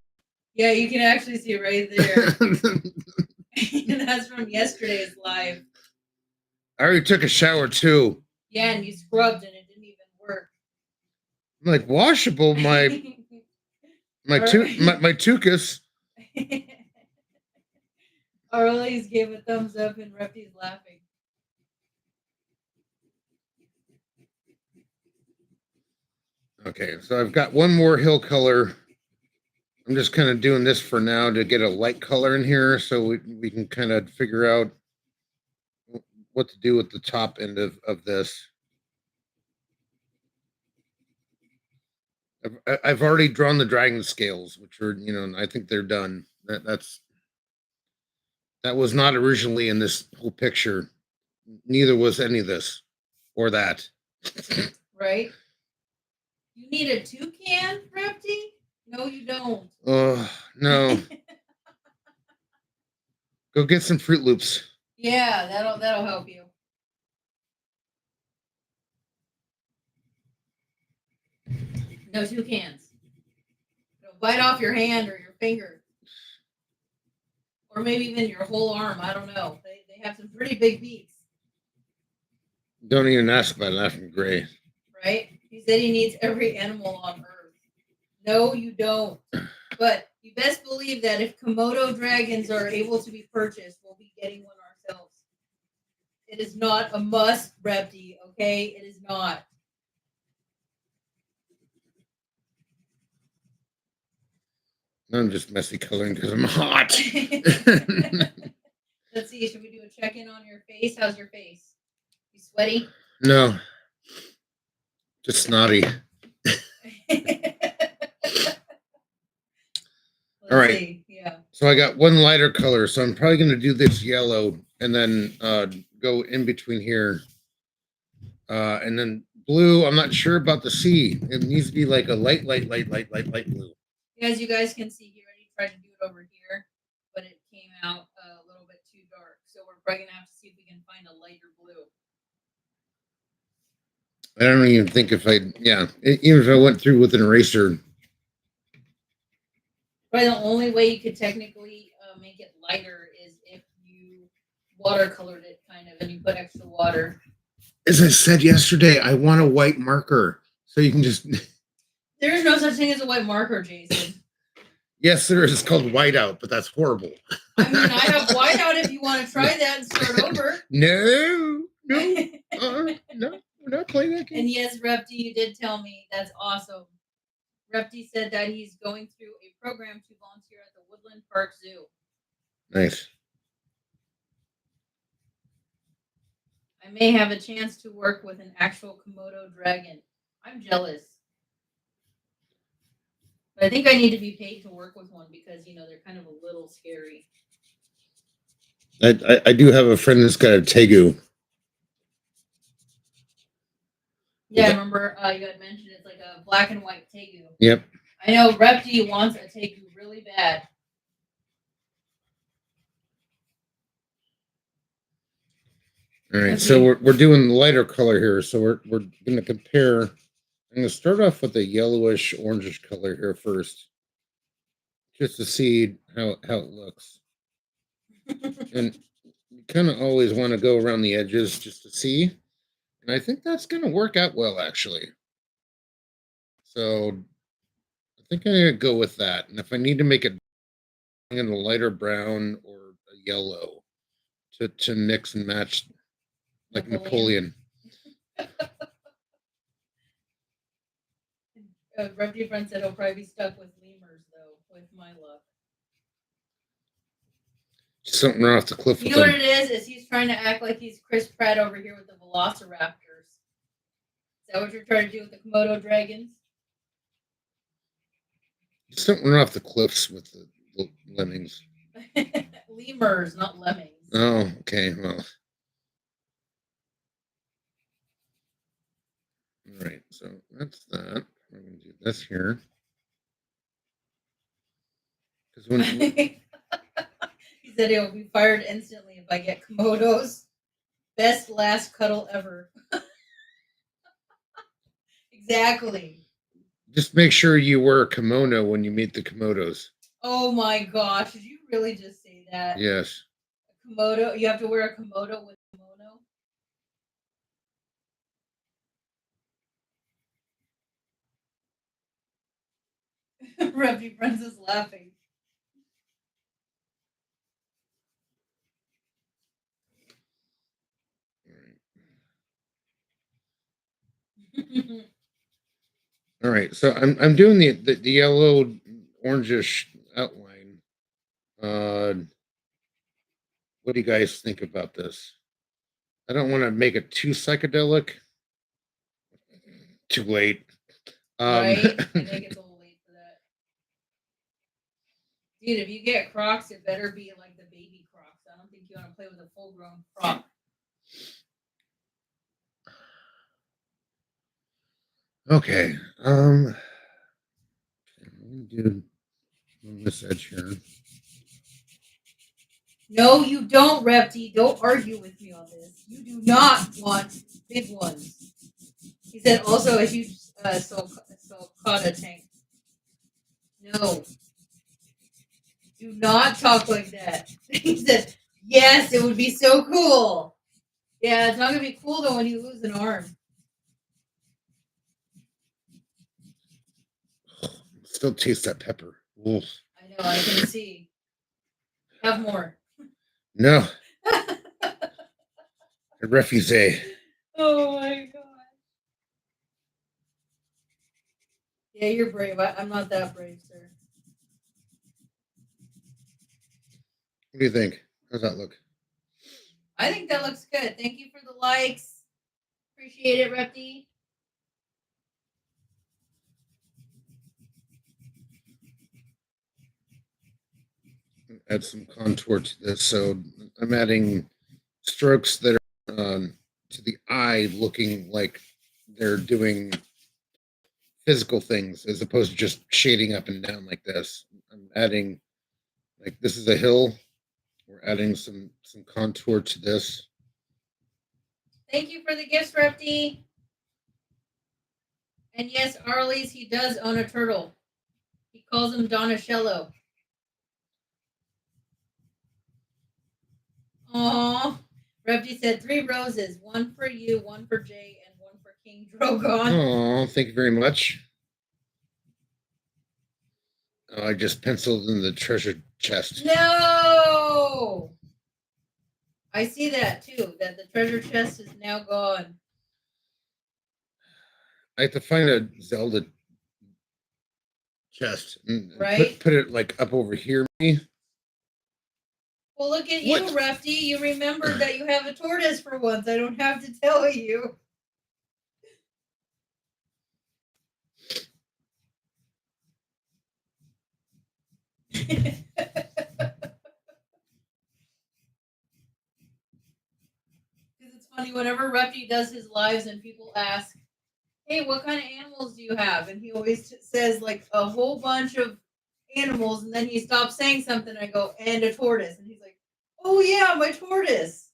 Yeah, you can actually see it right there. That's from yesterday's live. I already took a shower too. Yeah, and you scrubbed and it didn't even work. I'm like washable. My tuchus. Arlies gave a thumbs up and Repty's laughing. Okay, so I've got one more hill color. I'm just kind of doing this for now to get a light color in here so we can kind of figure out what to do with the top end of this. I've already drawn the dragon scales, which are, I think they're done. That was not originally in this whole picture. Neither was any of this or that. Right? You need a toucan, Repty? No, you don't. Oh no. Go get some Fruit Loops. Yeah, that'll help you. No toucans. It'll bite off your hand or your finger. Or maybe even your whole arm. I don't know. They have some pretty big beaks. Don't even ask about Laughing Gray. Right? He said he needs every animal on Earth. No, you don't. But you best believe that if Komodo dragons are able to be purchased, we'll be getting one ourselves. It is not a must, Repty, okay? It is not. I'm just messy coloring because I'm hot. Let's see. Should we do a check-in on your face? How's your face? You sweaty? No. Just snotty. All right. See. Yeah. So I got one lighter color, so I'm probably going to do this yellow and then go in between here. And then blue, I'm not sure about the C. It needs to be like a light blue. As you guys can see, he already tried to do it over here, but it came out a little bit too dark. So we're probably gonna have to see if we can find a lighter blue. I don't even think even if I went through with an eraser. Probably the only way you could technically make it lighter is if you watercolored it, kind of, and you put extra water. As I said yesterday, I want a white marker so you can just. There is no such thing as a white marker, Jason. Yes, there is. It's called whiteout, but that's horrible. I mean, I have whiteout if you want to try that and start over. No, no, we're not playing that game. And yes, Repty, you did tell me. That's awesome. Repty said that he's going through a program to volunteer at the Woodland Park Zoo. Nice. I may have a chance to work with an actual Komodo dragon. I'm jealous. But I think I need to be paid to work with one because, they're kind of a little scary. I do have a friend that's got a tegu. Yeah, I remember you had mentioned it's like a black and white tegu. Yep. I know Repty wants a tegu really bad. All right, so we're doing the lighter color here. So we're going to compare. I'm going to start off with a yellowish, orangish color here first, just to see how it looks. And you kind of always want to go around the edges just to see. And I think that's going to work out well, actually. So I think I'm going to go with that. And if I need to make it in a lighter brown or a yellow to mix and match like Napoleon. Repty friend said he'll probably be stuck with lemurs, though, with my luck. Something off the cliff. You know what it is he's trying to act like he's Chris Pratt over here with the Velociraptors. Is that what you're trying to do with the Komodo dragons? Something run off the cliffs with the lemmings. Lemurs, not lemmings. Oh, okay. Well. All right, so that's that. We're going to do this here. Because when he said he'll be fired instantly if I get Komodos. Best last cuddle ever. Exactly. Just make sure you wear a kimono when you meet the Komodos. Oh my gosh, did you really just say that? Yes. A Komodo? You have to wear a Komodo with kimono? Repty Friends is laughing. All right, so I'm doing the yellow orangish outline. What do you guys think about this? I don't want to make it too psychedelic. Too late. Right? I think it's a little late for that. Dude, if you get Crocs, it better be like the baby Crocs. I don't think you want to play with a full-grown Croc. Okay. Do on this edge here. No, you don't, Repty. Don't argue with me on this. You do not want big ones. He said also a huge sulcata tank. No. Do not talk like that. He said, yes, it would be so cool. Yeah, it's not going to be cool though when you lose an arm. Still taste that pepper. Oof. I know, I can see. Have more. No. A refugee. Oh my god. Yeah, you're brave. I'm not that brave, sir. What do you think? How's that look? I think that looks good. Thank you for the likes. Appreciate it, Repty. Add some contour to this. So I'm adding strokes that are to the eye looking like they're doing physical things as opposed to just shading up and down like this. I'm adding, like, this is a hill. We're adding some contour to this. Thank you for the gifts, Repty. And yes, Arlies, he does own a turtle. He calls him Donatello. Aww. Repty said 3 roses, one for you, one for Jay, and one for King Drogon. Oh, thank you very much. Oh, I just penciled in the treasure chest. No! I see that too, that the treasure chest is now gone. I have to find a Zelda chest and Right? put it like up over here. Well, look at What? you, Refty. You remembered that you have a tortoise for once. I don't have to tell you. It's funny, whenever Refty does his lives and people ask, hey, what kind of animals do you have? And he always says like a whole bunch of animals, and then he stops saying something. I go, and a tortoise. And he's like, oh yeah, my tortoise.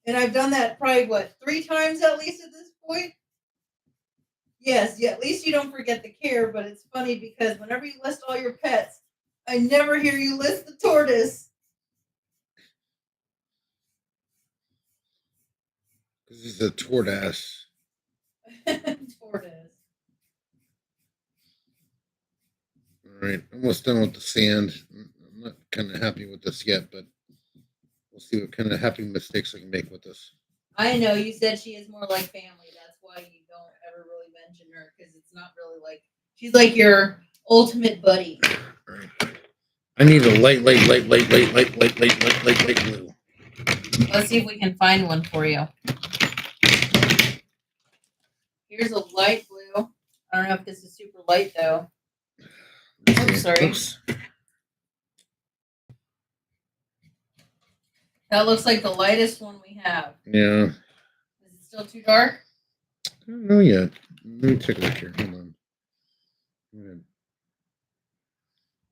And I've done that probably, 3 times at least at this point? Yes, yeah, at least you don't forget the care, but it's funny because whenever you list all your pets, I never hear you list the tortoise. This is a tortoise. Tortoise. All right, almost done with the sand. I'm not kind of happy with this yet, but we'll see what kind of happy mistakes I can make with this. I know you said she is more like family. That's why you don't ever really mention her, because it's not really like she's like your ultimate buddy. All right. I need a light blue. Let's see if we can find one for you. Here's a light blue. I don't know if this is super light though. Oops, sorry. Oops. That looks like the lightest one we have. Yeah. Is it still too dark? I don't know yet. Let me take a look here. Hold on. I'm gonna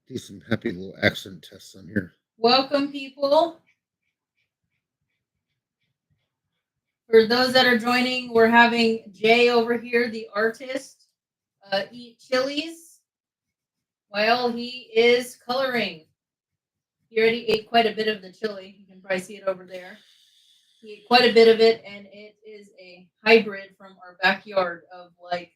do some happy little accent tests on here. Welcome, people. For those that are joining, we're having Jay over here, the artist, eat chilies while he is coloring. He already ate quite a bit of the chili. You can probably see it over there. He ate quite a bit of it, and it is a hybrid from our backyard of like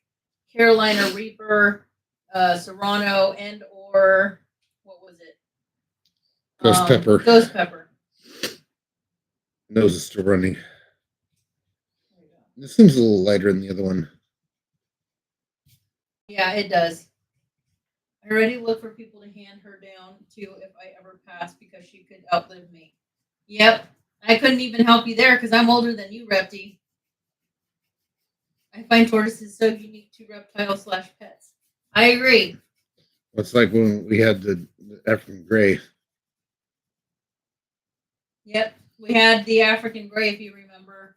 Carolina Reaper, Serrano, and or what was it? Ghost pepper. Ghost pepper. Nose is still running. This seems a little lighter than the other one. Yeah, it does. I already look for people to hand her down too if I ever pass, because she could outlive me. Yep. I couldn't even help you there because I'm older than you, Repty. I find tortoises so unique to reptile/pets. I agree. It's like when we had the African gray. Yep, we had the African gray, if you remember.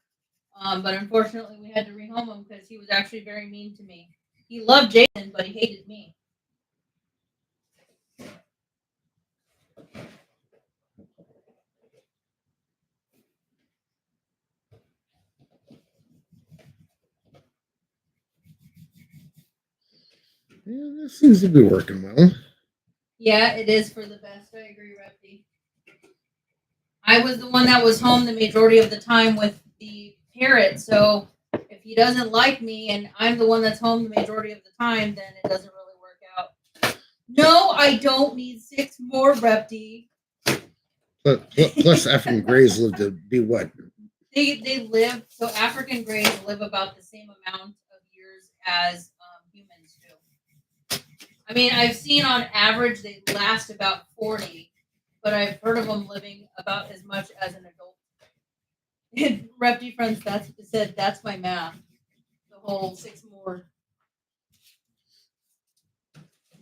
But unfortunately, we had to rehome him because he was actually very mean to me. He loved Jason, but he hated me. Yeah, this seems to be working well. Yeah, it is for the best. I agree, Repty. I was the one that was home the majority of the time with the parrot, so if he doesn't like me and I'm the one that's home the majority of the time, then it doesn't really work out. No, I don't need 6 more, Repty. But plus, African grays live to be what? They live, so African grays live about the same amount of years as humans do. I mean, I've seen on average they last about 40, but I've heard of them living about as much as an adult. Repty friends said that's my math. The whole 6 more.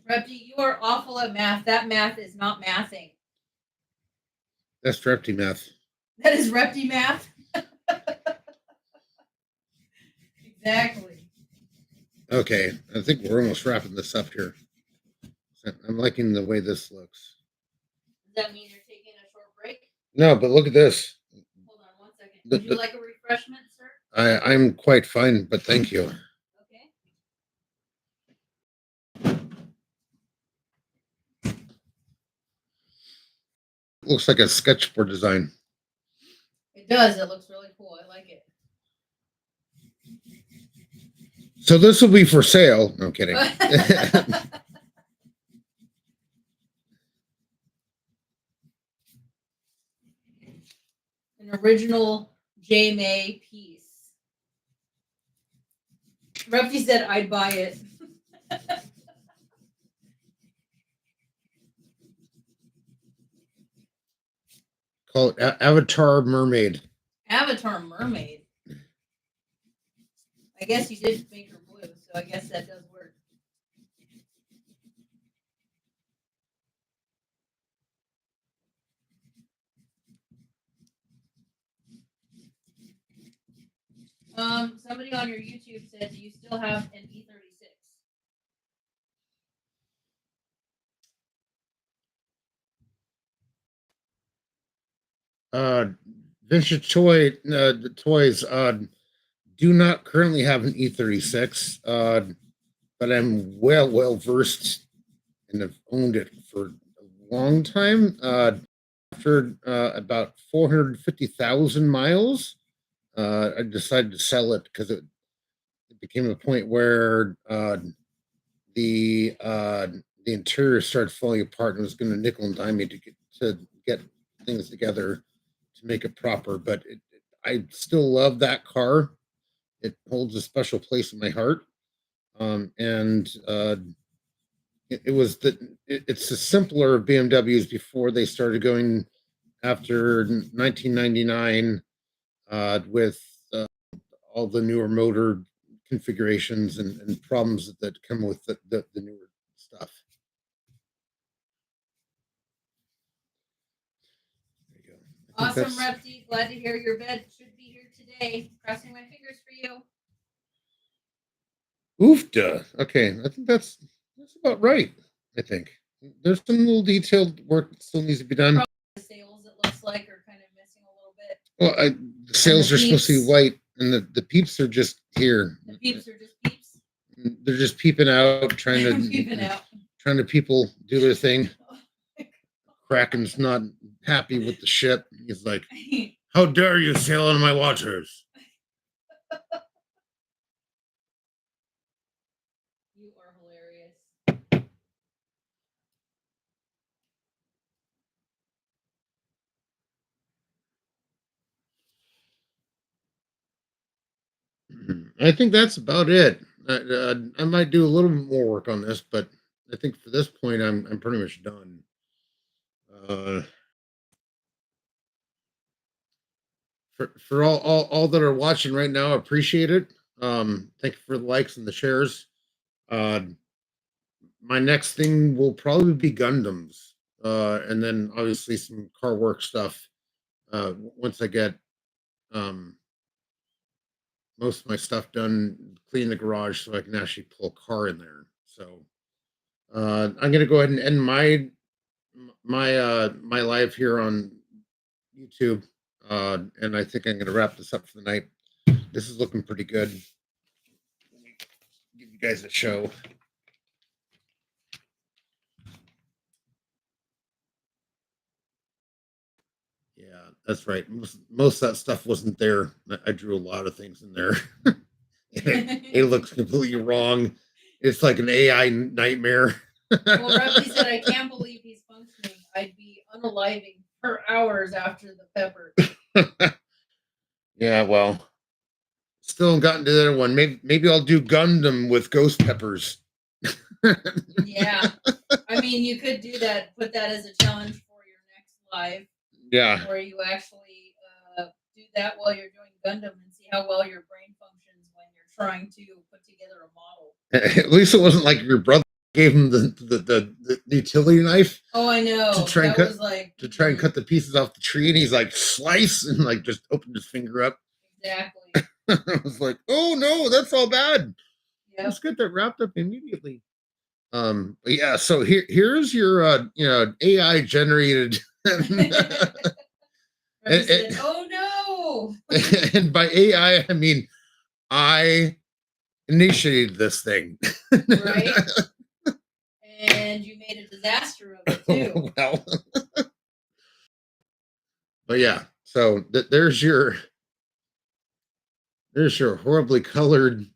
Repty, you are awful at math. That math is not mathing. That's Repty math. That is Repty math. Exactly. Okay, I think we're almost wrapping this up here. I'm liking the way this looks. Does that mean you're taking a short break? No, but look at this. Hold on 1 second. Would you like a refreshment, sir? I'm quite fine, but thank you. Okay. Looks like a sketchboard design. It does. It looks really cool. I like it. So this will be for sale. No, I'm kidding. An original J. May piece. Ruffy said I'd buy it. Call it Avatar Mermaid. Avatar Mermaid. I guess you did make her blue, so I guess that does work. Somebody on your YouTube said, do you still have an E36? Vintage Toys do not currently have an E36, but I'm well versed and have owned it for a long time. After about 450,000 miles, I decided to sell it because it became a point where the interior started falling apart and was going to nickel and dime me to get things together to make it proper. But I still love that car. It holds a special place in my heart. And it's the simpler BMWs before they started going after 1999 with all the newer motor configurations and problems that come with the newer stuff. There you go. Awesome, Repty. Glad to hear your bed should be here today. Crossing my fingers for you. Oofda. Okay, I think that's about right. I think there's some little detailed work that still needs to be done. Probably the sails, it looks like, are kind of missing a little bit. Well, the sails are supposed to be white, and the peeps are just here. The peeps are just peeps. They're just peeping out, trying to people do their thing. Kraken's not happy with the ship. He's like, "How dare you sail in my waters?" You are hilarious. I think that's about it. I might do a little bit more work on this, but I think for this point, I'm pretty much done. For all that are watching right now, appreciate it. Thank you for the likes and the shares. my next thing will probably be Gundams, and then obviously some car work stuff. Once I get um, most of my stuff done, clean the garage so I can actually pull a car in there. So I'm gonna go ahead and end my live here on YouTube, and I think I'm gonna wrap this up for the night. This is looking pretty good. Let me give you guys a show. Yeah, that's right. Most of that stuff wasn't there. I drew a lot of things in there. It looks completely wrong. It's like an AI nightmare. Well, Riley said, I can't believe he's functioning. I'd be unaliving for hours after the pepper. Yeah, well, still haven't gotten to the other one. Maybe I'll do Gundam with ghost peppers. Yeah. I mean, you could do that, put that as a challenge for your next live, Yeah. where you actually do that while you're doing Gundam and see how well your brain functions when you're trying to put together a model. At least it wasn't like your brother gave him the utility knife. Oh, I know. To try and that cut was like to try and cut the pieces off the tree, and he's like slice and like just opened his finger up. Exactly. I was like, oh no, that's all bad. Yep. Let's get that wrapped up immediately. But yeah, so here's your AI generated Said, oh no. And by AI I mean I initiated this thing. Right. And you made a disaster of it too. Well, but yeah, so there's your horribly colored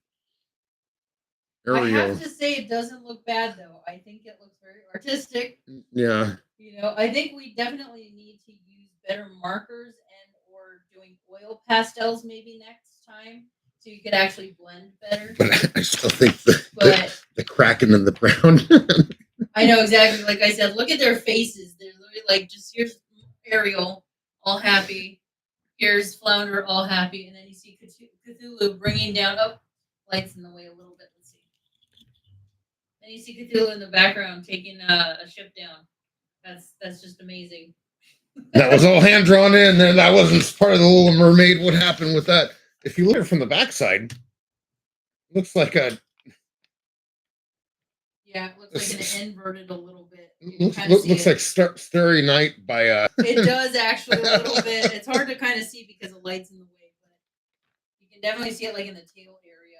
Ariel. I have to say, it doesn't look bad though. I think it looks very artistic. Yeah. You know, I think we definitely need to use better markers and or doing oil pastels maybe next time, so you could actually blend better. But I still think the cracking in the brown. I know exactly. Like I said, look at their faces. They're literally like, just here's Ariel, all happy. Here's Flounder, all happy, and then you see Cthulhu bringing down. Oh, lights in the way a little bit. Let's see. Then you see Cthulhu in the background taking a ship down. That's just amazing. That was all hand drawn in. Then that wasn't part of the Little Mermaid. What happened with that? If you look at it from the backside, looks like a. Yeah, it looks like an inverted a little bit. Looks like Starry Night by. It does actually a little bit. It's hard to kind of see because the light's in the way, but you can definitely see it like in the tail area.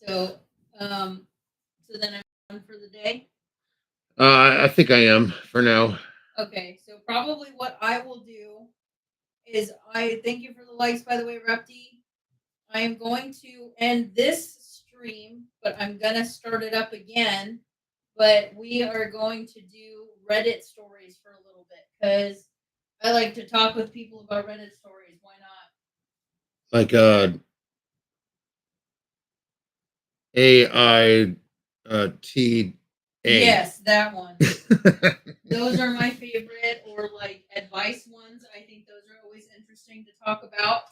So then I'm done for the day. I think I am for now. Okay, so probably what I will do is I thank you for the likes, by the way, Repti. I am going to end this stream, but I'm gonna start it up again. But we are going to do Reddit stories for a little bit because I like to talk with people about Reddit stories. Why not? Like AITA. Yes, that one. Those are my favorite, or like advice ones. I think those are always interesting to talk about.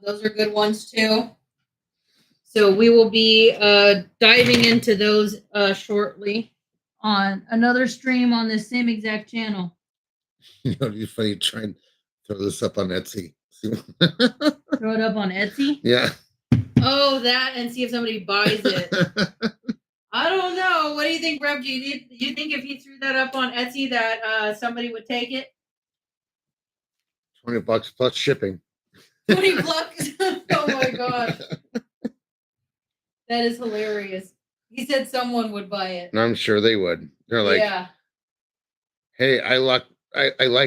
Those are good ones too. So we will be diving into those shortly on another stream on this same exact channel. You know, it'd be funny to try and throw this up on Etsy. Throw it up on Etsy? Yeah. Oh, that, and see if somebody buys it. I don't know. What do you think, Reb? Do you think if you threw that up on Etsy that somebody would take it? $20 plus shipping. 20 bucks? Oh my god. That is hilarious. He said someone would buy it. And I'm sure they would. They're like, yeah. Hey, I like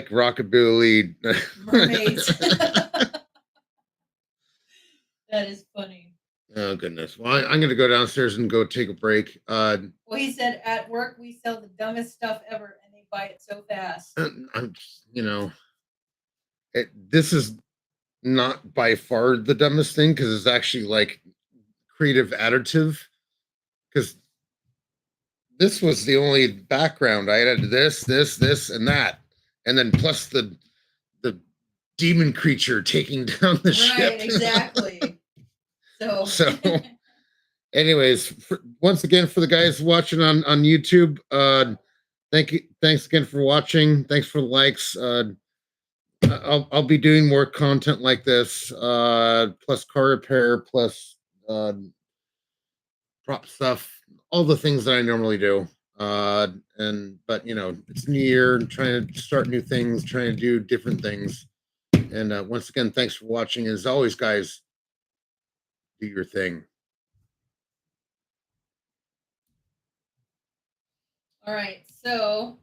rockabilly mermaids. That is funny. Oh goodness. Well, I'm going to go downstairs and go take a break. Well, he said at work we sell the dumbest stuff ever, and they buy it so fast. I'm, this is not by far the dumbest thing because it's actually like creative additive. Because this was the only background. I added this, and that, and then plus the demon creature taking down the ship. Right, exactly. So, anyways, once again, for the guys watching on YouTube, thanks again for watching. Thanks for the likes. I'll be doing more content like this, plus car repair, plus prop stuff, all the things that I normally do. But it's new year and trying to start new things, trying to do different things. And once again, thanks for watching. As always, guys, do your thing. All right, so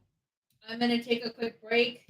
I'm going to take a quick break.